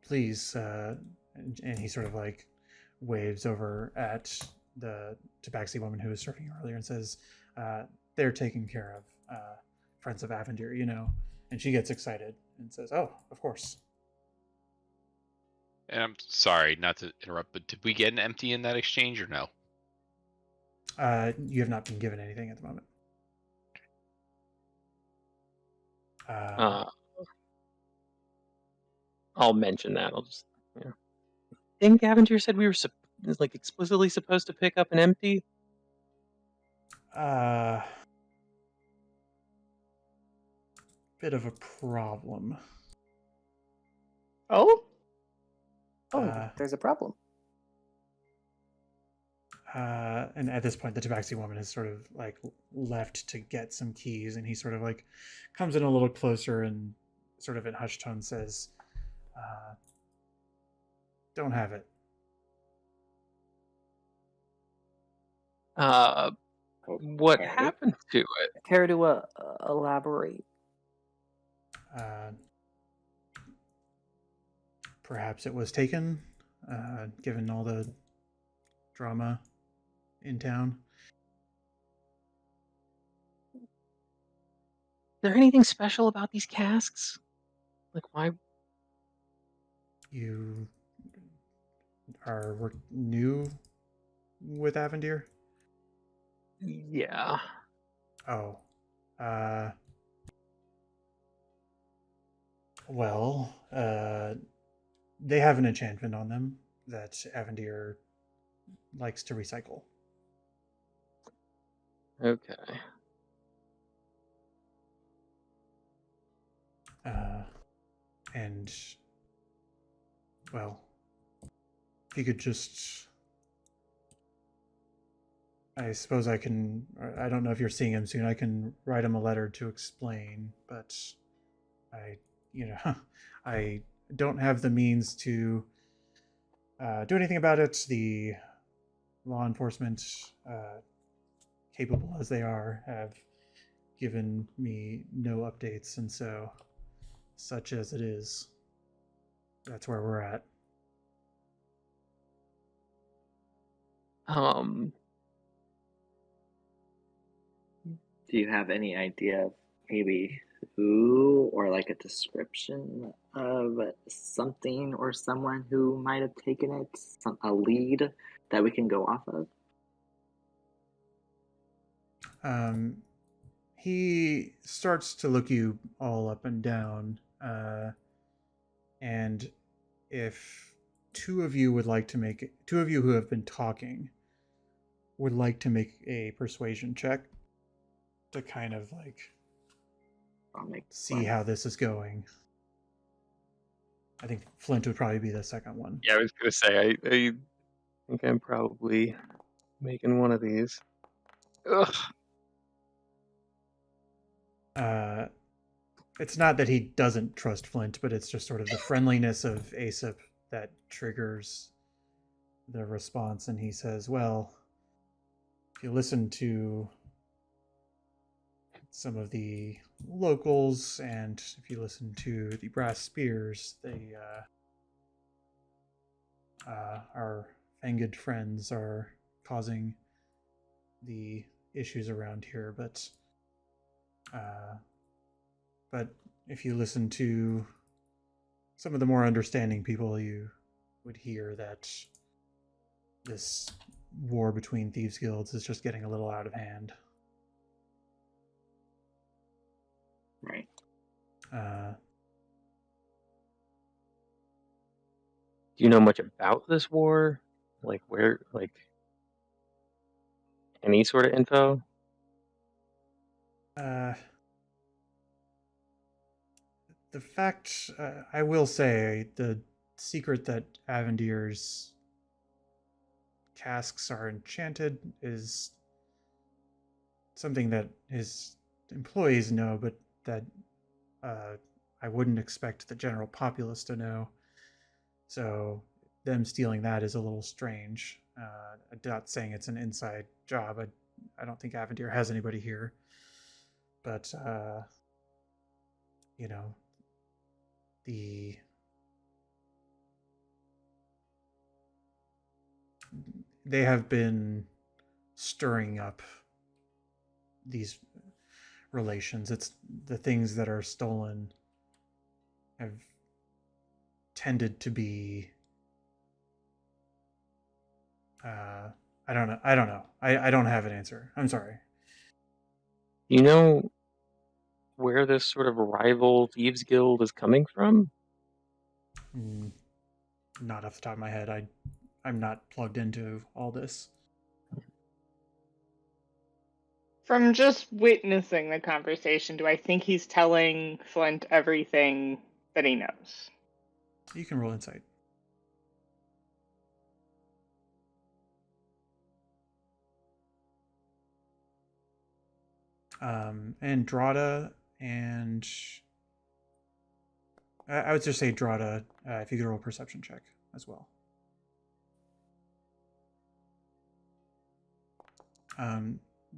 please, and he sort of like waves over at the tabaxi woman who was serving you earlier and says, "They're taking care of friends of Avindir, you know." And she gets excited and says, "Oh, of course." And I'm sorry not to interrupt, but did we get an empty in that exchange or no? You have not been given anything at the moment. I'll mention that. I'll just think Avindir said we were like explicitly supposed to pick up an empty? Bit of a problem. Oh? There's a problem. And at this point, the tabaxi woman has sort of like left to get some keys, and he sort of like comes in a little closer and sort of in hushed tone says, "Don't have it." What Okay. happened to it? Care to elaborate? Perhaps it was taken, given all the drama in town. Is there anything special about these casks? Like, why? You were new with Avindir? Yeah. Oh. Well, they have an enchantment on them that Avindir likes to recycle. Okay. And, well, if you could just... I suppose I can... I don't know if you're seeing him soon. I can write him a letter to explain, but I don't have the means to do anything about it. The law enforcement, capable as they are, have given me no updates, and so, such as it is, that's where we're at. Do you have any idea of maybe who or like a description of something or someone who might have taken it? A lead that we can go off of? He starts to look you all up and down, and if two of you who have been talking would like to make a persuasion check to kind of like see how this is going. I think Flint would probably be the second one. Yeah, I was gonna say I think I'm probably making one of these. Ugh. It's not that he doesn't trust Flint, but it's just sort of the friendliness of Aesop that triggers the response, and he says, well, if you listen to some of the locals, and if you listen to the Brass Spears, they our fanged friends are causing the issues around here, but if you listen to some of the more understanding people, you would hear that this war between thieves guilds is just getting a little out of hand. Right. Do you know much about this war? Like where, like any sort of info? The fact, I will say, the secret that Avindir's casks are enchanted is something that his employees know, but that I wouldn't expect the general populace to know. So them stealing that is a little strange. I'm not saying it's an inside job. I don't think Avindir has anybody here. But, they have been stirring up these relations. It's the things that are stolen have tended to be I don't know. I don't have an answer. I'm sorry. You know where this sort of rival thieves guild is coming from? Not off the top of my head. I'm not plugged into all this. From just witnessing the conversation, do I think he's telling Flint everything that he knows? You can roll insight. Andrada and I would just say Drada, if you could roll a perception check as well.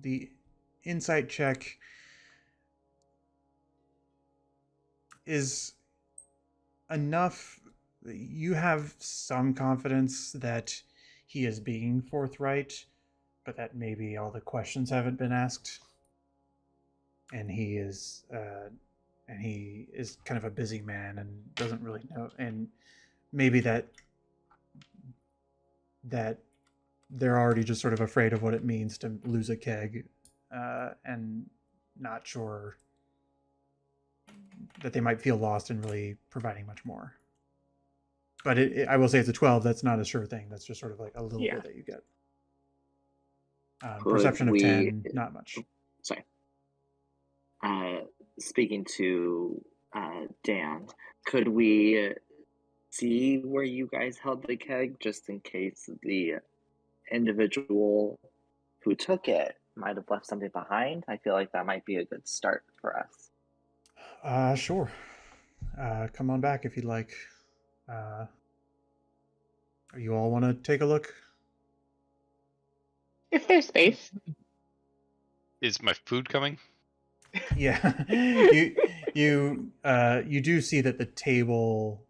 The insight check is enough. You have some confidence that he is being forthright, but that maybe all the questions haven't been asked, and he is kind of a busy man and doesn't really know, and maybe that they're already just sort of afraid of what it means to lose a keg, and not sure that they might feel lost in really providing much more. But I will say it's a 12. That's not a sure thing. That's just sort of like a little bit that you get. Perception of 10, not much. Sorry. Speaking to Dan, could we see where you guys held the keg just in case the individual who took it might have left something behind? I feel like that might be a good start for us. Sure. Come on back if you'd like. You all want to take a look? If there's space. Is my food coming? Yeah. You do see that the table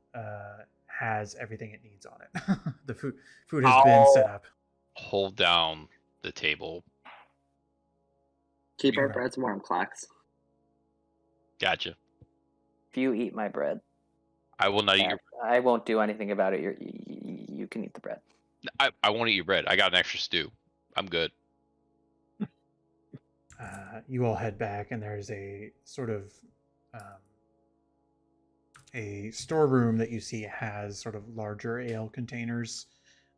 has everything it needs on it. The food has been set up. Hold down the table. Keep our breads warm, Clax. Gotcha. If you eat my bread, I will not eat your. I won't do anything about it. You can eat the bread. I won't eat your bread. I got an extra stew. I'm good. You all head back, and there's a sort of a storeroom that you see has sort of larger ale containers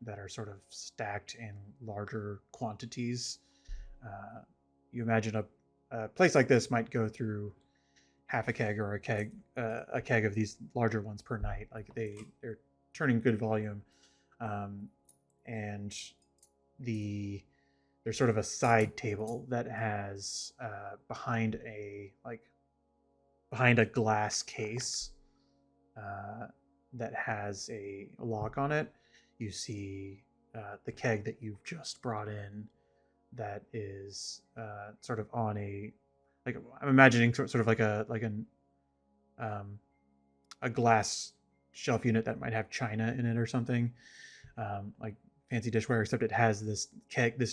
that are sort of stacked in larger quantities. You imagine a place like this might go through half a keg or a keg of these larger ones per night. Like they're turning good volume, and there's sort of a side table that has behind a glass case that has a lock on it. You see the keg that you've just brought in that is sort of on a, like, I'm imagining sort of like a glass shelf unit that might have china in it or something, like fancy dishware, except it has this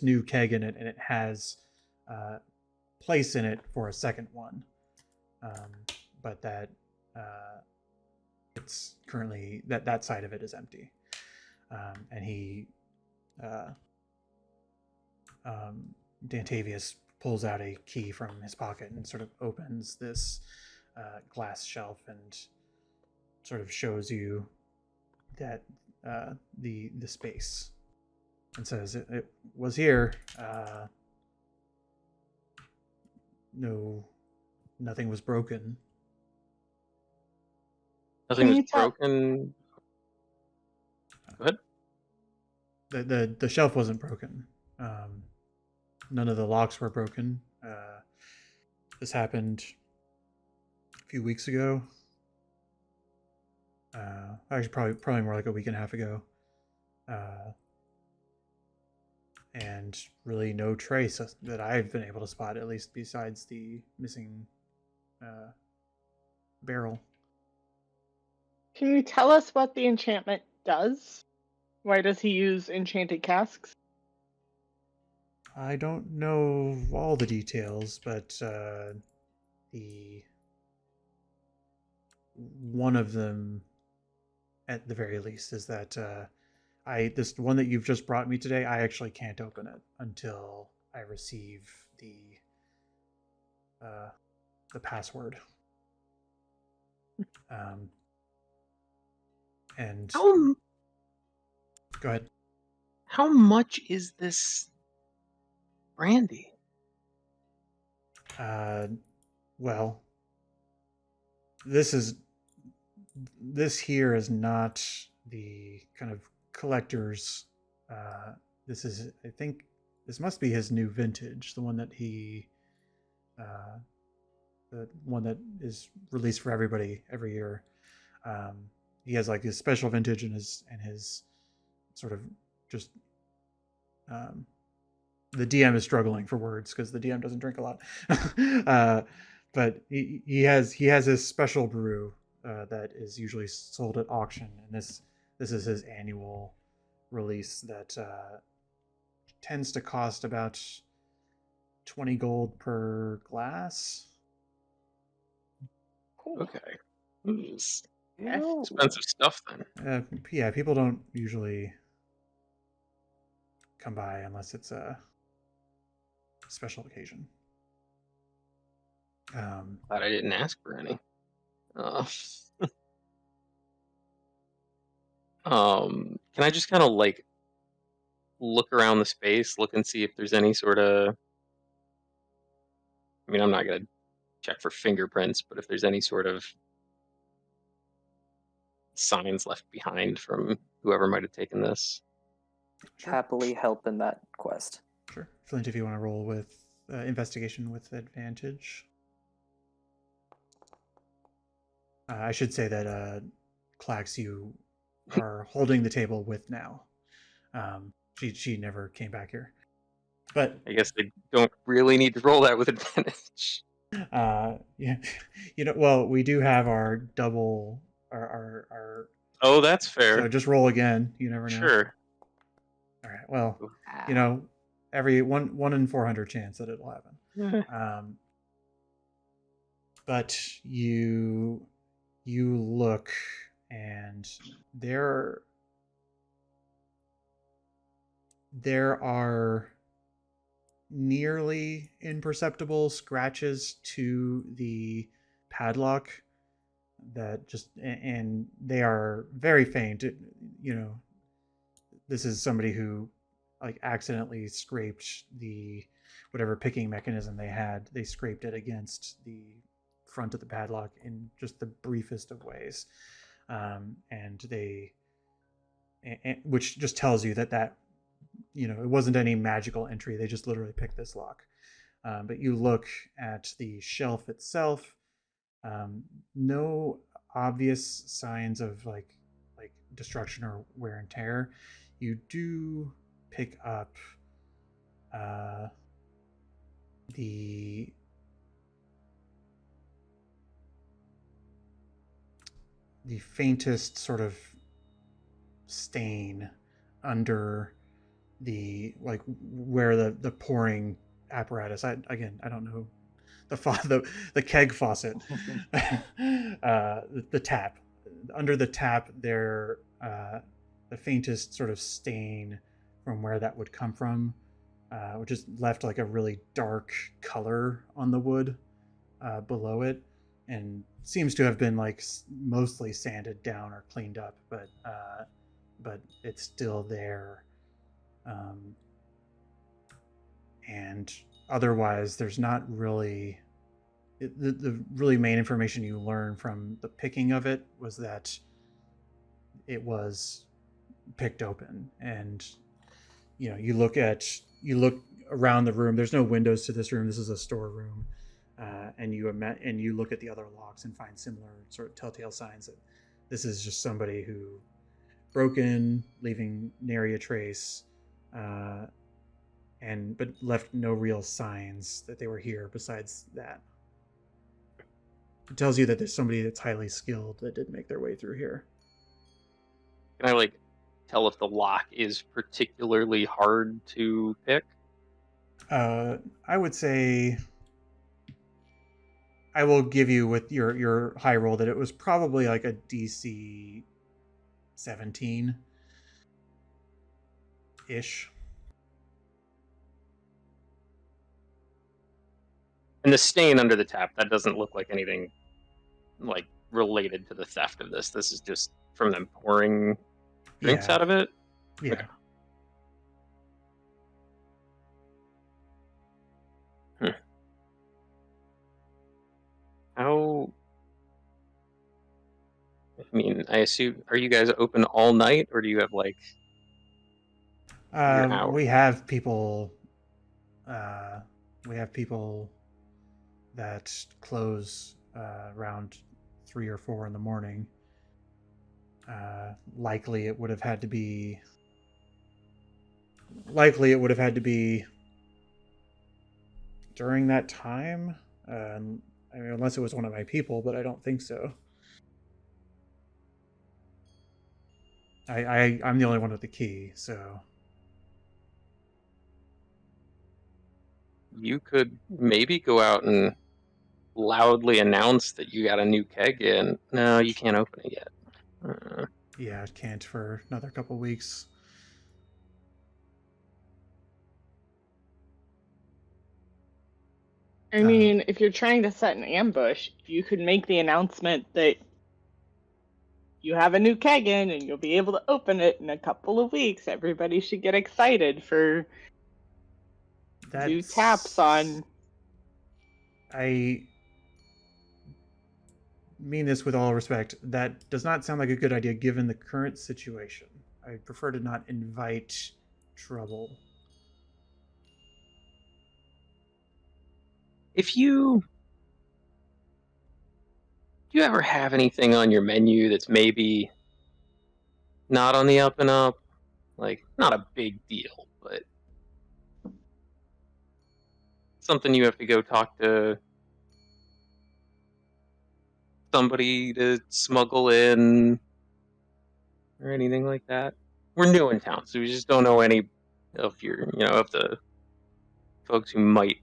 new keg in it, and it has place in it for a second one, but that it's currently that side of it is empty, and he Dantavius pulls out a key from his pocket and sort of opens this glass shelf and sort of shows you that the space, and says it was here. Nothing was broken. Nothing was broken. Go ahead. The shelf wasn't broken. None of the locks were broken. This happened a few weeks ago. Actually, probably more like a week and a half ago. And really no trace that I've been able to spot, at least besides the missing barrel. Can you tell us what the enchantment does? Why does he use enchanted casks? I don't know all the details, but one of them, at the very least, is that this one that you've just brought me today, I actually can't open it until I receive the password. And Go ahead. How much is this brandy? Well, this here is not the kind of collector's. This is, I think, this must be his new vintage, the one that the one that is released for everybody every year. He has like his special vintage and his sort of just. The DM is struggling for words because the DM doesn't drink a lot. But he has his special brew that is usually sold at auction, and this is his annual release that tends to cost about 20 gold per glass. Cool. Okay. That's Ooh. expensive stuff then. Yeah, people don't usually come by unless it's a special occasion. Glad I didn't ask for any. Can I just kind of like look around the space, look and see if there's any sort of. I mean, I'm not gonna check for fingerprints, but if there's any sort of signs left behind from whoever might have taken this. Sure. Happily help in that quest. Sure. Flint, if you want to roll with investigation with advantage. I should say that Clax, you are holding the table with now. She never came back here. But I guess they don't really need to roll that with advantage. yeah, well, we do have our double our Oh, that's fair. so just roll again. You never know. Sure. All right. Well, every one in 400 chance that it'll happen. But you look, and there are nearly imperceptible scratches to the padlock that just, and they are very faint. This is somebody who like accidentally scraped the whatever picking mechanism they had. They scraped it against the front of the padlock in just the briefest of ways, and which just tells you that it wasn't any magical entry. They just literally picked this lock. But you look at the shelf itself. No obvious signs of like destruction or wear and tear. You do pick up the faintest sort of stain under the where the pouring apparatus. I don't know the keg faucet. The tap. Under the tap there, the faintest sort of stain from where that would come from, which is left like a really dark color on the wood below it, and seems to have been like mostly sanded down or cleaned up, but it's still there. And otherwise, there's not really the really main information you learn from the picking of it was that it was picked open, and you look around the room. There's no windows to this room. This is a storeroom, and you look at the other locks and find similar sort of telltale signs that this is just somebody who broke in, leaving nary a trace, but left no real signs that they were here besides that. It tells you that there's somebody that's highly skilled that did make their way through here. Can I tell if the lock is particularly hard to pick? I would say I will give you with your high roll that it was probably like a DC 17 ish. And the stain under the tap, that doesn't look like anything related to the theft of this. This is just from them pouring drinks out of it. Yeah. How? I mean, I assume, are you guys open all night, or do you have like your hours? We have people. We have people that close around 3 or 4 in the morning. Likely, it would have had to be. Likely, it would have had to be during that time. I mean, unless it was one of my people, but I don't think so. I'm the only one with the key, so You could maybe go out and loudly announce that you got a new keg in. No, you can't open it yet. yeah, it can't for another couple weeks. I mean, if you're trying to set an ambush, you could make the announcement that you have a new keg in and you'll be able to open it in a couple of weeks. Everybody should get excited for new taps on. I mean this with all respect. That does not sound like a good idea given the current situation. I prefer to not invite trouble. If you Do you ever have anything on your menu that's maybe not on the up and up? Like, not a big deal, but something you have to go talk to somebody to smuggle in or anything like that? We're new in town, so we just don't know any of of the folks who might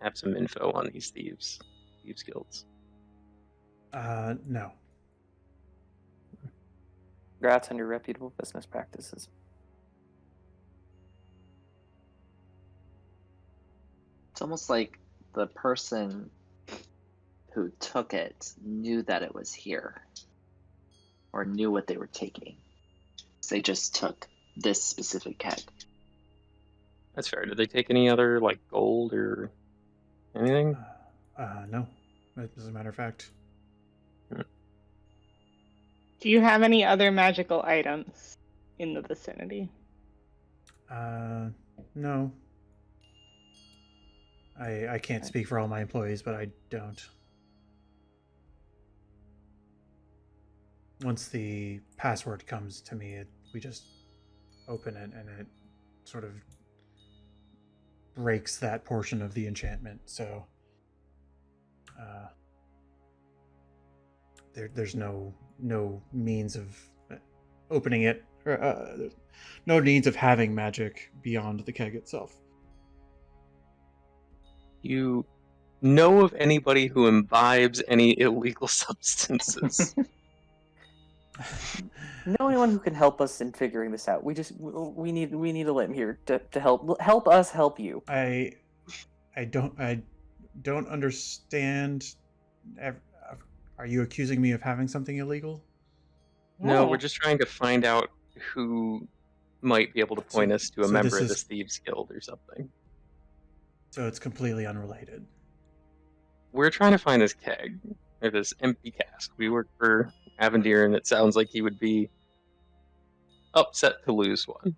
have some info on these thieves guilds. No. Congrats on your reputable business practices. It's almost like the person who took it knew that it was here, or knew what they were taking. So they just took this specific keg. That's fair. Did they take any other like gold or anything? No. As a matter of fact. Do you have any other magical items in the vicinity? No. I can't speak for all my employees, but I don't. Once the password comes to me, we just open it, and it sort of breaks that portion of the enchantment. So there's no means of opening it, or, no means of having magic beyond the keg itself. You know of anybody who imbibes any illegal substances? Know anyone who can help us in figuring this out? We need a limb here to help us help you. I don't understand. Are you accusing me of having something illegal? No, we're just trying to find out who might be able to point us to a member of this thieves guild or something. So it's completely unrelated. We're trying to find this keg, or this empty cask. We work for Avindir, and it sounds like he would be upset to lose one.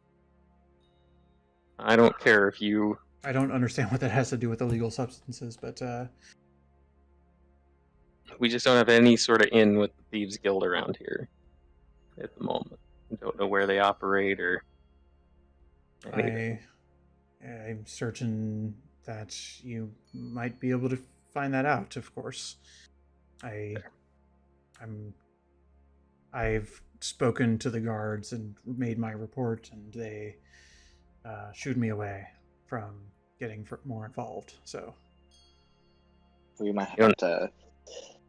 I don't care if you... I don't understand what that has to do with illegal substances, but we just don't have any sort of in with the thieves guild around here at the moment. We don't know where they operate or anything. I'm certain that you might be able to find that out, of course. I've spoken to the guards and made my report, and they shooed me away from getting more involved. So We might have to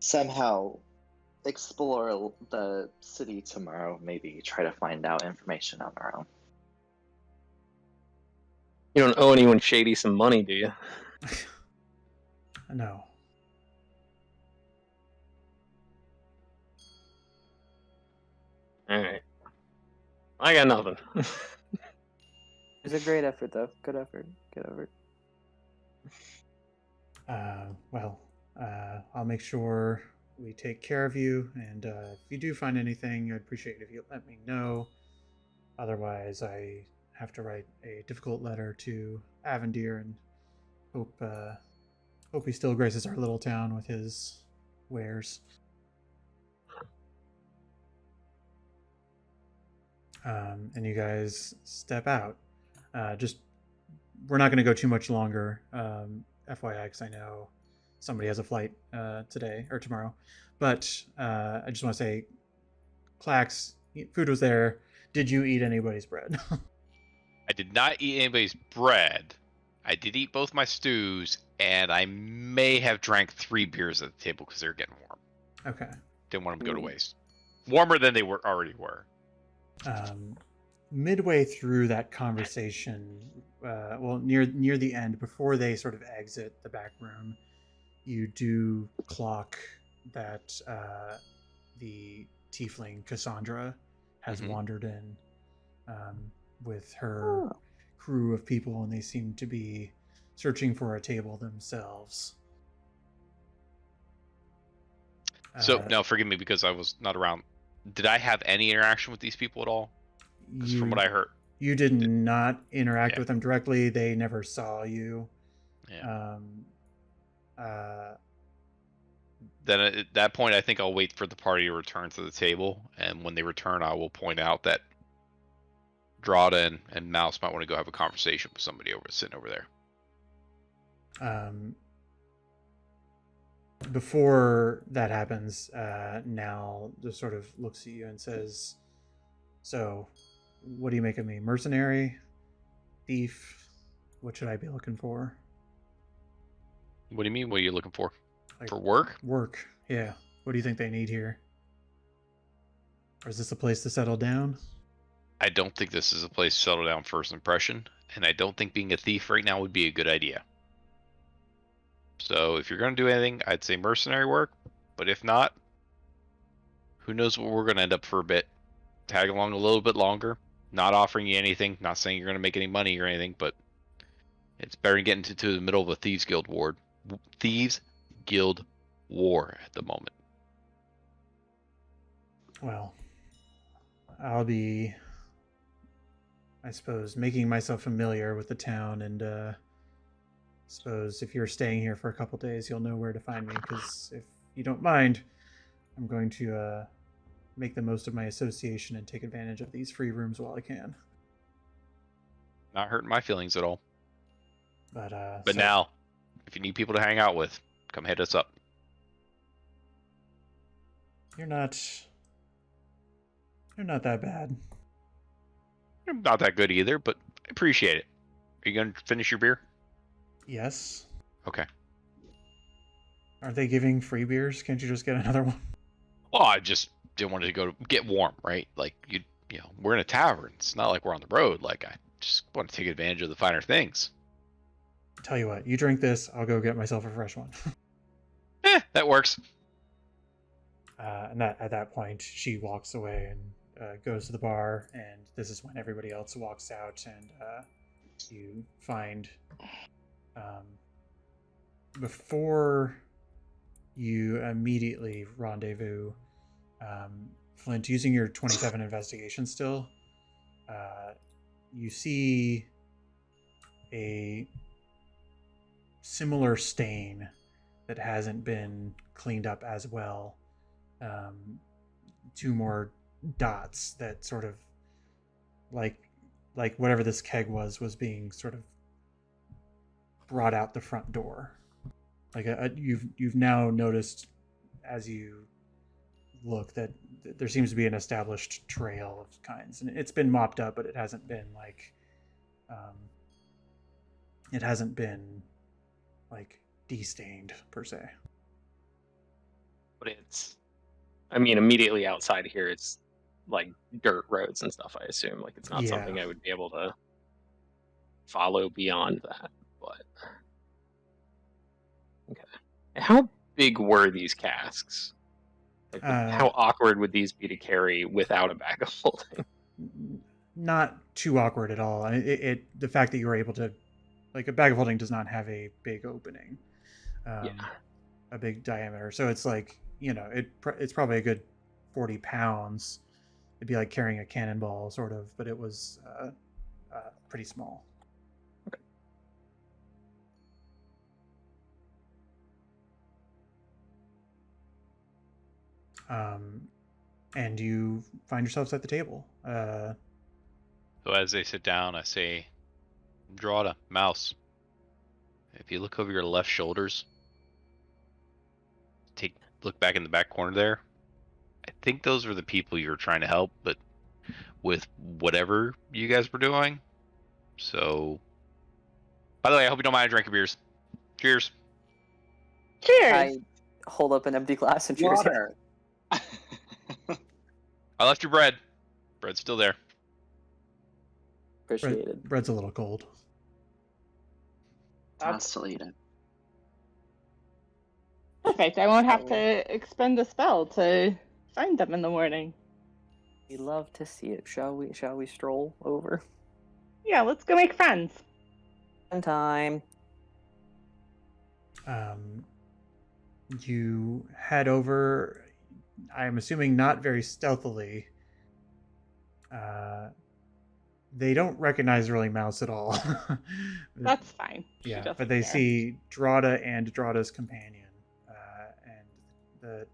somehow explore the city tomorrow. Maybe try to find out information on our own. You don't owe anyone shady some money, do you? No. Alright. I got nothing. was a great effort, though. Good effort. Good effort. I'll make sure we take care of you, and if you do find anything, I'd appreciate it if you let me know. Otherwise, I have to write a difficult letter to Avindir and hope he still graces our little town with his wares. And you guys step out. We're not going to go too much longer, FYI, because I know somebody has a flight today or tomorrow. But I just want to say, Clax, food was there. Did you eat anybody's bread? I did not eat anybody's bread. I did eat both my stews, and I may have drank 3 beers at the table because they were getting warm. Okay. Didn't want them to go to waste. Warmer than they already were. Midway through that conversation, near the end, before they sort of exit the back room, you do clock that the tiefling Cassandra has wandered in with her crew of people, and they seem to be searching for a table themselves. So, now forgive me because I was not around. Did I have any interaction with these people at all? Because from what I heard, you did not interact with them directly. They never saw you. Yeah. Then at that point, I think I'll wait for the party to return to the table, and when they return, I will point out that Drada and Mouse might want to go have a conversation with somebody sitting over there. Before that happens, Nal just sort of looks at you and says, "So, what do you make of me? Mercenary? Thief? What should I be looking for?" What do you mean? What are you looking for? Like, for work? Work, yeah. What do you think they need here? Or is this a place to settle down? I don't think this is a place to settle down first impression, and I don't think being a thief right now would be a good idea. So if you're going to do anything, I'd say mercenary work, but if not, who knows what we're going to end up for a bit. Tag along a little bit longer, not offering you anything, not saying you're going to make any money or anything, but it's better than getting into the middle of a Thieves Guild war at the moment. Well, I'll be, I suppose, making myself familiar with the town, and suppose if you're staying here for a couple days, you'll know where to find me, because if you don't mind, I'm going to make the most of my association and take advantage of these free rooms while I can. Not hurting my feelings at all. But so, now, if you need people to hang out with, come hit us up. You're not that bad. You're not that good either, but I appreciate it. Are you going to finish your beer? Yes. Okay. Aren't they giving free beers? Can't you just get another one? Well, I just didn't want to go to get warm, right? Like you know, we're in a tavern. It's not like we're on the road. Like I just want to take advantage of the finer things. Tell you what, you drink this, I'll go get myself a fresh one. That works. And at that point, she walks away and goes to the bar, and this is when everybody else walks out, and you find before you immediately rendezvous, Flint, using your 27 investigation still, you see a similar stain that hasn't been cleaned up as well. 2 more dots that sort of like whatever this keg was being sort of brought out the front door. Like you've now noticed as you look that there seems to be an established trail of kinds, and it's been mopped up, but it hasn't been like de-stained per se. But it's, I mean, immediately outside here, it's like dirt roads and stuff, I assume. Like, it's not something I would be able to follow beyond that. But okay, how big were these casks? Like, how awkward would these be to carry without a bag of holding? not too awkward at all. The fact that you were able to, like, a bag of holding does not have a big opening, Yeah. a big diameter. So it's like, it's probably a good 40 pounds. It'd be like carrying a cannonball, sort of, but it was pretty small. And you find yourselves at the table. So as they sit down, I say, draw a mouse. If you look over your left shoulders, look back in the back corner there. I think those were the people you were trying to help, but with whatever you guys were doing. So, by the way, I hope you don't mind drinking beers. Cheers. Cheers. I hold up an empty glass and cheers. Water. I left your bread. Bread's still there. Appreciated. Bread's a little cold. I'll still eat it. Perfect. I won't have to expend a spell to find them in the morning. We love to see it. Shall we stroll over? Yeah, let's go make friends. Fun time. You head over, I'm assuming not very stealthily. They don't recognize really Mouse at all. That's fine. She Yeah, doesn't but they care. see Drada and Drada's companion. And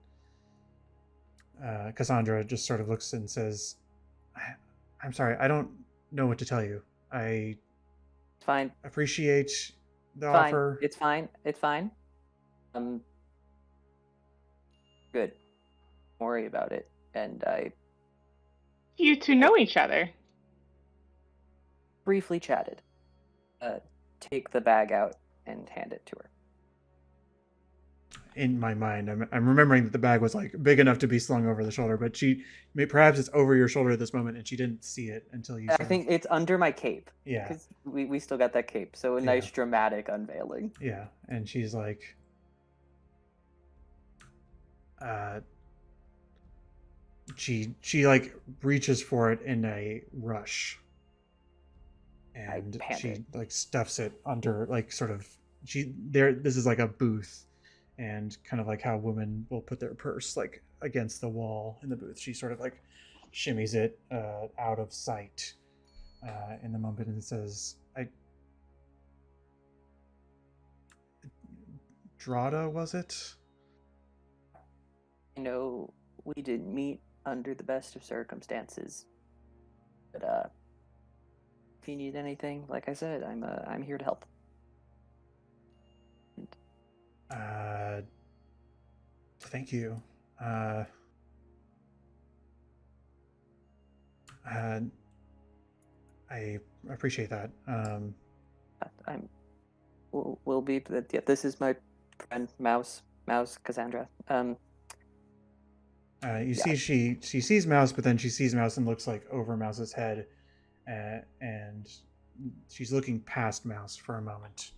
Cassandra just sort of looks and says, I'm sorry, I don't know what to tell you. I It's fine. appreciate the Fine. offer. It's fine. It's fine. Good. Don't worry about it. And I You two know each other. briefly chatted. Take the bag out and hand it to her. In my mind, I'm remembering that the bag was like big enough to be slung over the shoulder, but perhaps it's over your shoulder at this moment, and she didn't see it until you. I think it's under my cape. Yeah. Because we still got that cape, so a nice dramatic unveiling. Yeah, and she's like, she like reaches for it in a rush, and she like stuffs it under, like, sort of, this is like a booth, and kind of like how women will put their purse like against the wall in the booth. She sort of like shimmies it out of sight in the moment, and says, Drada, was it? I know we didn't meet under the best of circumstances, but if you need anything, like I said, I'm here to help. Thank you. I appreciate that. We'll be. Yeah, this is my friend Mouse Cassandra. See, she sees Mouse, but then she sees Mouse and looks like over Mouse's head, and she's looking past Mouse for a moment.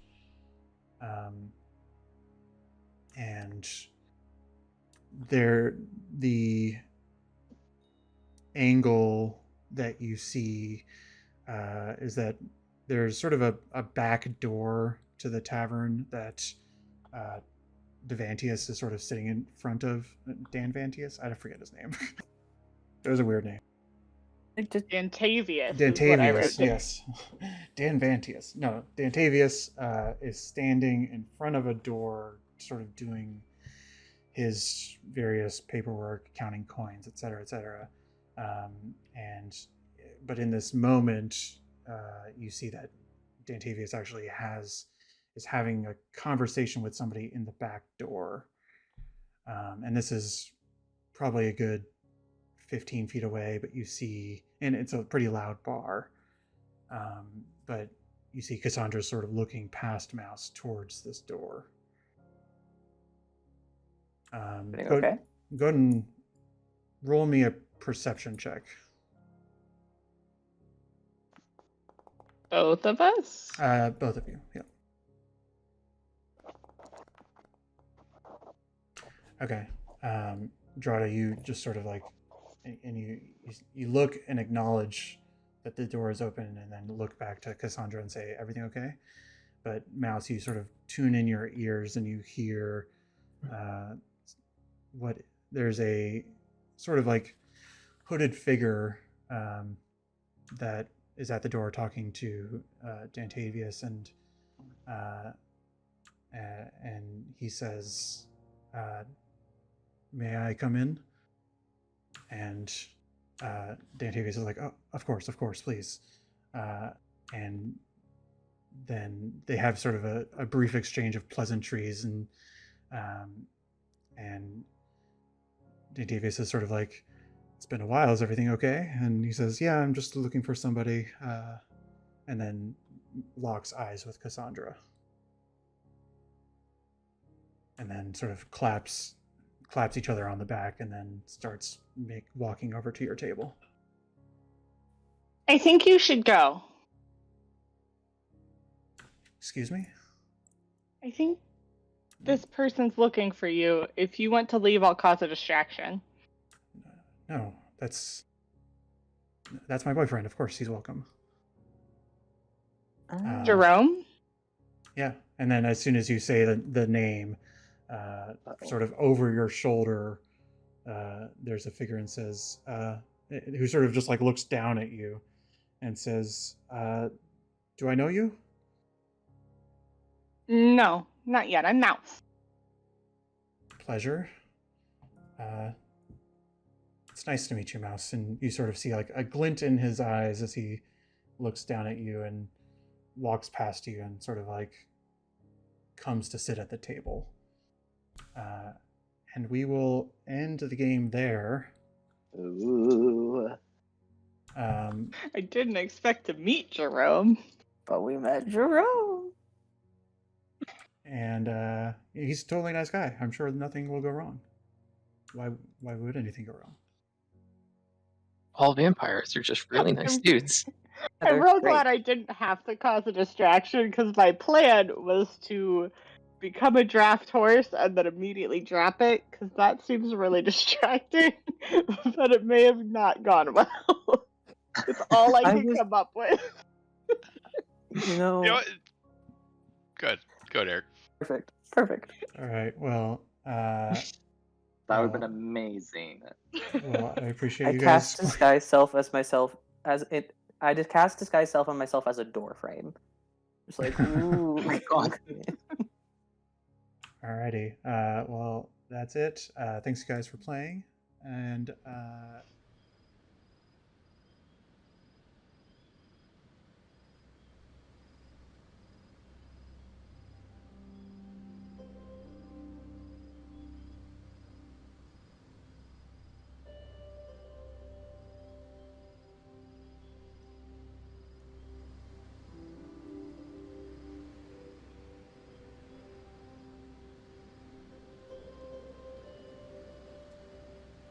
And the angle that you see is that there's sort of a back door to the tavern that Devantius is sort of sitting in front of. Dan Vantius? I forget his name. It was a weird name. Dantavius. Dantavius, yes. Dan Vantius. No, Dantavius is standing in front of a door, sort of doing his various paperwork, counting coins, etc., etc. But in this moment, you see that Dantavius actually is having a conversation with somebody in the back door. And this is probably a good 15 feet away, but you see, and it's a pretty loud bar, but you see Cassandra sort of looking past Mouse towards this door. Go ahead and roll me a perception check. Both of us? Both of you, yeah. Okay. Drada, you just sort of like, and you look and acknowledge that the door is open and then look back to Cassandra and say, "Everything okay?" But Mouse, you sort of tune in your ears and you hear what there's a sort of like hooded figure that is at the door talking to Dantavius, and he says, "May I come in?" And Dantavius is like, "Oh, of course, please." And then they have sort of a brief exchange of pleasantries, and Davies is sort of like, "It's been a while, is everything okay?" And he says, "Yeah, I'm just looking for somebody," and then locks eyes with Cassandra, and then sort of claps each other on the back, and then starts walking over to your table. I think you should go. Excuse me? I think this person's looking for you. If you want to leave, I'll cause a distraction. No, that's my boyfriend. Of course, he's welcome. Jerome? Yeah, and then as soon as you say the name, sort of over your shoulder, there's a figure and says, who sort of just like looks down at you and says, "Do I know you?" No, not yet. I'm Mouse. Pleasure. It's nice to meet you, Mouse. And you sort of see like a glint in his eyes as he looks down at you and walks past you and sort of like comes to sit at the table. And we will end the game there. Ooh. I didn't expect to meet Jerome. But we met Jerome. And he's a totally nice guy. I'm sure nothing will go wrong. Why would anything go wrong? All vampires are just really nice dudes. I'm real glad I didn't have to cause a distraction, because my plan was to become a draft horse and then immediately drop it, because that seems really distracting. But it may have not gone well. It's all I could come up with. You know what? Good, Eric. Perfect. All right. Well, that would have been amazing. Well, I appreciate I you cast guys. disguise self as myself as it. I just cast disguise self on myself as a door frame. Just like, ooh. Alrighty. Well, that's it. Thanks, guys, for playing, and